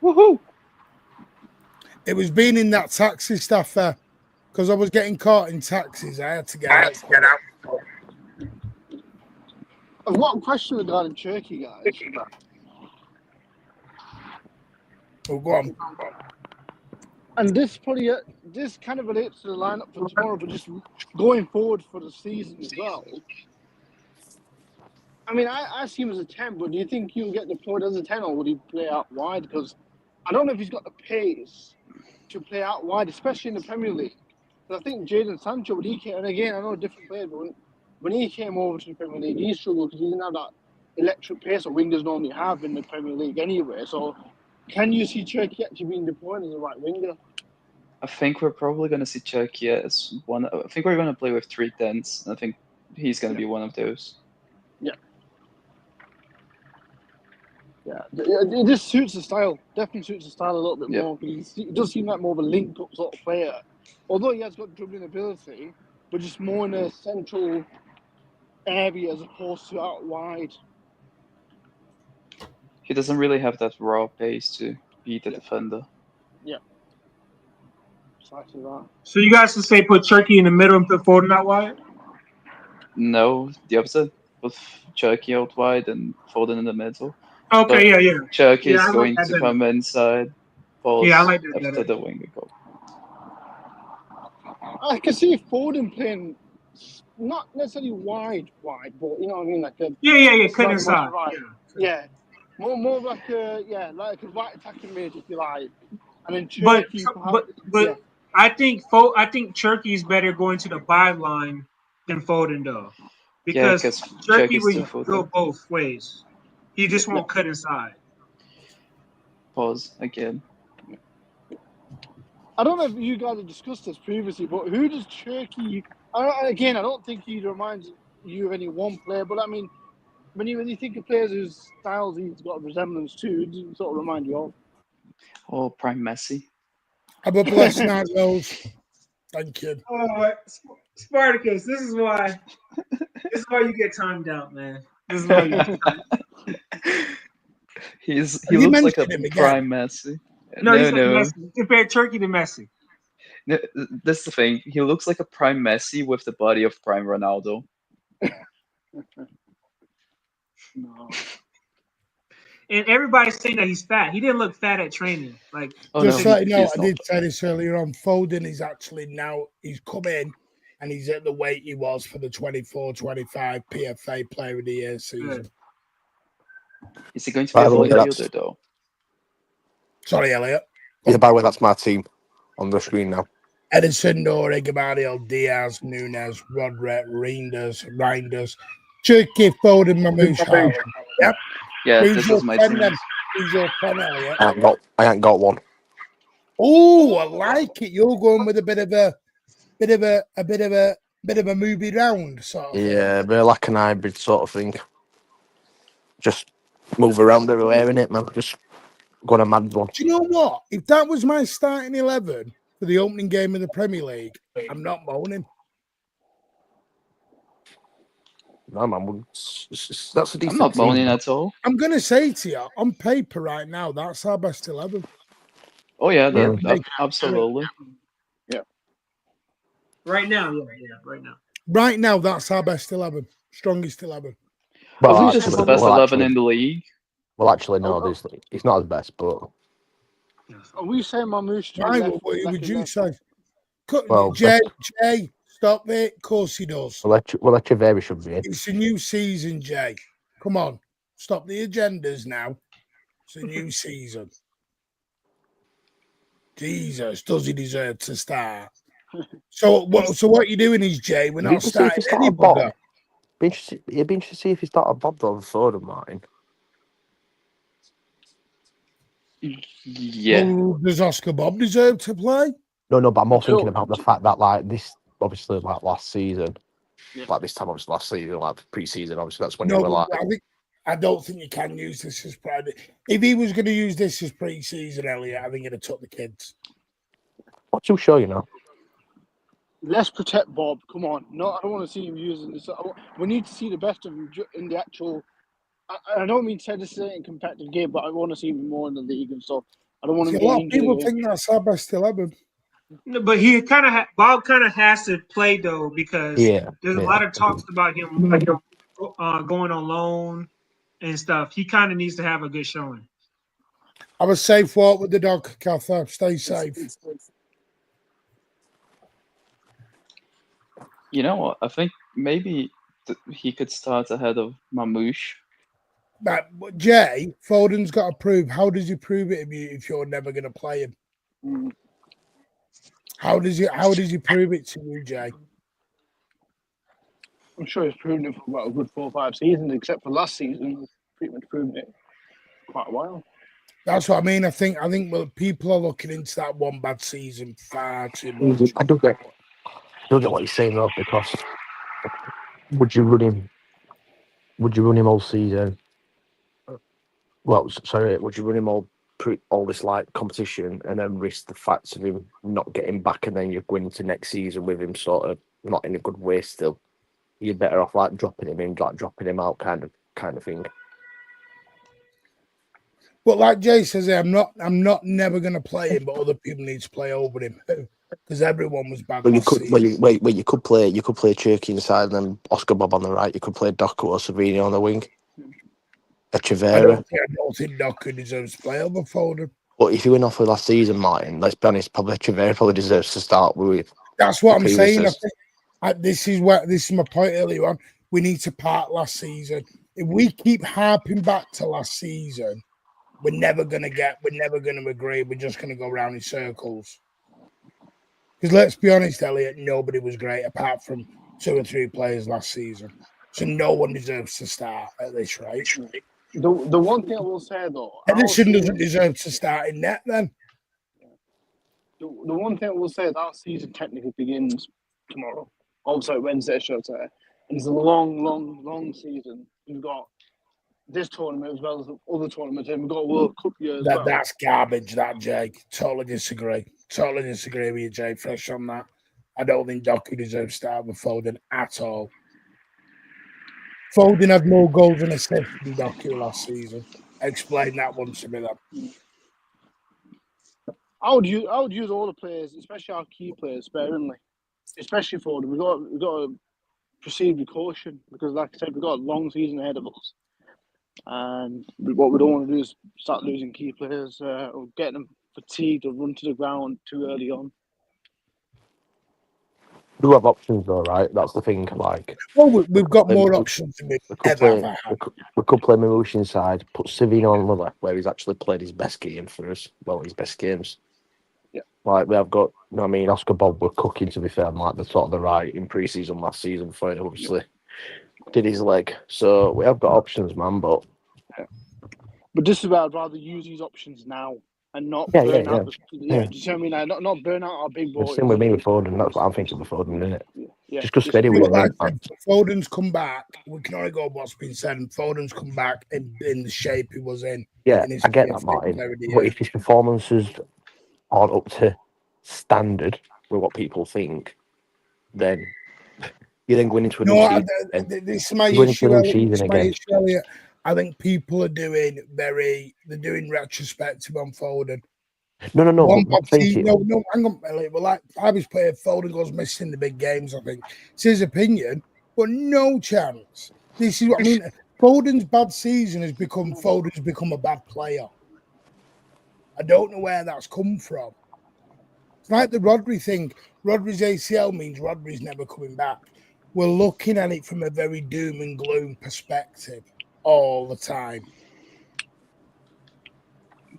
Woohoo! It was being in that taxi stuff there because I was getting caught in taxis. I had to get out. I've got a question regarding Turkey, guys. Oh, go on. And this kind of relates to the lineup for tomorrow, but just going forward for the season as well. I mean, I see him as a 10, but do you think he'll get deployed as a 10, or would he play out wide? Because I don't know if he's got the pace to play out wide, especially in the Premier League. But I think Jadon Sancho, when he came, and again, I know a different player, but when he came over to the Premier League, he struggled because he didn't have that electric pace that wingers normally have in the Premier League anyway. So can you see Turkey actually being deployed as a right winger? I think we're probably going to see Turkey as one. I think we're going to play with 3 10s. I think he's going to be one of those. Yeah, it just suits the style. Definitely suits the style a little bit more. Because he does seem like more of a link-up sort of player. Although he has got dribbling ability, but just more in a central area as opposed to out wide. He doesn't really have that raw pace to be the defender. Yeah. Exactly that. So you guys would say put Turkey in the middle and put Foden out wide? No, the opposite. Put Turkey out wide and Foden in the middle. Okay, yeah. Cherky's I like going that to better. come inside. Yeah, I Pause like that after better. the winger goal. I can see Foden playing not necessarily wide, but you know what I mean, like a Yeah, cut slightly more inside. to right. Yeah, more like a like a right attacking mid, if you like, and then But Turkey perhaps. I think Cherky is better going to the byline than Foden though, Yeah, because because Cherky Cherky's will go 2-footed. both ways. He just won't cut inside. Pause again. I don't know if you guys have discussed this previously, but who does Turkey? Again, I don't think he reminds you of any one player, but I mean, when you think of players whose styles he's got a resemblance to, who does he sort of remind you of? Oh, Prime Messi. Have a blessed night, Rose. Thank you. Oh, Spartacus, this is why you get timed out, man. This is why you get timed out. He Have you looks like a mentioned him again? Prime Messi. No, he's like Messi. Compare Turkey to Messi. No, that's the thing. He looks like a Prime Messi with the body of Prime Ronaldo. No. And everybody's saying that he's fat. He didn't look fat at training. Like, just so you know, he's I did say this earlier on. Foden is actually now, he's come in and he's at the weight he was for the 24-25 PFA Player of the Year season. Is he going to be a midfielder though? Sorry, Elliot. Yeah, by the way, that's my team on the screen now. Edison, Nore, Gabriel, Diaz, Nunes, Roderick, Reinders, Cherky, Foden, Mamouche, Haaland. Yep. Yeah, Who's this your is my 10 team. then? Who's your 10, Elliot? I ain't got one. Oh, I like it. You're going with a bit of a movie round sort of thing. Yeah, a bit like an hybrid sort of thing. Just move around everywhere, innit, man? Just go on a mad one. Do you know what? If that was my starting 11 for the opening game of the Premier League, I'm not moaning. No, man, that's a decent I'm not team, moaning at all. I'm going to say to you, on paper right now, that's our best 11. Oh, yeah, absolutely. Yeah. right now, yeah, right now. Right now, that's our best 11. Strongest 11. Well, I think this is the best 11 in the league. Well, actually, no, it's not his best, but... Are we saying Mamouche to Why? left? What would you left? say? Well, Jay, stop it. Of course he does. Well, Echeverri should be in. It's a new season, Jay. Come on. Stop the agendas now. It's a new season. Jesus, does he deserve to start? So what you're doing is, Jay, we're not starting anybody. It'd be interesting to see if he started Bob over Foden, Martin. Yeah. Does Oscar Bob deserve to play? No, but I'm more thinking about the fact that, like, this, obviously, like, last season, like, this time, obviously, last season, like, pre-season, obviously, that's when you were, like... I don't think you can use this as private. If he was going to use this as pre-season, Elliot, I think he'd have took the kids. Not too sure, you know. Let's protect Bob. Come on. No, I don't want to see him using this. We need to see the best of him in the actual... I don't mean to say in competitive game, but I want to see him more in the league and stuff. I don't want him A lot of getting people think that's our best 11. No, but he Bob kind of has to play though, because there's a lot of talks about him going on loan and stuff. He kind of needs to have a good showing. Have a safe walk with the dog, Cather. Stay safe. You know what? I think maybe he could start ahead of Mamouche. But Jay, Foden's got to prove. How does he prove it if you're never going to play him? How does he prove it to you, Jay? I'm sure he's proven it for about a good 4 or 5 seasons, except for last season. He's pretty much proven it quite a while. That's what I mean. I think people are looking into that one bad season far too much. I do get what you're saying though, because would you run him all season? Well, sorry, would you run him all this like competition and then risk the fact of him not getting back, and then you're going into next season with him sort of not in a good way still? You're better off like dropping him in, like dropping him out, kind of thing. But like Jay says, I'm not never going to play him, but other people need to play over him because everyone was bad. Well, you could play Cherky inside and then Oscar Bob on the right. You could play Doku or Savini on the wing, a I Trevera. don't think Doku deserves to play over Foden. But if you went off with last season, Martin, let's be honest, probably Trevera probably deserves to start with. That's what the I'm saying. previous- This is my point earlier on. We need to part last season. If we keep harping back to last season, we're never gonna agree. We're just gonna go round in circles. Because let's be honest, Elliot, nobody was great apart from 2 or 3 players last season. So no one deserves to start at this rate. The one thing I will say though, Edison doesn't deserve to start in net then. The one thing I will say, that season technically begins tomorrow. Also Wednesday, should I say. And it's a long season. We've got this tournament as well as other tournaments, and we've got a World Cup year as well. That's garbage, that, Jake. Totally disagree with you, Jake. Fresh on that. I don't think Doku deserves to start with Foden at all. Foden had more goals and assists than Doku last season. Explain that one to me then. I would use all the players, especially our key players, sparingly. Especially Foden. We've got to proceed with caution because, like I said, we've got a long season ahead of us. And what we don't want to do is start losing key players or getting them fatigued or run to the ground too early on. We do have options though, right? That's the thing. Like, well, we've got more options than we've ever had. We could play Marouche inside, put Savino on the left, where he's actually played his best game for us. Well, his best games. Yeah. Like we have got, you know what I mean, Oscar Bob were cooking, to be fair, and like the sort of the right in pre-season last season before he obviously did his leg. So we have got options, man. But this is where I'd rather use these options now and not burn out. Do you know what I mean? Like, not burn out our big boys. Same with me with Foden. That's what I'm thinking with Foden, isn't it? Yeah. Just go steady with him. Foden's come back. We can only go what's been said. And Foden's come back in the shape he was in. Yeah, I get that, Martin. But if his performances aren't up to standard with what people think, then you're then going into a new season. This is my issue. Elliot. I think people are doing retrospective on Foden. No. Hang on, Elliot. Well, like Fabi's player, Foden goes missing the big games. I think it's his opinion, but no chance. This is what I mean. Foden's bad season has become a bad player. I don't know where that's come from. It's like the Rodri thing. Rodri's ACL means Rodri's never coming back. We're looking at it from a very doom and gloom perspective all the time.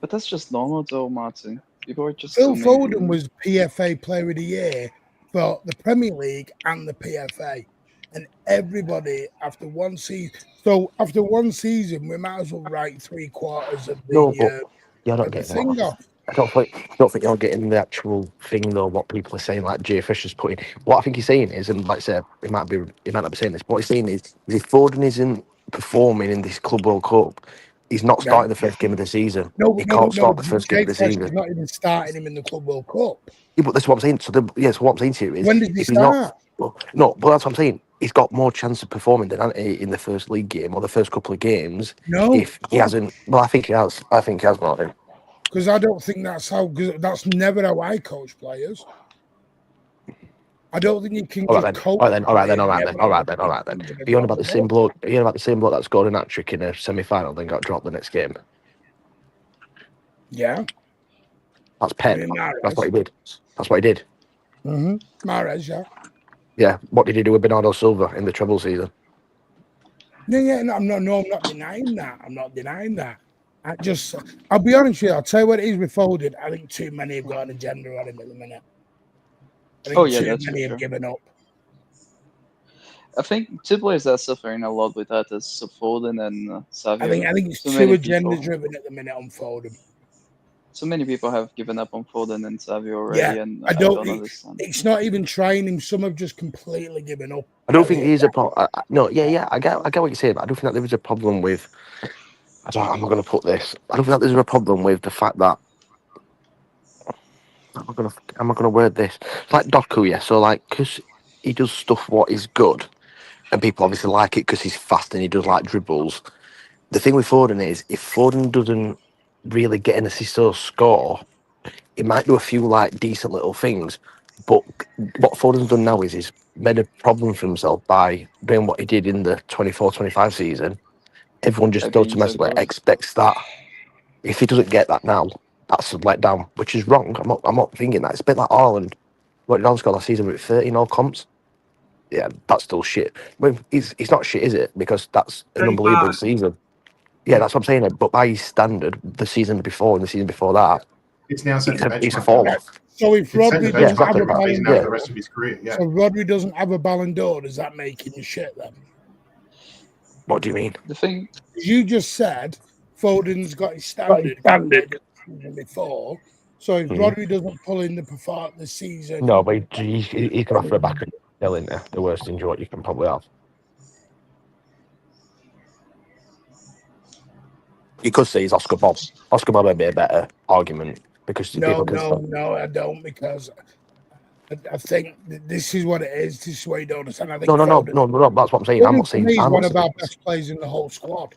But that's just normal though, Martin. People are just Phil Foden was PFA Player of the Year for the Premier League and the PFA. And everybody after one season, we might as well write 3/4 of the you're not getting that. I don't think you're getting the actual thing though. What people are saying, like Jay Fisher's putting. What I think he's saying is, and like I said, he might not be saying this. But what he's saying is if Foden isn't performing in this Club World Cup, he's not starting the first game of the season. He can't start the first game of the season. He's not even starting him in the Club World Cup. Yeah, but that's what I'm saying. So what I'm saying to you is, when did he start? But that's what I'm saying. He's got more chance of performing than in the first league game or the first couple of games. No, if he hasn't. Well, I think he has. I think he has, Martin. Because I don't think that's how. Because that's never how I coach players. I don't think you can. All right then. You're on about the same bloke. You're on about the same bloke that scored an hat trick in a semi-final, then got dropped the next game. Yeah, that's Pep. That's what he did. That's what he did. Mahrez, yeah. Yeah. What did he do with Bernardo Silva in the treble season? Yeah. No, I'm not denying that. I'm not denying that. I'll be honest with you. I'll tell you what it is with Foden. I think too many have got an agenda on him at the minute. I think too many have given up. I think two players that are suffering a lot with that is Foden and Savio. I think it's too agenda driven at the minute on Foden. So many people have given up on Foden and Savio already. Yeah, and I don't understand. It's not even trying him. Some have just completely given up. I don't think there's a problem. No, I get what you're saying, but I don't think that there is a problem with. I'm not going to put this. I don't think that there's a problem with the fact that. I'm not going to word this. It's like Doku, yeah. So like, because he does stuff what is good, and people obviously like it because he's fast and he does like dribbles. The thing with Foden is, if Foden doesn't really get an assist or score, he might do a few like decent little things. But what Foden's done now is he's made a problem for himself by doing what he did in the 24-25 season, everyone just automatically expects that. If he doesn't get that now, that's a letdown, which is wrong. I'm not thinking that. It's a bit like Haaland. What did Haaland score last season with 30 in all comps? Yeah, that's still shit. Well, it's not shit, is it? Because that's an unbelievable season. Yeah, that's what I'm saying. But by his standard, the season before and the season before that, it's now set the it's a benchmark. fall off. So if Rodri doesn't have a Ballon d'Or, the rest of his career, so Rodri doesn't have a Ballon d'Or, does that make him shit then? What do you mean? The thing you just said, Foden's got his standard before. So if Rodri doesn't pull in the season, No, but he's gonna throw back a nil in there. The worst injury you can probably have. You could say he's Oscar Bob. Oscar Bob would be a better argument because no, I don't, because I think this is what it is. This is what you don't understand. I think no. That's what I'm saying. I'm not saying he's one of our best players in the whole squad.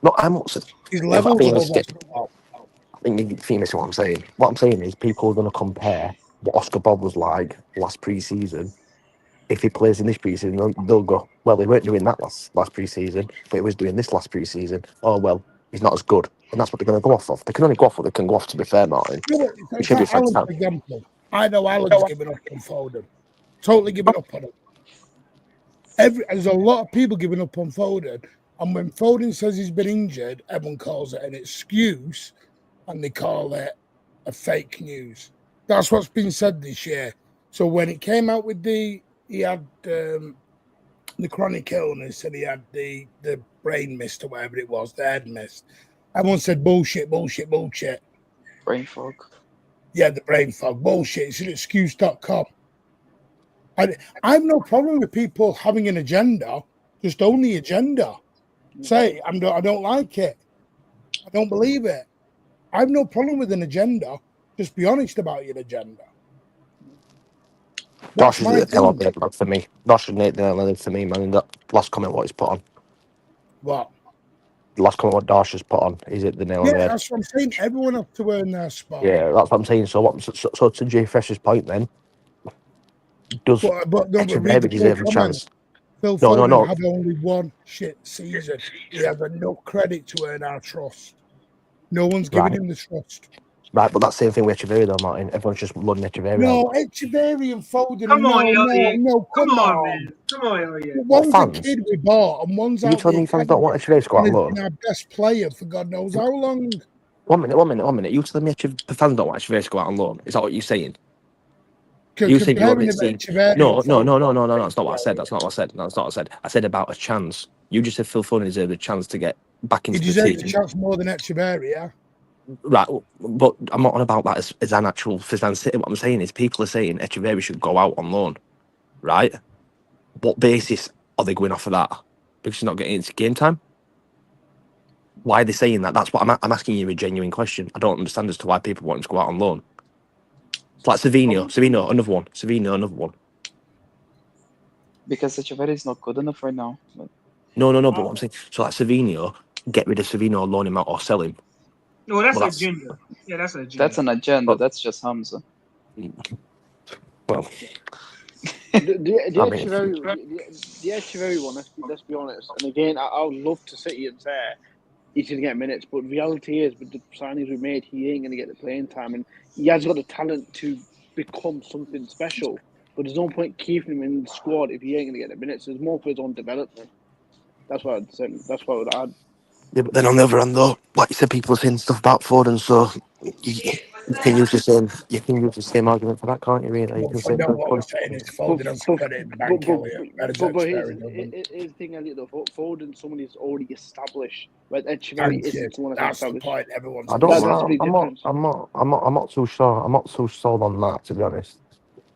No, I'm not saying. He's level with the squad. I think you missing what I'm saying. What I'm saying is people are going to compare what Oscar Bob was like last pre-season. If he plays in this pre-season, they'll go, well, he weren't doing that last pre-season, but he was doing this last pre-season. Oh, well, he's not as good. And that's what they're going to go off of. They can only go off what they can go off, to be fair, Martin. It should be Alan, for example. I know Alan's giving up on Foden. Totally giving up on him. There's a lot of people giving up on Foden. And when Foden says he's been injured, everyone calls it an excuse and they call it a fake news. That's what's been said this year. So when it came out with he had the chronic illness and he had the brain mist or whatever it was, the head mist, everyone said bullshit. Brain fog. Yeah, the brain fog. Bullshit. It's an excuse.com. I have no problem with people having an agenda, just own the agenda. Say, I don't like it. I don't believe it. I have no problem with an agenda. Just be honest about your agenda. Dosh is the nail on the head for me. Dosh is the nail on the head for me, man. And that last comment what he's put on. What? The last comment what Dosh has put on. Is it the nail on the head? Yeah, that's what I'm saying. Everyone has to earn their spot. Yeah, that's what I'm saying. So to Jay Fresh's point then, does Echeverri deserve a chance? Phil Foden had only one shit season. He has enough credit to earn our trust. No one's giving him the trust. Right, but that same thing with Echeverri though, Martin. Everyone's just blooding Echeverri. No, Echeverri and Foden. Come on, man. Come on, Elliot. One's a kid we bought, and one's out. You telling me fans don't want Echeverri to go out on loan? Our best player for God knows how long. 1 minute. You telling me the fans don't want Echeverri to go out on loan? Is that what you're saying? You said you want me to see. No. That's not what I said. That's not what I said. I said about a chance. You just said Phil Foden deserved a chance to get back into the team. He deserves a chance more than Echeverri, yeah. Right, but I'm not on about that as an actual Fistan City. What I'm saying is people are saying Echeverri should go out on loan, right? What basis are they going off of that? Because he's not getting into game time? Why are they saying that? That's what I'm asking you a genuine question. I don't understand as to why people want him to go out on loan. It's like Savino, another one. Because Echeverri is not good enough right now. But... No, but what I'm saying, so like Savino, get rid of Savino, loan him out or sell him. No, that's an agenda. Yeah, that's an agenda. That's an agenda. That's just Hamza. Well, the Echeverri one, let's be honest. And again, I would love to sit here and say he's going to get minutes, but reality is, with the signings we made, he ain't going to get the playing time. And he has got the talent to become something special. But there's no point keeping him in the squad if he ain't going to get the minutes. There's more for his own development. That's what I'd say. That's what I would add. Yeah, but then on the other hand, though, like you said, people are saying stuff about Foden, so you can use the same argument for that, can't you? Really, you can say what I'm saying is Foden has credit in the bank. But here's the thing, Elliot. Though Foden, someone is already established, but Echeverri isn't someone that's established. The point. Everyone's. I don't. I'm not too sure. I'm not so sold on that, to be honest.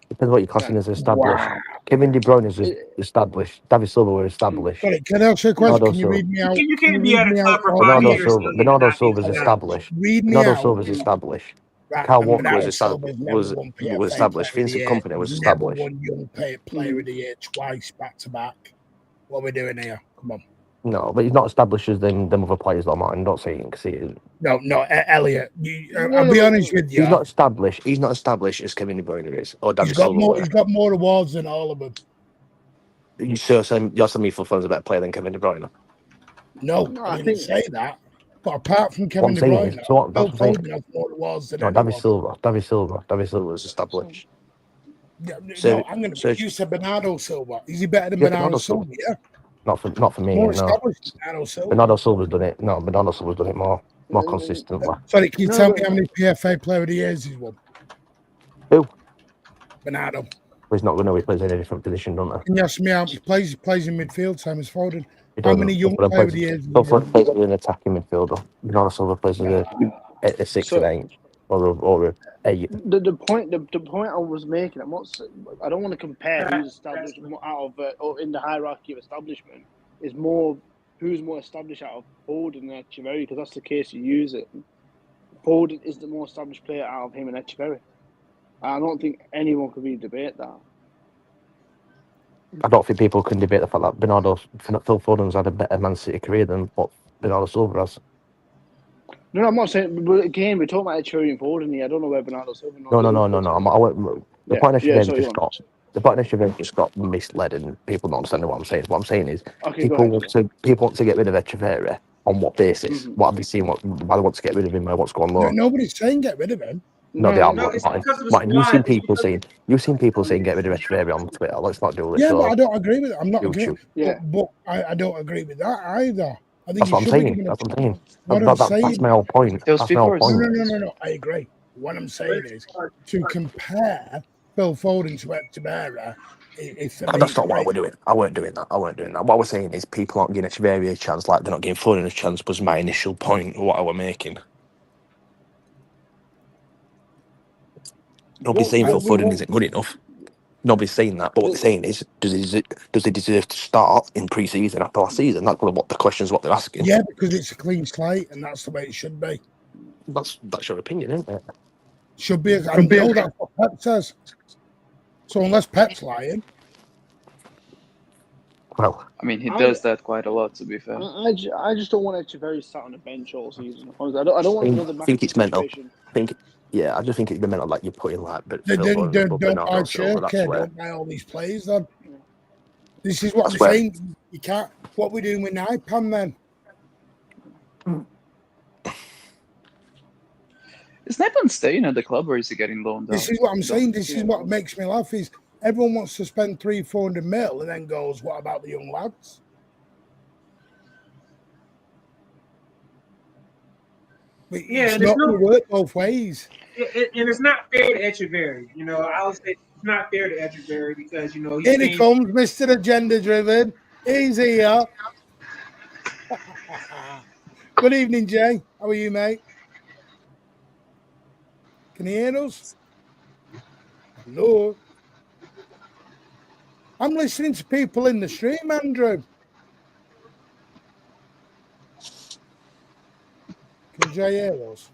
Depends what you're classing as established. Wow. Kevin De Bruyne is established. David Silva were established. Can I ask you a question? Can you read me out? You can't be at a top for 5 years. Bernardo Silva's established. Bernardo Silva's established. Kyle Walker was established. Vincent Kompany was established. One young player of the year twice back to back. What are we doing here? Come on. No, but he's not established as them other players, though, Martin. Don't say it. No, Elliot. I'll be honest with you. He's not established. He's not established as Kevin De Bruyne is, or David Silva. He's got more awards than all of them. You're telling me Phil Foden's a better player than Kevin De Bruyne? No, No, I I didn't think say that. But apart from What Kevin I'm De saying Bruyne, is, so what, Phil that's what I'm saying. Foden has more awards than No, anyone. David Silva was established. Yeah, So, no, I'm going to. so You said Bernardo Silva. Is he better than yeah, Bernardo Silva? Yeah, not for me. more No, established than Bernardo Silva. Bernardo Silva's done it. No, Bernardo Silva's done it more consistently. Sorry, can you No, tell but- me how many PFA Player of the Years he's won? Who? Bernardo. He's not going to. He plays in a different position, don't he? Can you ask me how he plays? He plays in midfield, same as Foden. He How doesn't. many young Phil Player of Foden the Years? Phil Foden plays as an attacking midfielder. Bernardo Silva plays as a 6 So- and 8 or a 8. The point I was making, I don't want to compare who's established out of or in the hierarchy of establishment. Is more who's more established out of Foden and Echeverri, because that's the case you use it. Foden is the more established player out of him and Echeverri. I don't think anyone could really debate that. I don't think people can debate the fact that Phil Foden's had a better Man City career than what Bernardo Silva has. No, I'm not saying. But again, we're talking about Echeverri and Foden here. I don't know where Bernardo Silva. No. The point of Echeverri just got misled, and people don't understand what I'm saying. What I'm saying is, Okay, people want to get rid of Echeverri on what basis? Mm-hmm. What have you seen? Why they want to get rid of him? What's going on? Nobody's saying get rid of him. No, they are No, not. it's because of the Martin, you've squad. seen people saying get rid of Echeverri on Twitter. Let's not do this. Yeah, but I don't agree with it. I'm not YouTube. agreeing. Yeah. But I don't agree with that either. I think That's you what I'm should saying. be given That's what I'm saying. What I'm saying. That's my whole point. Those That's my whole people are point. No. I agree. What I'm saying is to compare Phil Foden to Echeverri. That's not what we're doing. I weren't doing that. What we're saying is people aren't giving Echeverri a chance like they're not giving Foden a chance, was my initial point of what I were making. Nobody's saying Phil Foden isn't good enough. Nobody's saying that. But what they're saying is, does he deserve to start in pre-season after last season? That's what the question's what they're asking. Yeah, because it's a clean slate and that's the way it should be. That's your opinion, isn't it? Should be. I know that's what Pep says. So unless Pep's lying. Well, I mean, he does that quite a lot, to be fair. I just don't want Echeverri sat on the bench all season. Honestly, I don't want another. I think it's mental. situation. I just think it's mental. Like you're putting like, but Don't buy Cherky, don't buy all these players. Then this is what I'm saying. You can't. What we're doing with Ipan then? Is Nathan staying at the club or is he getting loaned out? This is what I'm saying. This is what makes me laugh. Is everyone wants to spend 300-400 mil and then goes, what about the young lads? But Yeah, it's not going to work both ways. And it's not fair to Echeverri. I would say it's not fair to Echeverri because Here he comes, Mr. Agenda Driven. He's here. Good evening, Jay. How are you, mate? Can you hear us? Hello. I'm listening to people in the stream, Andrew. Can Jay hear us?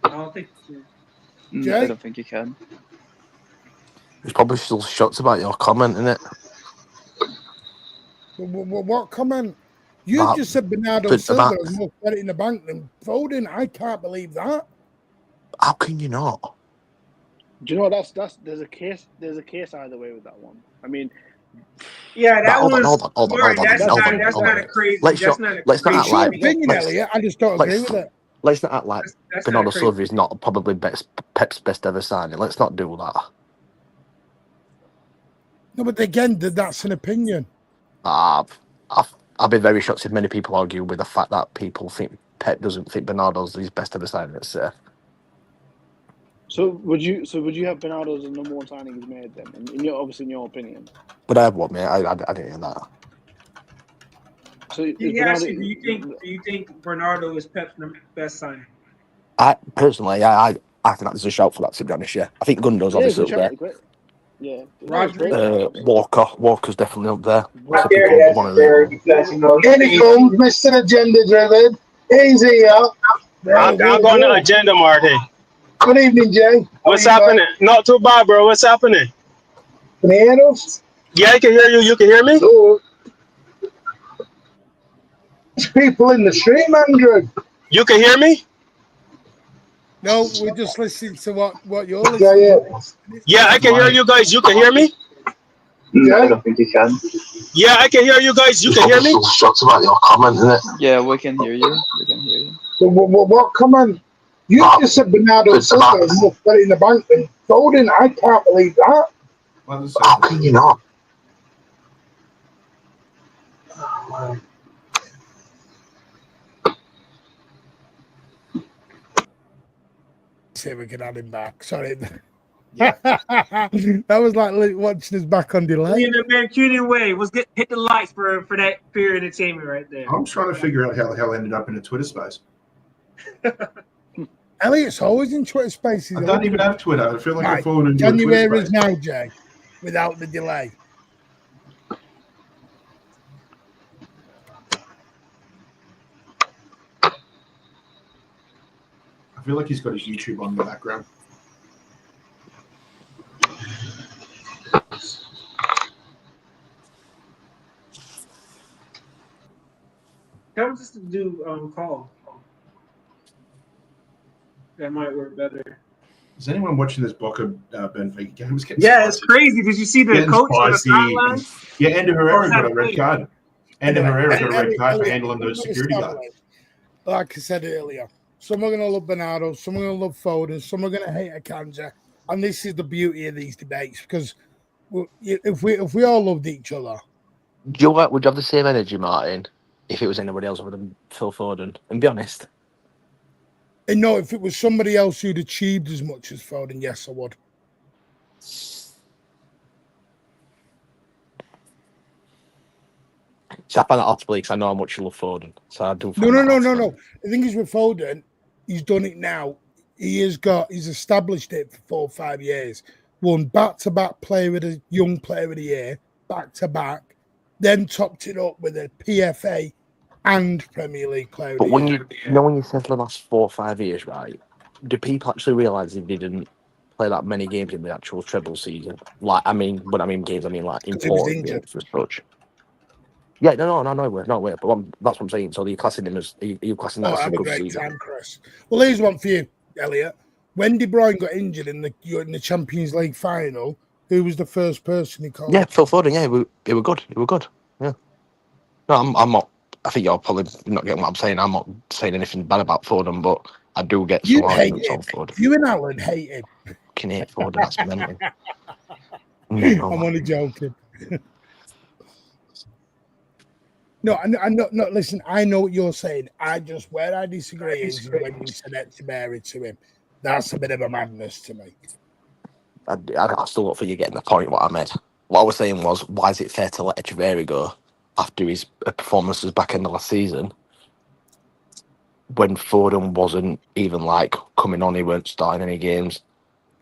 I don't think so. I don't think you can. He's probably still shocked about your comment, isn't it? What comment? You just said Bernardo Silva has more credit in the bank than Foden. I can't believe that. How can you not? Do you know that's there's a case either way with that one. I mean, yeah, that hold was on. That's not a crazy. Let's not act like. Opinion, Elliot. I just don't agree with it. Let's not act like Bernardo Silva is not probably Pep's best ever signing. Let's not do that. No, but again, that's an opinion. I'd be very shocked if many people argue with the fact that people think Pep doesn't think Bernardo's his best ever signing. So would you have Bernardo as the number one signing he's made then? Obviously in your opinion. But I have what, mate? I didn't hear that. So do you think Bernardo is Pep's best signing? I personally, I think that's a shout for that. To be honest, yeah, I think Gundo's obviously up there. Yeah, Walker's definitely up there. Here he comes, Mr. Agenda Driven. He's here. I'm going to agenda, Marty. Good evening, Jay. What's happening? Not too bad, bro. What's happening? Can you hear us? Yeah, I can hear you. You can hear me? Hello. There's people in the stream, Andrew. You can hear me? No, we're just listening to what you're listening to. Yeah, I can hear you guys. You can hear me? Yeah. I don't think you can. Yeah, I can hear you guys. You can hear me? Shocked about your comment, isn't it? Yeah, we can hear you. We can hear you. So what comment? You just said Bernardo Silva and must put it in the bank. And Foden, I can't believe that. How can you not? See if we can add him back. Sorry. That was like watching us back on delay. In the Mancunian way, hit the likes for that pure entertainment right there. I'm trying to figure out how the hell I ended up in a Twitter space. Elliot's always in Twitter spaces. I don't even have Twitter. I feel like I've fallen into Can a you Twitter hear us space. now, Jay, without the delay? I feel like he's got his YouTube on in the background. Tell us to do call. That might work better. Is anyone watching this Boca Benfica game? It's Yeah, it's crazy. Did you see the coach on the sideline? Yeah, Andy Herrera got a red Anyway. card. Andy Herrera got a red card for handling the security guard. Like I said earlier, some are going to love Bernardo, some are going to love Foden, some are going to hate Akanji. And this is the beauty of these debates, because if we all loved each other. Do you know what? Would you have the same energy, Martin, if it was anybody else other than Phil Foden? And be honest. And no, if it was somebody else who'd achieved as much as Foden, yes, I would. So I find that hard to believe because I know how much you love Foden. So I do. No. The thing is with Foden, he's done it now. He's established it for 4 or 5 years. Won back-to-back young player of the year, back-to-back, then topped it up with a PFA and Premier League player of the But year. when you said for the last 4 or 5 years, right? Do people actually realise he didn't play that many games in the actual treble season? Like, when I mean games, I mean like important games as such. Yeah, no, wait. But that's what I'm saying. So you're classing him as you're classing that as a have a good great season. time, Chris. Well, here's one for you, Elliot. When De Bruyne got injured in the Champions League final, who was the first person he called? Yeah, Phil Foden. Yeah, he were good. He were good. Yeah. No, I'm not. I think you're probably not getting what I'm saying. I'm not saying anything bad about Foden, but I do get some arguments on Foden. You and Alan hate him. Fucking hate Foden. That's mental. I'm only joking. No, listen, I know what you're saying. Where I disagree is when you said Echeverri to him. That's a bit of a madness to me. I still don't think you're getting the point what I made. What I was saying was, why is it fair to let Echeverri go after his performances back in the last season when Foden wasn't even coming on, he weren't starting any games.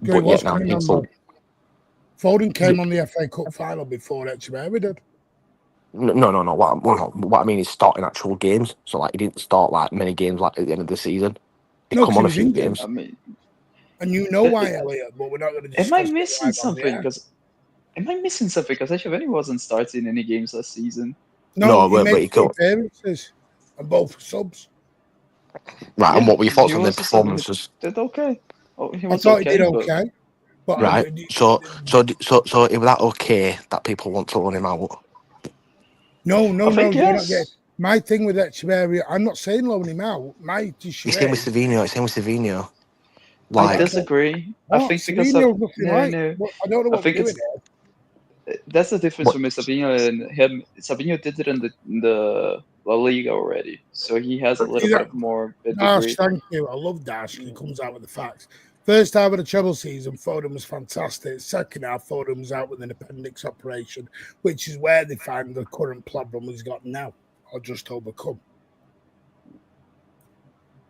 Yeah, but yet now Foden came on the FA Cup final before Echeverri did. No. What I mean is starting actual games. So he didn't start many games at the end of the season. He come on a few games. And you know why, Elliot, but we're not going to discuss. Am I missing something? Because Echeverri wasn't starting any games last season? No, he made 2 appearances and both subs. Right, and what were your thoughts on the performances? Did okay. I thought he did okay. But right. So it was that okay that people want to run him out? No. Yes. My thing with Echeverri, I'm not saying loan him out. It's same with Savinho. I disagree. I think because of I don't know what we're doing here. That's the difference from Savinho and him. Savinho did it in the La Liga already, so he has a little bit more Dash, thank you. I love Dash. He comes out with the facts. First half of the treble season, Foden was fantastic. Second half, Foden was out with an appendix operation, which is where they find the current problem he's got now, or just overcome.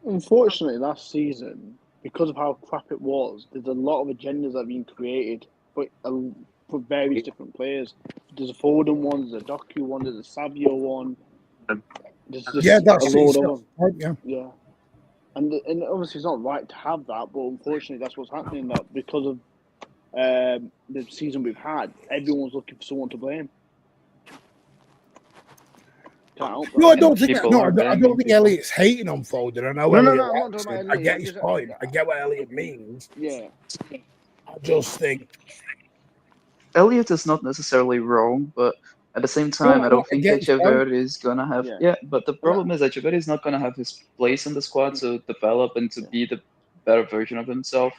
Unfortunately, last season, because of how crap it was, there's a lot of agendas that have been created for various different players. There's a Foden one, there's a Doku one, there's a Savio one. There's just that's a load of them. Yeah. And obviously it's not right to have that, but unfortunately that's what's happening. That because of the season we've had, everyone's looking for someone to blame. No, I don't think. I don't think Elliot's hating on Foden. I know. No, I get his point. I get what Elliot means. Yeah. I just think Elliot is not necessarily wrong, but at the same time, I don't think Echeverri is gonna have. Yeah, but the problem is Echeverri is not gonna have his place in the squad to develop and to be the better version of himself.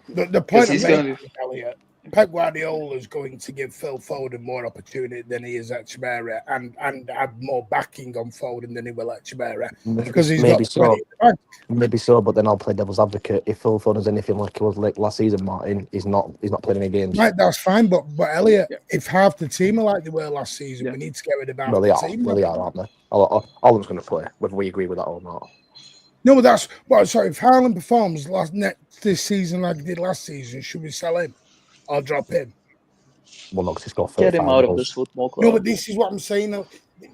The point I'm making, Elliot, Pep Guardiola is going to give Phil Foden more opportunity than he is Echeverri, and have more backing on Foden than he will Echeverri because he's got 20 Maybe so, but then I'll play devil's advocate. If Phil Foden's anything like he was last season, Martin, he's not playing any games. Right, that's fine, but Elliot, if half the team are like they were last season, we need to get rid of half the team. Well, they are, aren't they? All of them's going to play, whether we agree with that or not. No, but that's sorry. If Haaland performs this season like he did last season, should we sell him or drop him? Well, no, because he's got get him out of this football club. No, but this is what I'm saying.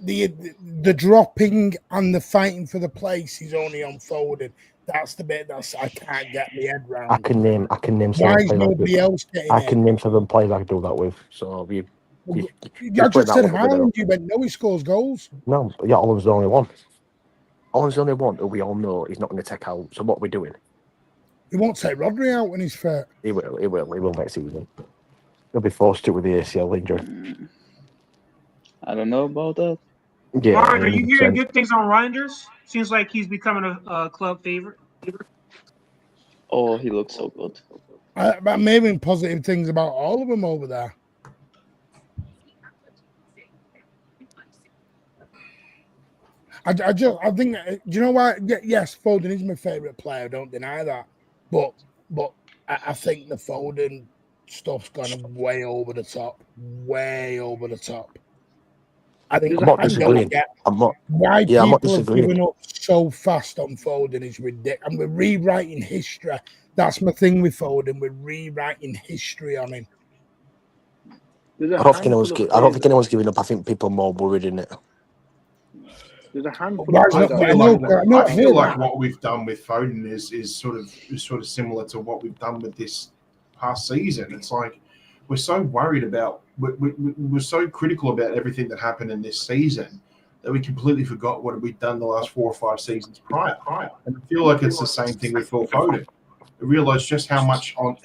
The dropping and the fighting for the place is only on Foden. That's the bit I can't get my head around. I can name. Why is nobody else getting? I can name 7 players I can do that with. So I just said Haaland. You went no, he scores goals. No, but yeah, Holland's the only one. Holland's the only one who we all know he's not going to take out. So what are we doing? He won't take Rodri out when he's fit. He will. He will next season. He'll be forced to with the ACL injury. I don't know about that. Yeah. Martin, are you hearing good things on Reinders? Seems like he's becoming a club favorite. Oh, he looks so good. I'm hearing positive things about all of them over there. I think, do you know why? Yes, Foden is my favourite player. Don't deny that. But I think the Foden stuff's gone way over the top. Way over the top. I think I'm not disagreeing. Why people have given up so fast on Foden is ridiculous. And we're rewriting history. That's my thing with Foden. We're rewriting history on him. I don't think anyone's giving up. I think people are more worried in it. There's a handful. I feel like what we've done with Foden is sort of similar to what we've done with this past season. It's like we're so worried about, we're so critical about everything that happened in this season that we completely forgot what we've done the last 4 or 5 seasons prior. And I feel like it's the same thing with Phil Foden. I realised just how much of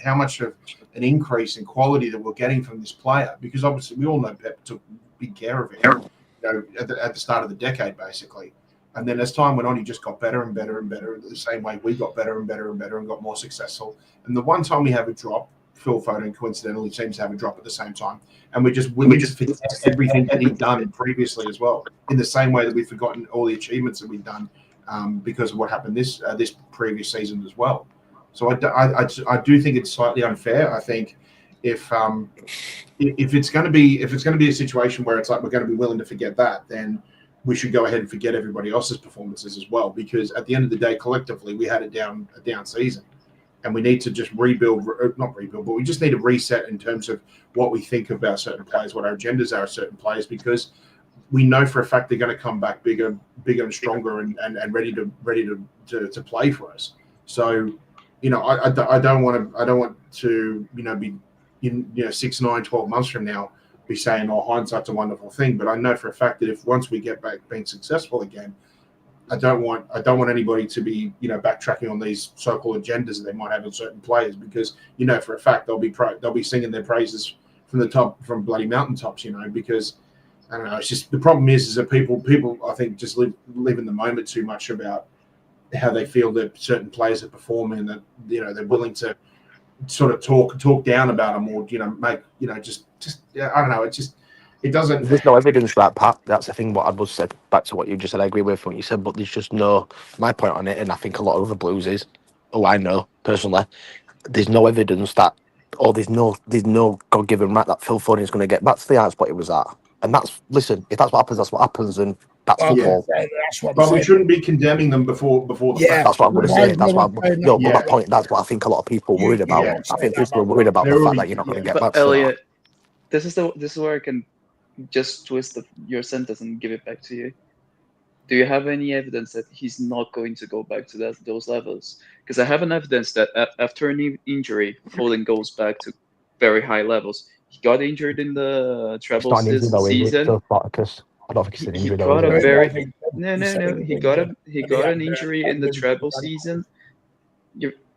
an increase in quality that we're getting from this player, because obviously we all know Pep took big care of him. At the start of the decade, basically. And then as time went on, he just got better and better and better. The same way we got better and better and better and got more successful. And the one time we have a drop, Phil Foden coincidentally seems to have a drop at the same time. And we just forget everything that he'd done previously as well, in the same way that we've forgotten all the achievements that we've done because of what happened this previous season as well. So I do think it's slightly unfair. I think if it's going to be a situation where it's like we're going to be willing to forget that, then we should go ahead and forget everybody else's performances as well. Because at the end of the day, collectively, we had a down season, and we need to just not rebuild, but we just need to reset in terms of what we think about certain players, what our agendas are of certain players, because we know for a fact they're going to come back bigger and stronger and ready to play for us. So, I don't want to be 6, 9, 12 months from now be saying, oh, hindsight's a wonderful thing. But I know for a fact that if once we get back being successful again, I don't want anybody to be backtracking on these so-called agendas that they might have on certain players, because for a fact they'll be singing their praises from bloody mountaintops, because I don't know. It's just the problem is that people I think just live in the moment too much about how they feel that certain players are performing, and that they're willing to sort of talk down about them, or make just I don't know. It doesn't. There's no evidence for that, Pat. That's the thing. What I was said back to what you just said. I agree with what you said, but there's just no. My point on it, and I think a lot of other Blues is, I know personally, there's no evidence that, or there's no God-given right that Phil Foden is going to get back to the high spot he was at. And that's, listen, if that's what happens, that's what happens, and that's football. But we shouldn't be condemning them before the fact. That's what I'm going to say. That's what that point. That's what I think a lot of people are worried about. I think people are worried about the fact that you're not going to get back to Elliot, this is where I can just twist your sentence and give it back to you. Do you have any evidence that he's not going to go back to those levels? Because I have an evidence that after an injury, Foden goes back to very high levels. He got injured in the treble this season. I don't think it's an injury. He got an injury in the treble season.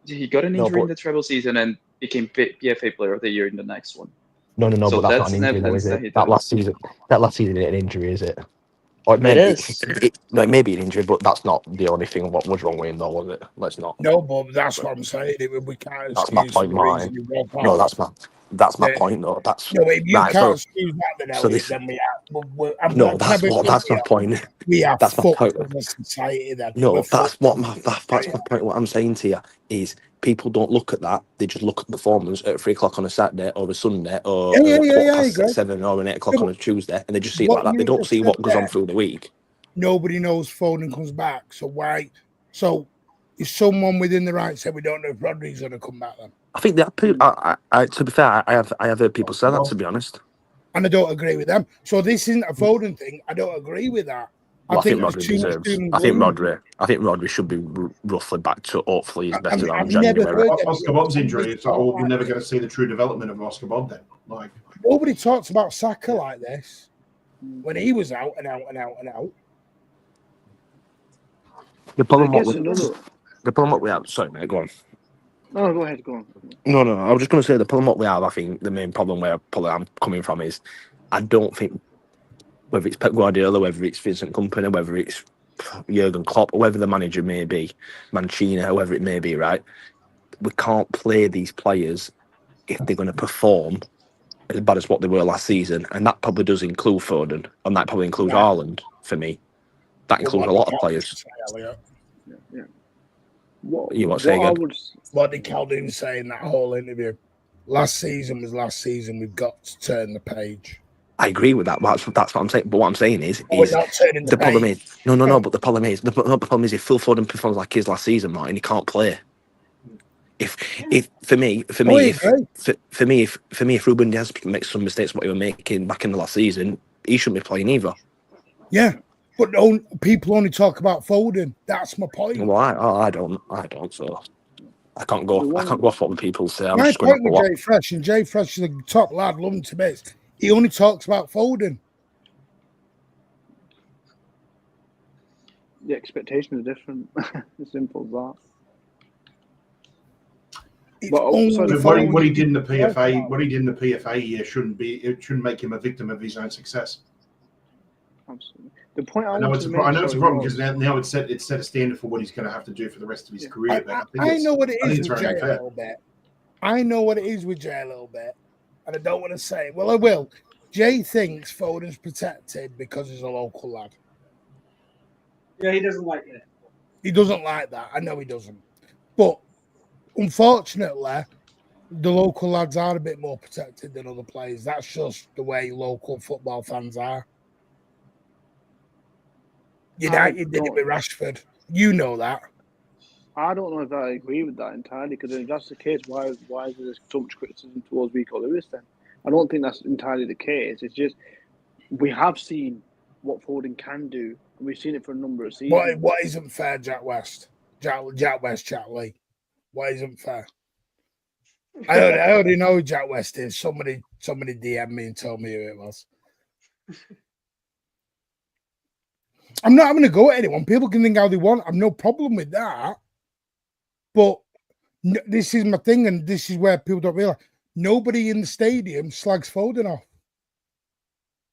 He got an injury in the treble season and became PFA Player of the Year in the next one. No, So but that's not that's an an injury, though, evidence is that it? he That does. last season isn't an injury, is it? Or It is. it may be an injury, but that's not the only thing. What was wrong with him, though, was it? Let's not. No, but that's what I'm saying. We can't That's my excuse point, the mine. reason he walked No, out. that's my point, though. That's No, if you right. can't So, excuse that, then so Elliot, this. then we are. I'm No, not. that's my point. We are That's my fucked point. as a society. Then No, we're that's fucked. that's my point. What I'm saying to you is, people don't look at that. They just look at the performance at 3 o'clock on a Saturday or a Sunday or Yeah, quarter I past agree. 7 or an 8 o'clock on a Tuesday, and they just see it What like that. They you don't just see said what goes on there, through the week. nobody knows Foden comes back. So why? So is someone within the right said we don't know if Rodri's going to come back then? I think that to be fair, I have heard people say that, to be honest. And I don't agree with them. So this isn't a Foden thing. I don't agree with that. Well, I think there's Rodri too much deserves. doom and I think gloom. Rodri should be roughly back to hopefully his best around I've never January. heard Oscar Bob's injury, it's like, well, we're never going to see the true development of Oscar Bob then. Like, nobody talks about Saka like this when he was out and out and out and out. The problem what we have. Sorry, mate. Go on. No, go ahead. Go on. No. I was just going to say the problem what we have. I think the main problem where probably I'm coming from is, I don't think, whether it's Pep Guardiola, whether it's Vincent Kompany, whether it's Jurgen Klopp, or whether the manager may be Mancini, whoever it may be, right? We can't play these players if they're going to perform as bad as what they were last season, and that probably does include Foden, and that probably includes Haaland for me. That includes a lot of players. Yeah. What did Calhoun say in that whole interview? Last season was last season. We've got to turn the page. I agree with that. That's what I'm saying. But what I'm saying is not turning the problem is no. But the problem is if Phil Foden performs like his last season, Martin, he can't play. If Ruben Dias makes some mistakes what he was making back in the last season, he shouldn't be playing either. Yeah, but people only talk about Foden. That's my point. Well, I don't. So I can't go. I can't go off what the people say. I'm my just going point with Jay Fresh, and Jay Fresh is a top lad, love him to bits. He only talks about Foden. The expectations are different. As simple as that. What he did in the PFA year shouldn't make him a victim of his own success. Absolutely. The point I know it's a problem because now it's set a standard for what he's going to have to do for the rest of his career. I know what it is with Jay a little bit. I know what it is with Jay a little bit, and I don't want to say it. Well, I will. Jay thinks Foden's protected because he's a local lad. Yeah, he doesn't like that. He doesn't like that. I know he doesn't. But unfortunately, the local lads are a bit more protected than other players. That's just the way local football fans are. United did it with Rashford. You know that. I don't know if I agree with that entirely, because if that's the case, why is there so much criticism towards Rico Lewis then? I don't think that's entirely the case. It's just we have seen what Foden can do, and we've seen it for a number of seasons. What isn't fair, Jack West? Jack West, Jack Lee. What isn't fair? I already know who Jack West is. Somebody DM'd me and told me who it was. I'm not having to go at anyone. People can think how they want. I've no problem with that. But this is my thing, and this is where people don't realize. Nobody in the stadium slags Foden off.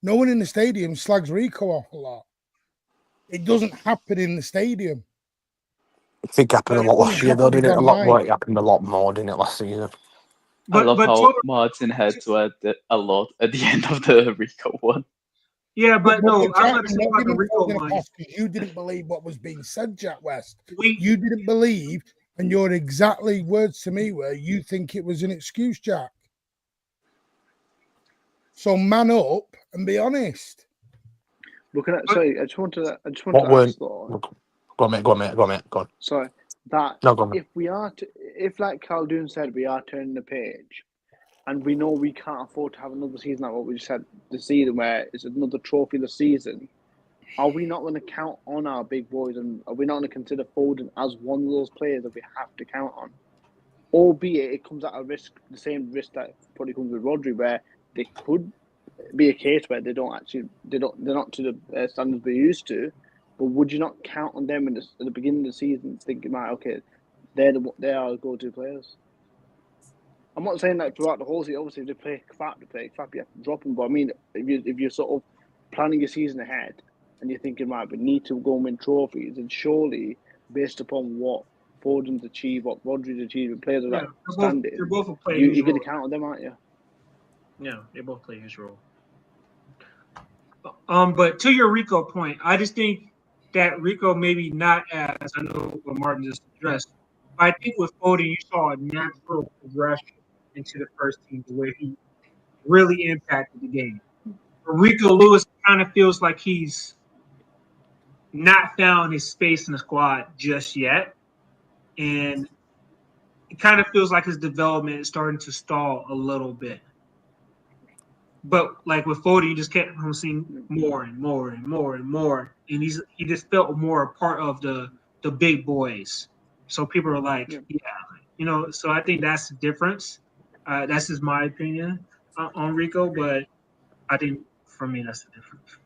No one in the stadium slags Rico off a lot. It doesn't happen in the stadium. I think it happened a lot last year, though, didn't it? A lot more. It happened a lot more, didn't it, last season? I love how Martin had to add a lot at the end of the Rico one. Yeah, but no, I'm not saying about the Rico one. You didn't believe what was being said, Jack West. You didn't believe, and your exactly words to me were, you think it was an excuse, Jack. So man up and be honest. Looking at, sorry, I just want to ask though. Go on, mate. Sorry, if like Calhoun said, we are turning the page, and we know we can't afford to have another season like what we just said, the season where it's another trophy this season, are we not going to count on our big boys, and are we not going to consider Foden as one of those players that we have to count on? Albeit it comes at a risk, the same risk that probably comes with Rodri, where they could be a case where they're not to the standards we're used to. But would you not count on them at the beginning of the season, thinking, right, okay, they are go-to players? I'm not saying that throughout the whole season. Obviously, if they play crap, you have to drop them. But I mean, if you're sort of planning your season ahead and you're thinking, right, we need to go and win trophies, and surely, based upon what Foden's achieved, what Rodri's achieved, and players of that standing, they're both a player. You're going to count on them, aren't you? Yeah, they both play his role. But to your Rico point, I just think that Rico maybe not as, I know what Martin just addressed, but I think with Foden, you saw a natural progression into the first team, the way he really impacted the game. But Rico Lewis kind of feels like he's not found his space in the squad just yet. And it kind of feels like his development is starting to stall a little bit. But like with Foden, you just kept him seeing more and more and more and more, and he just felt more a part of the big boys. So people are like, So I think that's the difference. That's just my opinion on Rico, but I think for me that's the difference.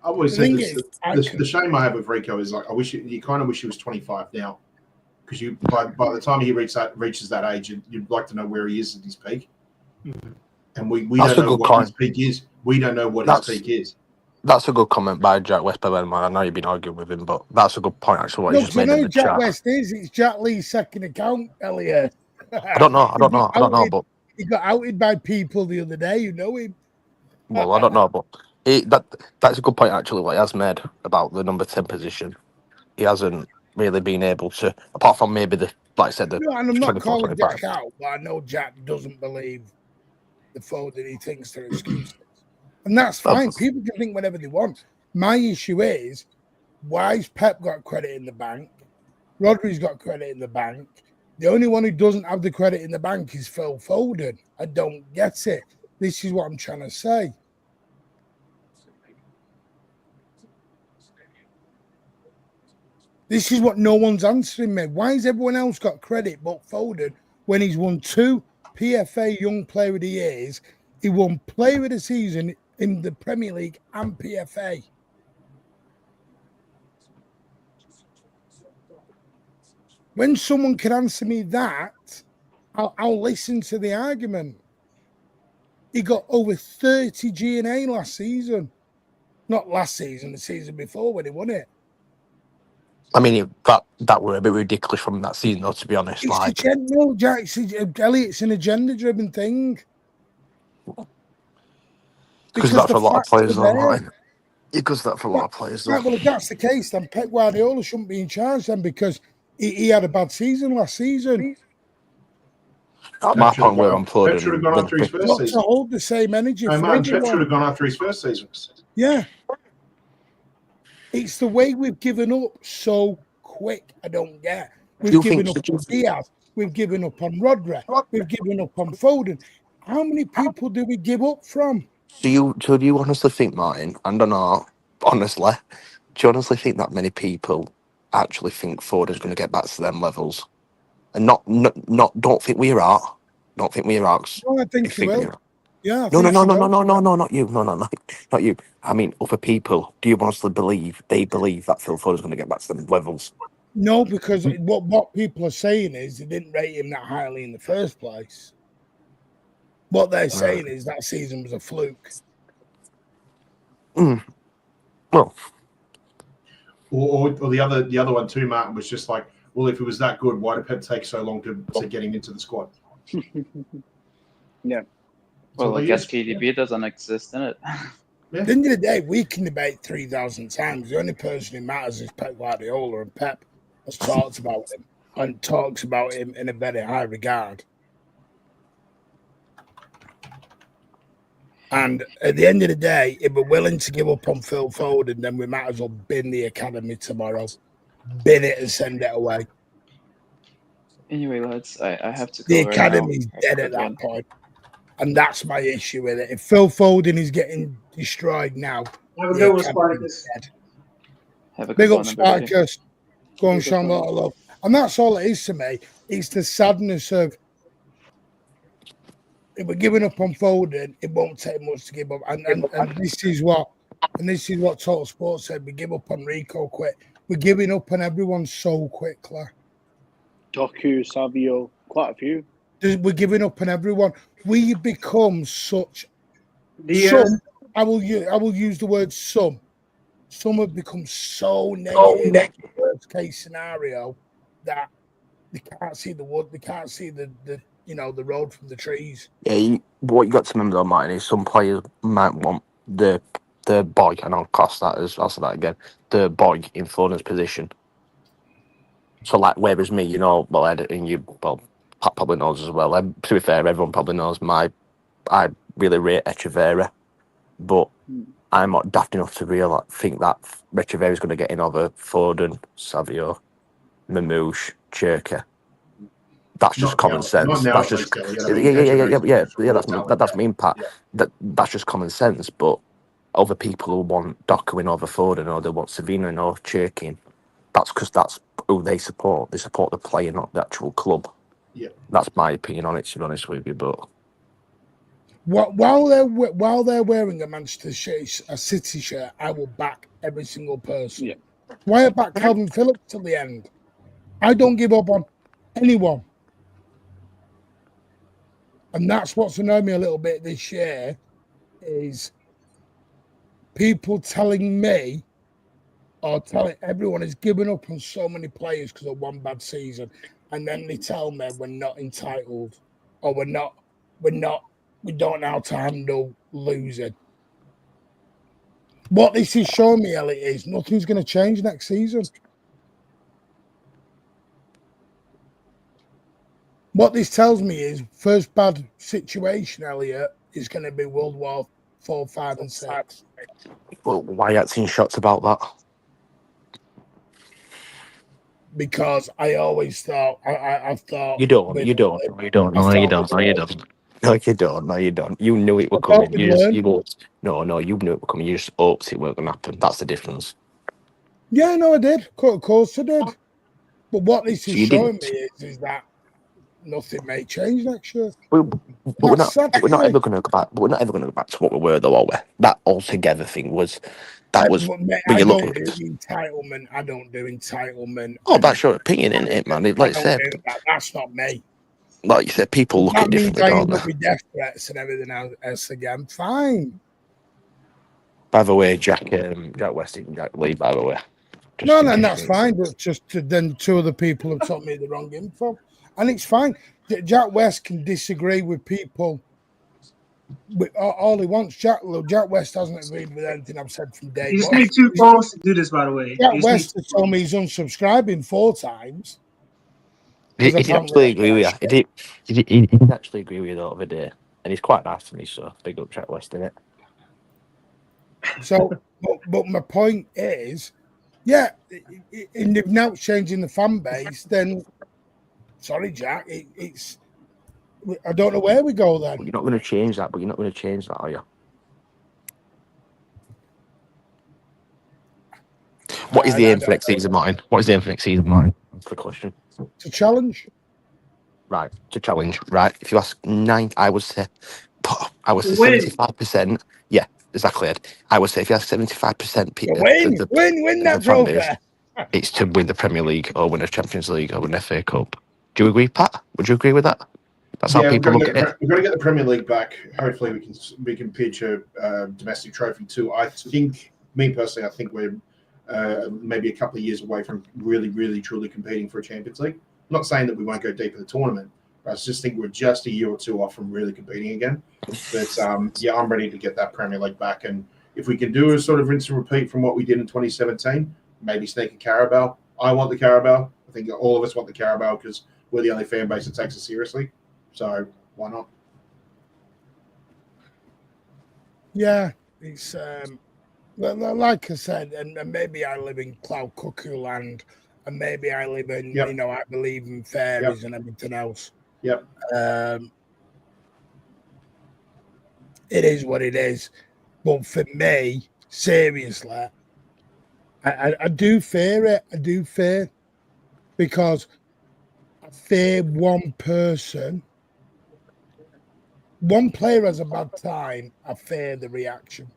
I always said this. The shame I have with Rico is like you kind of wish he was 25 now, because by the time he reaches that age, you'd like to know where he is at his peak. Mm-hmm. And we don't know what his peak is. We don't know what his peak is. That's a good comment by Jack West. I know you've been arguing with him, but that's a good point, actually, what he just made in the Jack chat. West is. It's Jack Lee's second account, Elliot. I don't know, but... He got outed by people the other day, you know him. Well, I don't know, but that's a good point, actually, what he has made about the number 10 position. He hasn't really been able to, apart from maybe and I'm not calling Jack out, but I know Jack doesn't believe the Foden he thinks they're excuses. And that's fine. People can think whatever they want. My issue is, why's Pep got credit in the bank? Rodri's got credit in the bank. The only one who doesn't have the credit in the bank is Phil Foden. I don't get it. This is what I'm trying to say. This is what no one's answering me. Why has everyone else got credit but Foden when he's won 2 PFA Young Player of the Years? He won Player of the Season in the Premier League and PFA. When someone can answer me that, I'll listen to the argument. He got over 30 G&A last season. Not last season, the season before when he won it. I mean, that were a bit ridiculous from that season, though, to be honest. Elliot, it's an agenda-driven thing. Because that for a lot of players, though, right? Because that for a lot of players, though. Right, well, if that's the case, then Pep Guardiola shouldn't be in charge then, because he had a bad season last season. My point where I'm playing. Pep should have gone after his first season. To hold the same energy. Pep should have gone after his first season. Yeah. It's the way we've given up so quick. I don't get. We've given up on Diaz. We've given up on Rodri. We've given up on Foden. How many people do we give up from? Do you honestly think, Martin? I don't know. Honestly, do you honestly think that many people actually think Foden's going to get back to them levels? And don't think we're out. Don't think we're out. No, I think he will. Yeah. No, not you. No, not you. I mean, other people. Do you honestly believe that Phil Foden's going to get back to them levels? No, because what people are saying is they didn't rate him that highly in the first place. What they're saying is that season was a fluke. Well, or the other one too, Martin, was just like, well, if it was that good, why did Pep take so long to get him into the squad? Yeah. Well, I guess KDB doesn't exist in it. Yeah. At the end of the day, we can debate 3,000 times. The only person who matters is Pep Guardiola, and Pep has talked about him and talks about him in a very high regard. And at the end of the day, if we're willing to give up on Phil Foden, then we might as well bin the academy tomorrow. Bin it and send it away. Anyway, lads, I have to go. The academy's dead at that point. And that's my issue with it. If Phil Foden is getting destroyed now, have a good one, Spartacus. Have a good big one, up, Spartacus. Go on, Sean, lot of love. And that's all it is to me. It's the sadness of, if we're giving up on Foden, it won't take much to give up. And this is what Total Sports said. We give up on Rico quick. We're giving up on everyone so quickly. Doku, Savio, quite a few. We're giving up on everyone. We become such. Diaz. Some, I will use the word some. Some have become so negative. Worst case scenario that they can't see the wood. They can't see the the road from the trees. Yeah, what you got to remember though, Martin, is some players might want the boy, and I'll class that as, I'll say that again, the boy in Foden's position. So, like, whereas me, well, Ed, and you, well, Pat probably knows as well. To be fair, everyone probably knows I really rate Echeverri, but I'm not daft enough to think that Echeverri is going to get in over Foden, Savio, Mamouche, Cherka. That's just common sense. That's just that's my impact. That's just common sense. But other people who want Doku in over Foden, or they want Savino in over Cherka, that's because that's who they support. They support the player, not the actual club. Yeah, that's my opinion on it. To be honest with you, but while they're wearing a Manchester City shirt, I will back every single person. Yeah. Why I back Calvin Phillips till the end? I don't give up on anyone. And that's what's annoyed me a little bit this year is people telling me or telling everyone is giving up on so many players because of one bad season. And then they tell me we're not entitled or we don't know how to handle losing. What this is showing me, Elliot, is nothing's going to change next season. What this tells me is first bad situation, Elliot, is going to be World War 4, 5, and 6. Well, why aren't seeing shots about that? Because I always thought I thought You don't. No, you don't. You knew it were coming. You knew it were coming. You just hoped it weren't going to happen. That's the difference. Yeah, no, I did. Of course I did. But what this is showing me is that nothing may change next year. But we're not ever going to go back. But we're not ever going to go back to what we were, though, are we? That altogether thing was. That was. I don't do entitlement. I don't do entitlement. Oh, that's your opinion, isn't it, man? Like I said, that's not me. Like you said, people look at it differently, don't don't they? they? With death threats and everything else again. Fine. By the way, Jack West and Jack Lee, by the way. No, that's fine. But just then two other people have told me the wrong info. And it's fine. Jack West can disagree with people. All he wants, Jack West hasn't agreed with anything I've said from day one. You just need 2 phones to do this, by the way. Jack West has told me he's unsubscribing 4 times. He did actually agree with you. He did actually agree with you the other day. And he's quite nice to me, so big up Jack West, innit? So, but my point is, yeah, and if now it's changing the fan base, then sorry, Jack, it's I don't know where we go then. You're not going to change that, are you? What is the aim for next season, Martin? What is the aim for next season, Martin? That's the question. To challenge. Right, to challenge. Right, if you ask 75%. Yeah, exactly, Ed. I would say if you ask 75% people, win that trophy. It's to win the Premier League or win a Champions League or win an FA Cup. Do you agree, Pat? Would you agree with that? That's how people look at it. We've got to get the Premier League back. Hopefully, we can pitch a domestic trophy too. I think we're maybe a couple of years away from really, really, truly competing for a Champions League. I'm not saying that we won't go deep in the tournament. I just think we're just a year or two off from really competing again. But yeah, I'm ready to get that Premier League back. And if we can do a sort of rinse and repeat from what we did in 2017, maybe sneak a Carabao. I want the Carabao. I think all of us want the Carabao because we're the only fan base that takes us seriously. So why not? Yeah, it's like I said, and maybe I live in cloud cuckoo land, and maybe I live in I believe in fairies and everything else. Yep. It is what it is. But for me, seriously, I do fear it. I do fear because I fear one person. One player has a bad time, I fear the reaction.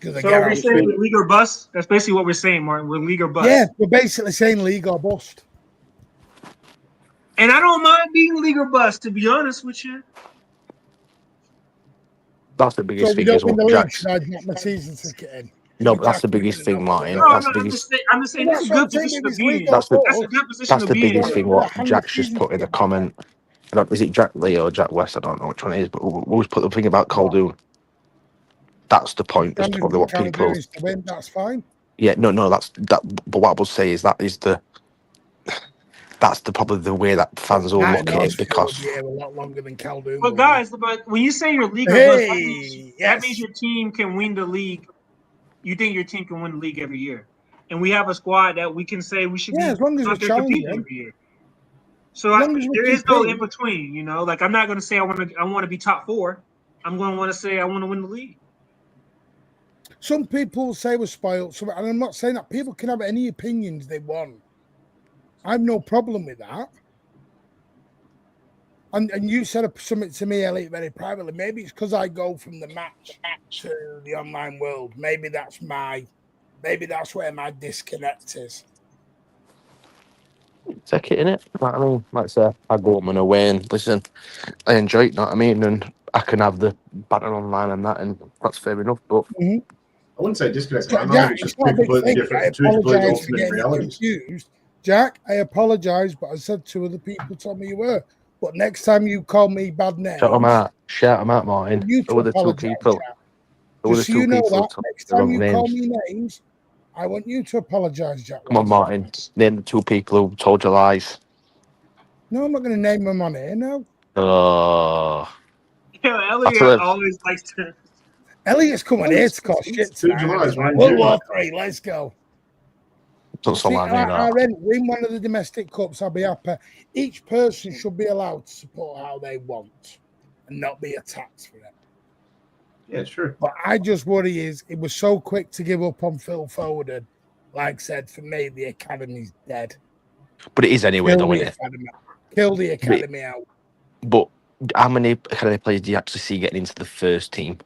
Because So we're saying we're league or bust? That's basically what we're saying, Martin. We're league or bust. Yeah, we're basically saying league or bust. And I don't mind being league or bust, to be honest with you. That's the biggest So we thing as don't win well. the league, Jack's. should I drop my season ticket in? No, but that's the biggest thing, Martin. No, That's the I'm biggest. just saying that's a good position to be in. That's That's a good position that's to the be in. biggest thing. What Jack's just put in the comment. Is it Jack Lee or Jack West? I don't know which one it is, but we always put the thing about Caldoon. That's the point. That's probably what people. To win, that's fine. Yeah, no, that's that. But what I would say is that is the. That's probably the way that fans all look at it because. Yeah, a lot longer than Caldoon. But guys, but when you say your league or bust, that means your team can win the league. You think your team can win the league every year, and we have a squad that we can say we should be as long as out there competing every year. So there is no in between, you know. Like I'm not going to say I want to be top 4. I'm going to want to say I want to win the league. Some people say we're spoiled, and I'm not saying that. People can have any opinions they want. I have no problem with that. And you said something to me, Elliot, very privately. Maybe it's because I go from the match to the online world. Maybe that's where my disconnect is. Take it in it. Like, I mean, like I say, I go home and away and listen. I enjoy it, you know what I mean? And I can have the banter online and that, and that's fair enough. But I wouldn't say disconnect. It's not a big thing. I apologize for getting confused. Jack, I apologize, but I said 2 other people told me you were. But next time you call me bad names, shout them out, Martin. Who were the 2 people? Just so you know that next time you call me names, I want you to apologize, Jack. Come on, Martin. Name the 2 people who told you lies. No, I'm not going to name them on here now. Yeah, Elliot always likes to. Elliot's coming here to cause shit. World War III, let's go. I win one of the domestic cups, I'll be happy. Each person should be allowed to support how they want and not be attacked for it. Yeah, it's true. But I just worry is it was so quick to give up on Phil Foden. Like I said, for me, the academy's dead. But it is anyway, though, isn't it? Kill the academy out. But how many academy players do you actually see getting into the first team?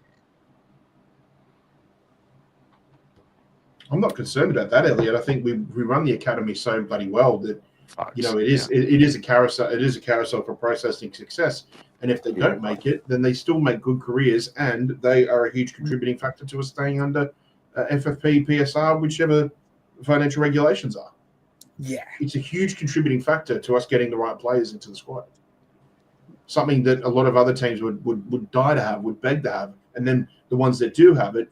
I'm not concerned about that, Elliot. I think we run the academy so bloody well that it is a carousel. It is a carousel for processing success. And if they don't make it, then they still make good careers, and they are a huge contributing factor to us staying under FFP, PSR, whichever financial regulations are. Yeah, it's a huge contributing factor to us getting the right players into the squad. Something that a lot of other teams would die to have, would beg to have, and then the ones that do have it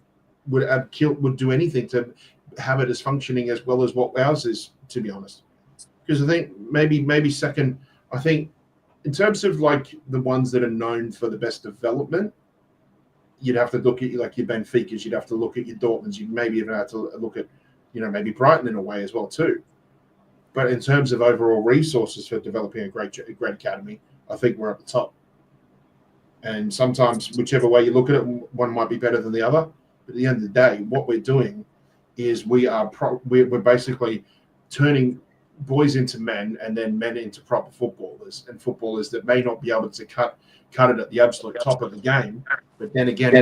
would do anything to have it as functioning as well as what ours is, to be honest. Because I think maybe second, I think in terms of like the ones that are known for the best development, you'd have to look at like your Benficas, you'd have to look at your Dortmunds, you'd maybe even have to look at, maybe Brighton in a way as well too. But in terms of overall resources for developing a great academy, I think we're at the top. And sometimes, whichever way you look at it, one might be better than the other. But at the end of the day, what we're doing is we're basically turning boys into men and then men into proper footballers, and footballers that may not be able to cut it at the absolute top of the game. But then again,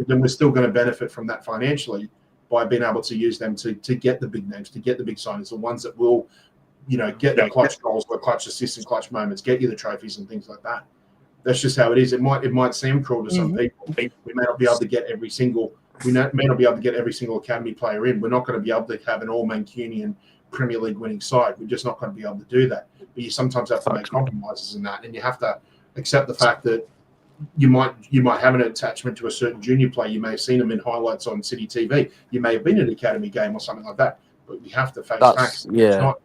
then we're still going to benefit from that financially by being able to use them to get the big names, to get the big signings, the ones that will, get the clutch goals, the clutch assists and clutch moments, get you the trophies and things like that. That's just how it is. It might seem cruel to some people. We may not be able to get every single academy player in. We're not going to be able to have an all-Mancunian Premier League winning side. We're just not going to be able to do that. But you sometimes have to make compromises in that, and you have to accept the fact that you might have an attachment to a certain junior player. You may have seen them in highlights on City TV. You may have been in an academy game or something like that. But we have to face facts. It's not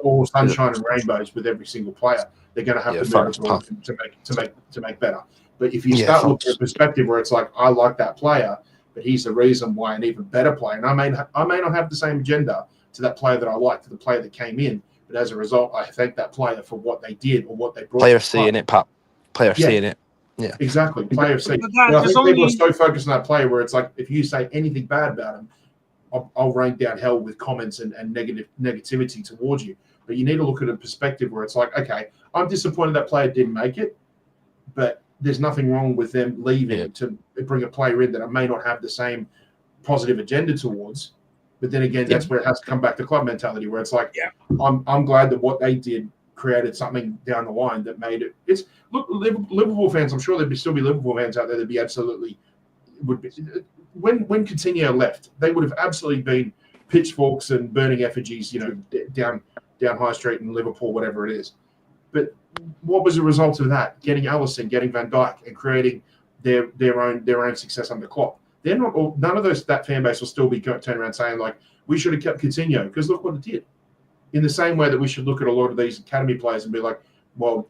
all sunshine and rainbows with every single player. They're going to have to move to make better. But if you start looking at a perspective where it's like, I like that player, but he's the reason why an even better player, and I may not have the same agenda to that player that I like, to the player that came in, but as a result, I thank that player for what they did or what they brought. Player C in it, Pat. Player C in it. Yeah, exactly. Player C. But I think people are so focused on that player where it's like, if you say anything bad about him, I'll rain down hell with comments and negativity towards you. But you need to look at a perspective where it's like, okay, I'm disappointed that player didn't make it, but there's nothing wrong with them leaving to bring a player in that may not have the same positive agenda towards. But then again, that's where it has to come back to club mentality, where it's like, I'm glad that what they did created something down the line that made it. It's look, Liverpool fans. I'm sure there'd still be Liverpool fans out there that'd be absolutely would be when Coutinho left, they would have absolutely been pitchforks and burning effigies, down High Street in Liverpool, whatever it is. But what was the result of that? Getting Alisson, getting Van Dijk, and creating their own success under Klopp. They're not all, none of that fan base will still be turning around saying like we should have kept Coutinho because look what it did. In the same way that we should look at a lot of these academy players and be like, well,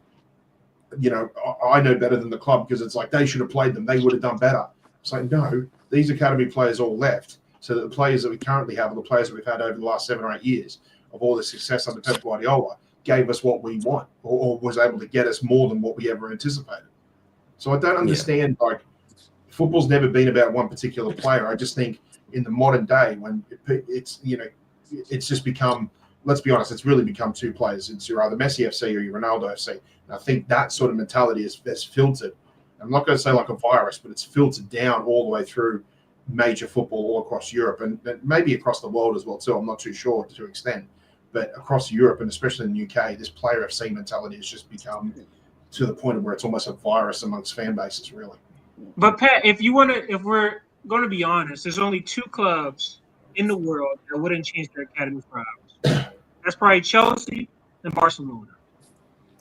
I know better than the club because it's like they should have played them. They would have done better. It's like, no, these academy players all left so that the players that we currently have are the players that we've had over the last 7 or 8 years of all the success under Pep Guardiola gave us what we want or was able to get us more than what we ever anticipated. So I don't understand, football's never been about one particular player. I just think in the modern day when it's just become, let's be honest, it's really become two players. It's you're either Messi FC or you're Ronaldo FC. And I think that sort of mentality is filtered. I'm not going to say like a virus, but it's filtered down all the way through major football all across Europe and maybe across the world as well too. I'm not too sure to extent, but across Europe and especially in the UK, this player FC mentality has just become to the point of where it's almost a virus amongst fan bases, really. But Pat, if we're going to be honest, there's only 2 clubs in the world that wouldn't change their academy for ours. That's probably Chelsea and Barcelona.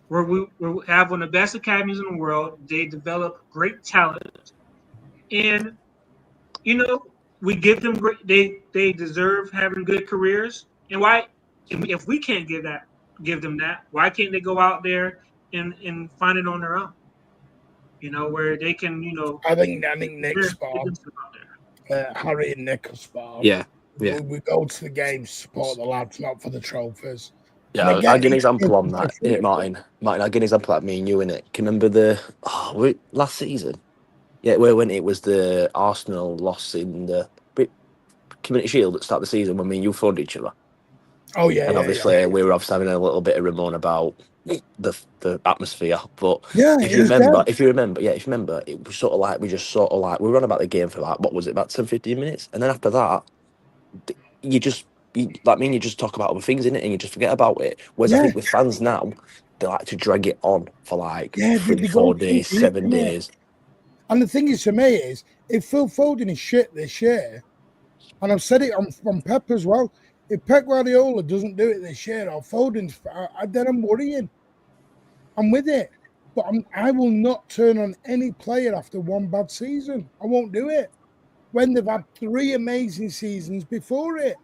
Where we have one of the best academies in the world. They develop great talent, and we give them great. They deserve having good careers. And why, if we can't give them that, why can't they go out there and find it on their own? Where they can. I think Nick Spar, Harry and Nick Spar. Yeah. We go to the games, support the lads, not for the trophies. Yeah, I'll give an example on that, innit, Martin? Martin, I'll give an example like me and you, innit? Can you remember last season? Yeah, when it was the Arsenal loss in the Community Shield at the start of the season when me and you fought each other. Oh, yeah. And obviously we were obviously having a little bit of ramon about the atmosphere. But if you remember, it was sort of like we were on about the game for like, what was it, about 10-15 minutes? And then after that, you just talk about other things, innit, and you just forget about it. Whereas I think with fans now, they like to drag it on for like 3-4 days, 7 days. And the thing is, to me, is if Phil Foden is shit this year, and I've said it on Pep as well, if Pep Guardiola doesn't do it this year, or Foden's, then I'm worrying. I'm with it. But I will not turn on any player after one bad season. I won't do it. When they've had 3 amazing seasons before it.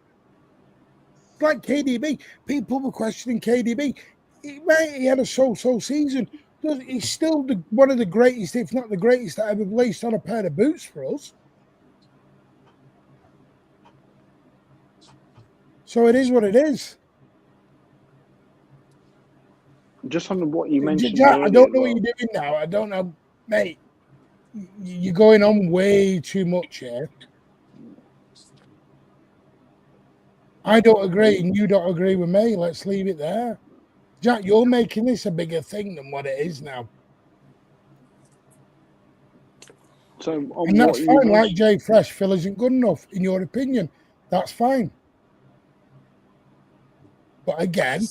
Like KDB. People were questioning KDB. He had a so-so season. He's still one of the greatest, if not the greatest, that ever laced on a pair of boots for us. So it is what it is. Just on what you mentioned. Jack, I don't know what you're doing now. I don't know. Mate, you're going on way too much here. I don't agree and you don't agree with me. Let's leave it there. Jack, you're making this a bigger thing than what it is now. So, and that's fine. Like Jay Fresh, Phil isn't good enough, in your opinion. That's fine. But again,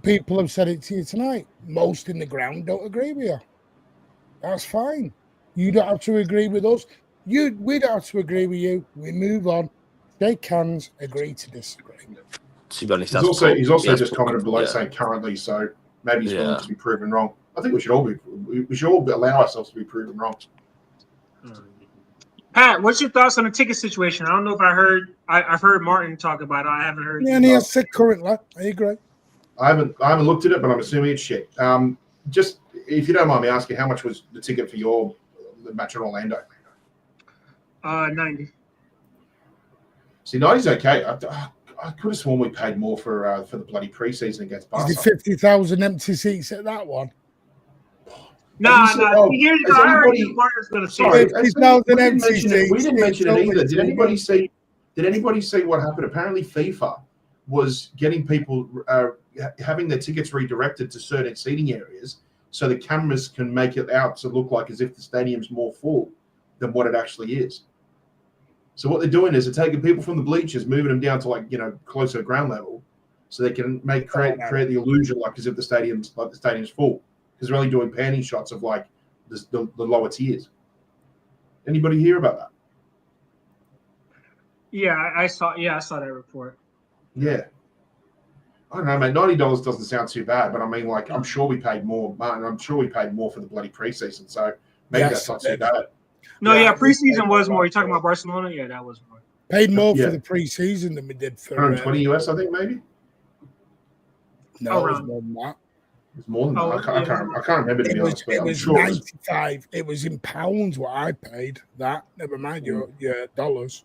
people have said it to you tonight. Most in the ground don't agree with you. That's fine. You don't have to agree with us. We don't have to agree with you. We move on. Shake hands, agree to disagree. To be honest, he's also just commented below saying currently, so maybe he's willing to be proven wrong. I think we should all allow ourselves to be proven wrong. Pat, what's your thoughts on the ticket situation? I don't know if I've heard Martin talk about it. I haven't heard. Yeah, and he has sick currently. I agree. I haven't looked at it, but I'm assuming it's shit. Just if you don't mind me asking, how much was the ticket for the match in Orlando? 90. See, 90's okay. I could have sworn we paid more for the bloody preseason against Barca. Is it 50,000 empty seats at that one? No. Here you go. I heard Martin's going to say 50,000 empty seats. We didn't mention it either. Did anybody see what happened? Apparently, FIFA was getting people having their tickets redirected to certain seating areas so the cameras can make it out to look like as if the stadium's more full than what it actually is. So what they're doing is they're taking people from the bleachers, moving them down to like closer to ground level, so they can create the illusion like as if the stadium's full, because they're only doing panning shots of like the lower tiers. Anybody hear about that? Yeah, I saw that report. Yeah. I don't know, mate. $90 doesn't sound too bad, but I mean, like, I'm sure we paid more, Martin. I'm sure we paid more for the bloody preseason, so maybe that's not too bad. No, preseason was more. You're talking about Barcelona? Yeah, that was more. Paid more for the preseason than we did for 120 US, I think, maybe. No, it was more than that. It was more than that. I can't remember, to be honest. It was 95. It was in pounds what I paid. That never mind your dollars.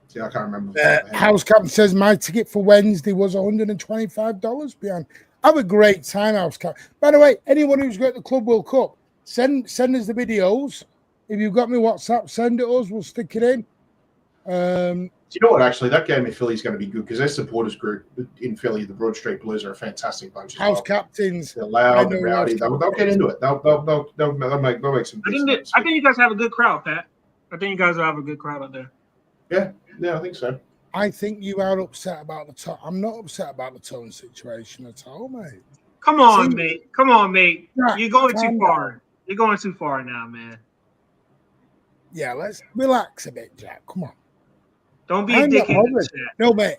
Yeah, I can't remember. House Captain says my ticket for Wednesday was $125 behind. Have a great time, House Captain. By the way, anyone who's got the Club World Cup, send us the videos. If you've got me WhatsApp, send it us. We'll stick it in. Do you know what? Actually, that game in Philly is going to be good because their supporters group in Philly, the Broad Street Blues, are a fantastic bunch. House Captains, they're loud and rowdy. They'll get into it. They'll make some. I think you guys have a good crowd, Pat. I think you guys will have a good crowd out there. Yeah, I think so. I think you are upset about the tone. I'm not upset about the tone situation at all, mate. Come on, mate. Jack, you're going too far. You're going too far now, man. Yeah, let's relax a bit, Jack. Come on. Don't be a dickhead. No, mate.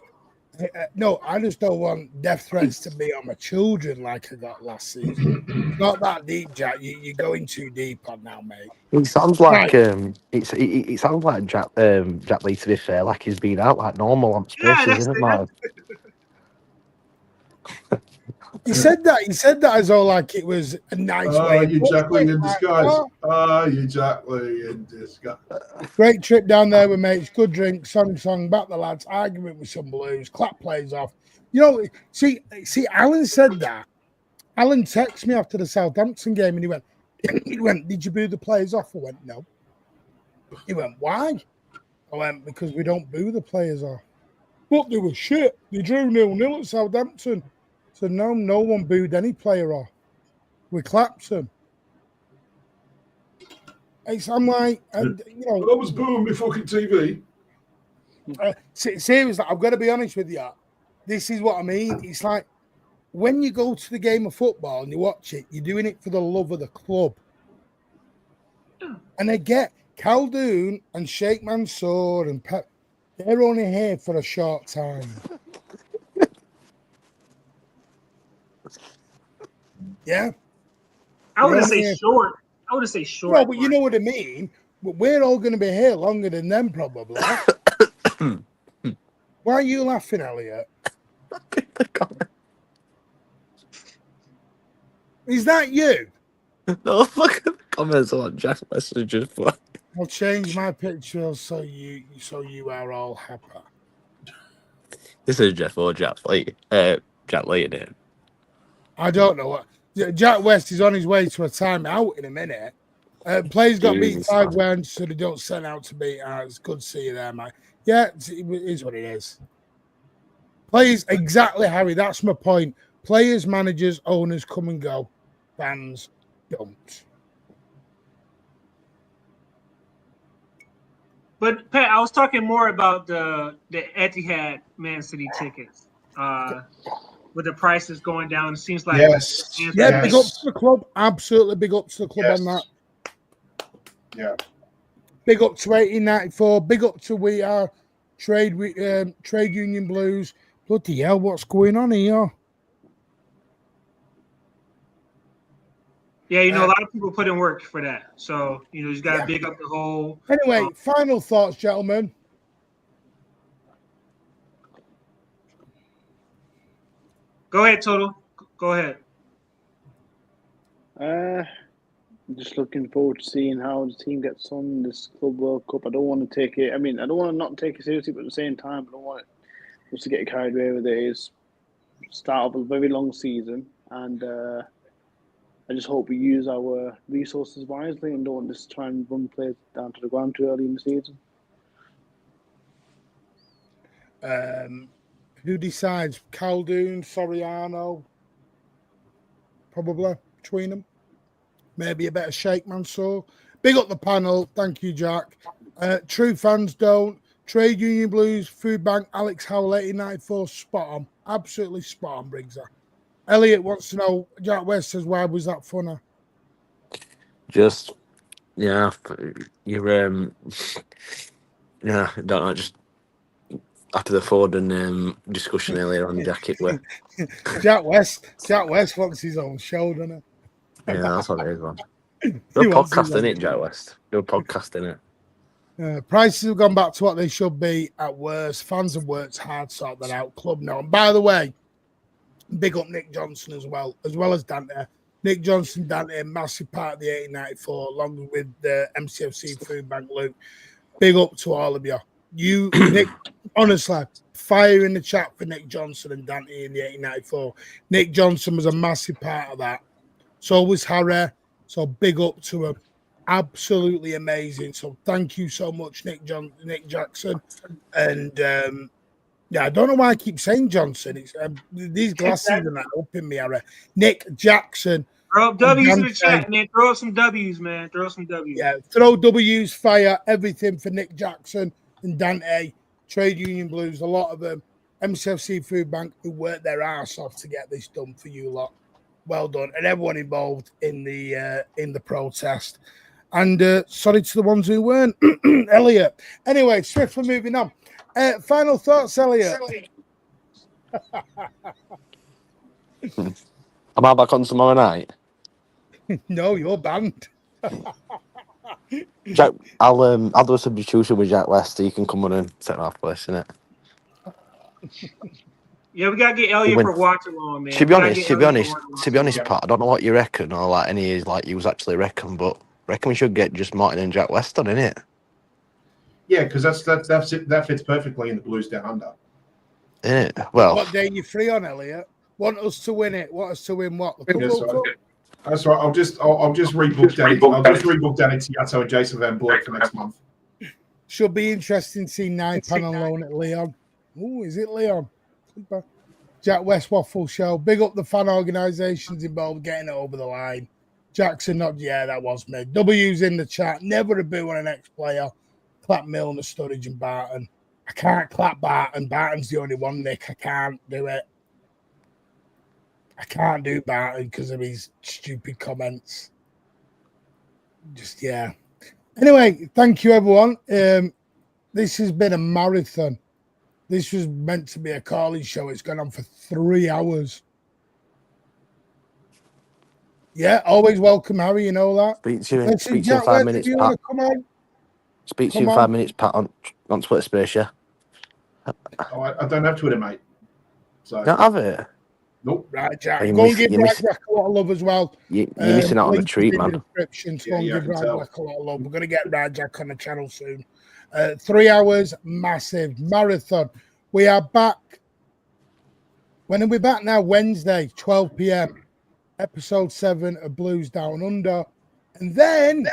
No, I just don't want death threats to be on my children like I got last season. Not that deep, Jack. You're going too deep on now, mate. It sounds like it sounds like Jack Lee, to be fair, like he's been out like normal on spaces, isn't it, man? He said that as though like it was a nice way. You Jack Lee in disguise. You Jack Lee in disguise. Great trip down there with mates, good drink, song, back the lads, argument with some blues, clap plays off. See, Alan said that. Alan texted me after the Southampton game and he went, did you boo the players off? I went, no. He went, why? I went, because we don't boo the players off. But they were shit. They drew 0-0 at Southampton. So no one booed any player off. We clapped them. I'm like, I was booing my fucking TV. Seriously, I've got to be honest with you. This is what I mean. It's like when you go to the game of football and you watch it, you're doing it for the love of the club. And I get Khaldoon and Sheikh Mansour and Pep. They're only here for a short time. Yeah, I would say short. Well, but you know what I mean. We're all going to be here longer than them, probably. Why are you laughing, Elliot? Is that you? No, fucking comments on Jack's messages. I'll change my picture so you are all happy. This is Jeff or Jack Lee. Jack Lee in it. I don't know what. Jack West is on his way to a timeout in a minute. Players got beat 5-1, so they don't send out to beat. It's good to see you there, mate. Yeah, it is what it is. Players, exactly, Harry. That's my point. Players, managers, owners come and go. Fans don't. But Pat, I was talking more about the Etihad Man City tickets. With the prices going down, it seems like big up to the club. Absolutely big up to the club on that. Yeah. Big up to 1894. Big up to We Are Trade Union Blues. Bloody hell, what's going on here? Yeah, a lot of people put in work for that. So, you just got to big up the whole. Anyway, final thoughts, gentlemen. Go ahead, Toto. Go ahead. I'm just looking forward to seeing how the team gets on this Club World Cup. I don't want to take it. I mean, I don't want to not take it seriously, but at the same time, I don't want it just to get carried away with it. It's start of a very long season, and I just hope we use our resources wisely and don't just try and run players down to the ground too early in the season. Who decides? Khaldoon, Soriano? Probably between them. Maybe a bit of Sheikh Mansour. Big up the panel. Thank you, Jack. True fans don't. Trade Union Blues, Food Bank, Alex Howell, 1894, spot on. Absolutely spot on, Briggs. Elliot wants to know, Jack West says, why was that funner? Just, yeah, you're, yeah, don't know, just after the Foden discussion earlier on Jack, it were. Jack West wants his own show, doesn't he? Yeah, that's what it is, man. They're podcasting it, Jack West. They're podcasting it. Prices have gone back to what they should be at worst. Fans have worked hard to sort that out. Club now. And by the way, big up Nick Johnson as well as Dante. Nick Johnson, Dante, massive part of the 1894, along with the MCFC Food Bank Luke. Big up to all of you. You, Nick, honestly, fire in the chat for Nick Johnson and Dante in the 1894. Nick Johnson was a massive part of that. So was Harry. So big up to him. Absolutely amazing. So thank you so much, Nick Jackson. And yeah, I don't know why I keep saying Johnson. It's these glasses are not helping me, Harry. Nick Jackson. Throw up W's in the chat, man. Throw up some W's, man. Throw some W's. Yeah, throw W's, fire, everything for Nick Jackson and Dante. Trade Union Blues, a lot of them. MCFC Food Bank, who worked their arse off to get this done for you lot. Well done. And everyone involved in the protest. And sorry to the ones who weren't. Elliot. Anyway, swiftly moving on. Final thoughts, Elliot. Am I back on tomorrow night? No, you're banned. Jack, I'll do a substitution with Jack West. So you can come on and take my place, innit? Yeah, we gotta get Elliot for watch along, man. To be honest, Pat, I don't know what you reckon or like any like you was actually reckon, but reckon we should get just Martin and Jack West on, innit? Yeah, because that fits perfectly in the Blues Down Under. Innit? Well, what day are you free on, Elliot? Want us to win it? Want us to win what? That's right. I'll just rebook Danny. I'll just rebook Danny Tiato and Jason Van Bloek for next month. Should be interesting to see Naipan on loan at Leon. Oh, is it Leon? Jack West Waffle Show. Big up the fan organisations involved getting it over the line. Jackson, that was me. W's in the chat. Never a boo on an ex-player. Clap Milner, Sturridge and Barton. I can't clap Barton. Barton's the only one, Nick. I can't do it. I can't do Barton because of his stupid comments. Just, yeah. Anyway, thank you, everyone. This has been a marathon. This was meant to be a calling show. It's gone on for 3 hours. Yeah, always welcome, Harry. You know that. Speak to you in 5 minutes, Pat. Come on. Speak to you in 5 minutes, Pat, on Twitter Space, yeah? Oh, I don't have Twitter, mate. So don't have it? Nope. Right, Jack. Go and give Ragback a lot of love as well. You're missing out on the treat, man. Go and give Ragback a lot of love. We're going to get Ragback on the channel soon. 3 hours, massive marathon. We are back. When are we back now? Wednesday, 12 p.m. Episode 7 of Blues Down Under. And then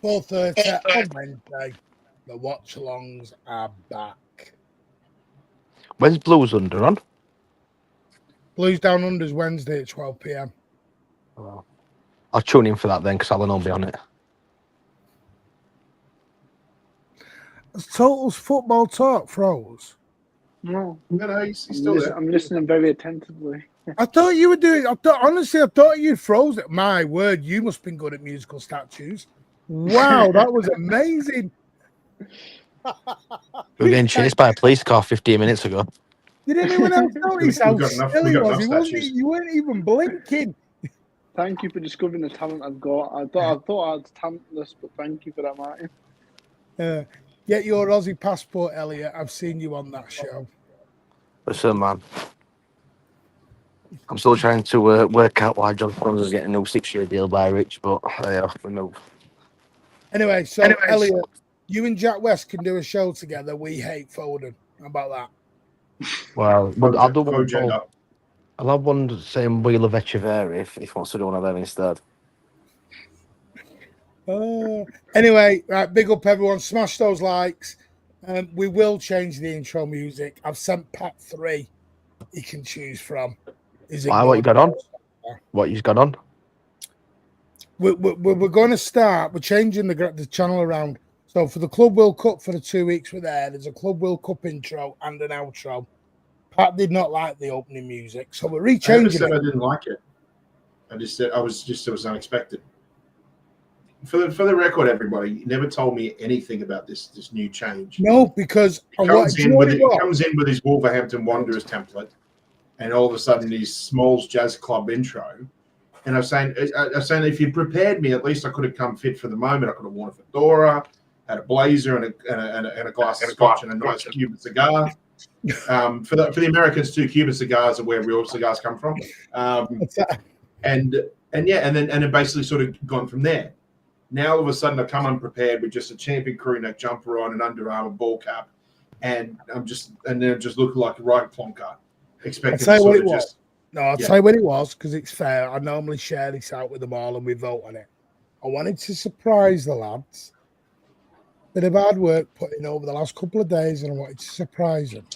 4:30 on Wednesday. The watch-alongs are back. When's Blues Under on? Blues Down Under is Wednesday at 12 p.m. Oh. I'll tune in for that then because Alan will be on it. Total's football talk froze. No, he's still there. I'm listening very attentively. I thought you were doing. Honestly, I thought you froze it. My word, you must have been good at musical statues. Wow, that was amazing. We were getting chased by a police car 15 minutes ago. Did anyone else notice how silly he was? You weren't even blinking. Thank you for discovering the talent I've got. I thought I was talentless, but thank you for that, Martin. Get your Aussie passport, Elliot. I've seen you on that show. Listen, man. I'm still trying to work out why John Stones is getting a new 6-year deal by Rich, but we move. Anyway, Elliot, you and Jack West can do a show together. We hate Foden. How about that? Well, I'll do one. I'll have one saying we love Echeverry if he wants to do one of them instead. Anyway, right, big up everyone. Smash those likes. We will change the intro music. I've sent Pat 3 he can choose from. What you got on? What you got on? we're going to start. We're changing the channel around. So for the Club World Cup for the 2 weeks we're there, there's a Club World Cup intro and an outro. Pat did not like the opening music, so we're rechanging I never said it. I didn't like it. I just said it was unexpected. For the record, everybody, you never told me anything about this new change. No, because He comes in with his Wolverhampton Wanderers template, and all of a sudden his Smalls Jazz Club intro. And I was saying if you prepared me, at least I could have come fit for the moment. I could have worn a fedora, had a blazer and a glass of scotch and a nice Cuban cigar. For the Americans too, Cuban cigars are where real cigars come from. And then basically sort of gone from there. Now all of a sudden I come unprepared with just a champion crew neck jumper on, an Under Armour ball cap, and I'm just looking like a right plonker, expecting to sort of just. No, I'll tell you what it was, because it's fair. I normally share this out with them all and we vote on it. I wanted to surprise the lads. Bit of hard work put in over the last couple of days, and I wanted to surprise them.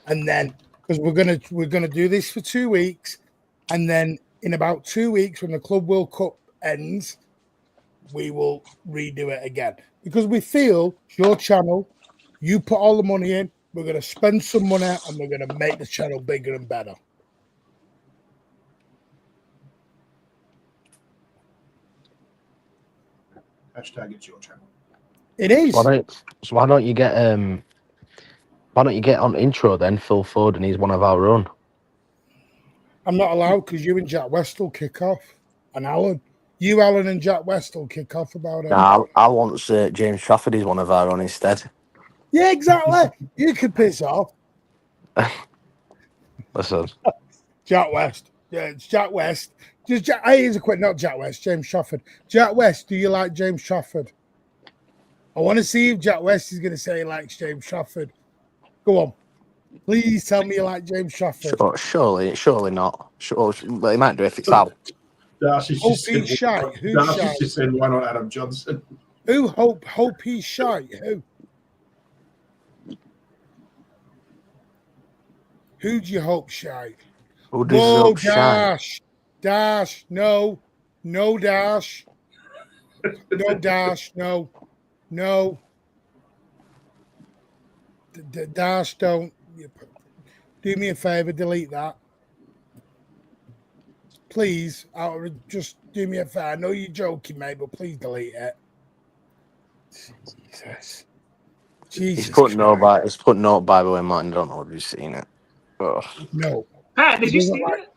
And then, because we're gonna do this for 2 weeks, and then in about 2 weeks, when the Club World Cup ends, we will redo it again. Because we feel it's your channel, you put all the money in, we're going to spend some money, and we're going to make the channel bigger and better. Hashtag it's your channel. It is. Why don't you get on intro then, Phil Foden? He's one of our own. I'm not allowed because you and Jack West will kick off, and Alan. You, Alan, and Jack West will kick off about it. Nah, I want James Trafford is one of our own instead. Yeah, exactly. You could piss off. Listen. Jack West. Yeah, it's Jack West. Here's a quick, not Jack West, James Trafford. Jack West, do you like James Trafford? I want to see if Jack West is going to say he likes James Trafford. Go on. Please tell me you like James Trafford. Surely not. Well, he might do if it's out. Darcy's just said, why not Adam Johnson? Who hope he's shy? Who do you hope shy? Who does you hope shy? Dash, no, Dash. No, Dash, no. Dash, don't. Do me a favor, delete that. Please, just do me a favor. I know you're joking, mate, but please delete it. Jesus. He's put no by the way, Martin. I don't know if you've seen it. Ugh. No. Pat, did you see it?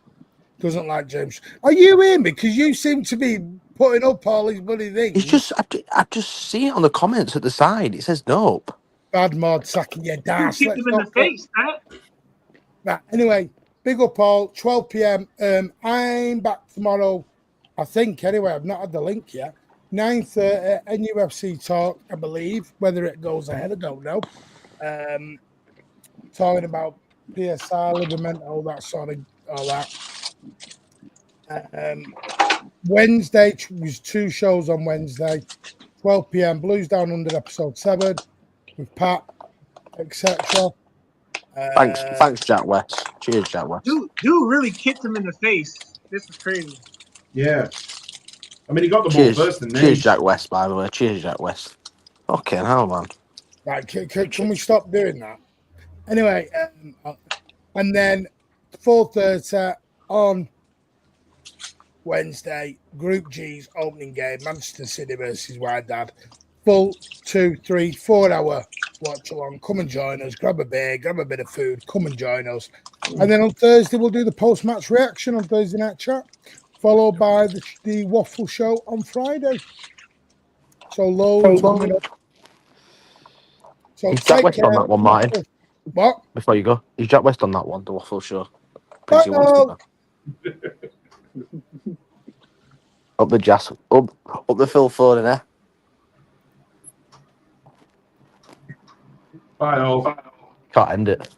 Doesn't like James. Are you in? Because you seem to be putting up all these bloody things. I just see it on the comments at the side. It says nope. Bad mod sacking your dash. You kicked him in the face, Pat. Right, anyway, big up all, 12 p.m. I'm back tomorrow, I think, anyway. I've not had the link yet. 9:30, NUFC talk, I believe. Whether it goes ahead, I don't know. Talking about PSR, ligament, all that. Wednesday was 2 shows on Wednesday. 12 p.m. Blues Down Under episode 7 with Pat, etc. Thanks, Jack West. Cheers, Jack West. Dude really kicked him in the face. This is crazy. Yeah. I mean, he got the ball first and then. Cheers, Jack West, by the way. Cheers, Jack West. Okay, hell, man. Right, can we stop doing that? Anyway, and then 4:30 on Wednesday, Group G's opening game, Manchester City versus Wydad. Full 2, 3, 4 hour watch along. Come and join us. Grab a beer, grab a bit of food. Come and join us. And then on Thursday, we'll do the post-match reaction on Thursday Night Chat, followed by the Waffle Show on Friday. So loads coming up. So is Jack West on that one, Martin? What? Before you go, is Jack West on that one, the Waffle Show? Up the jazz, up the Phil Foden there. Bye all. Can't end it.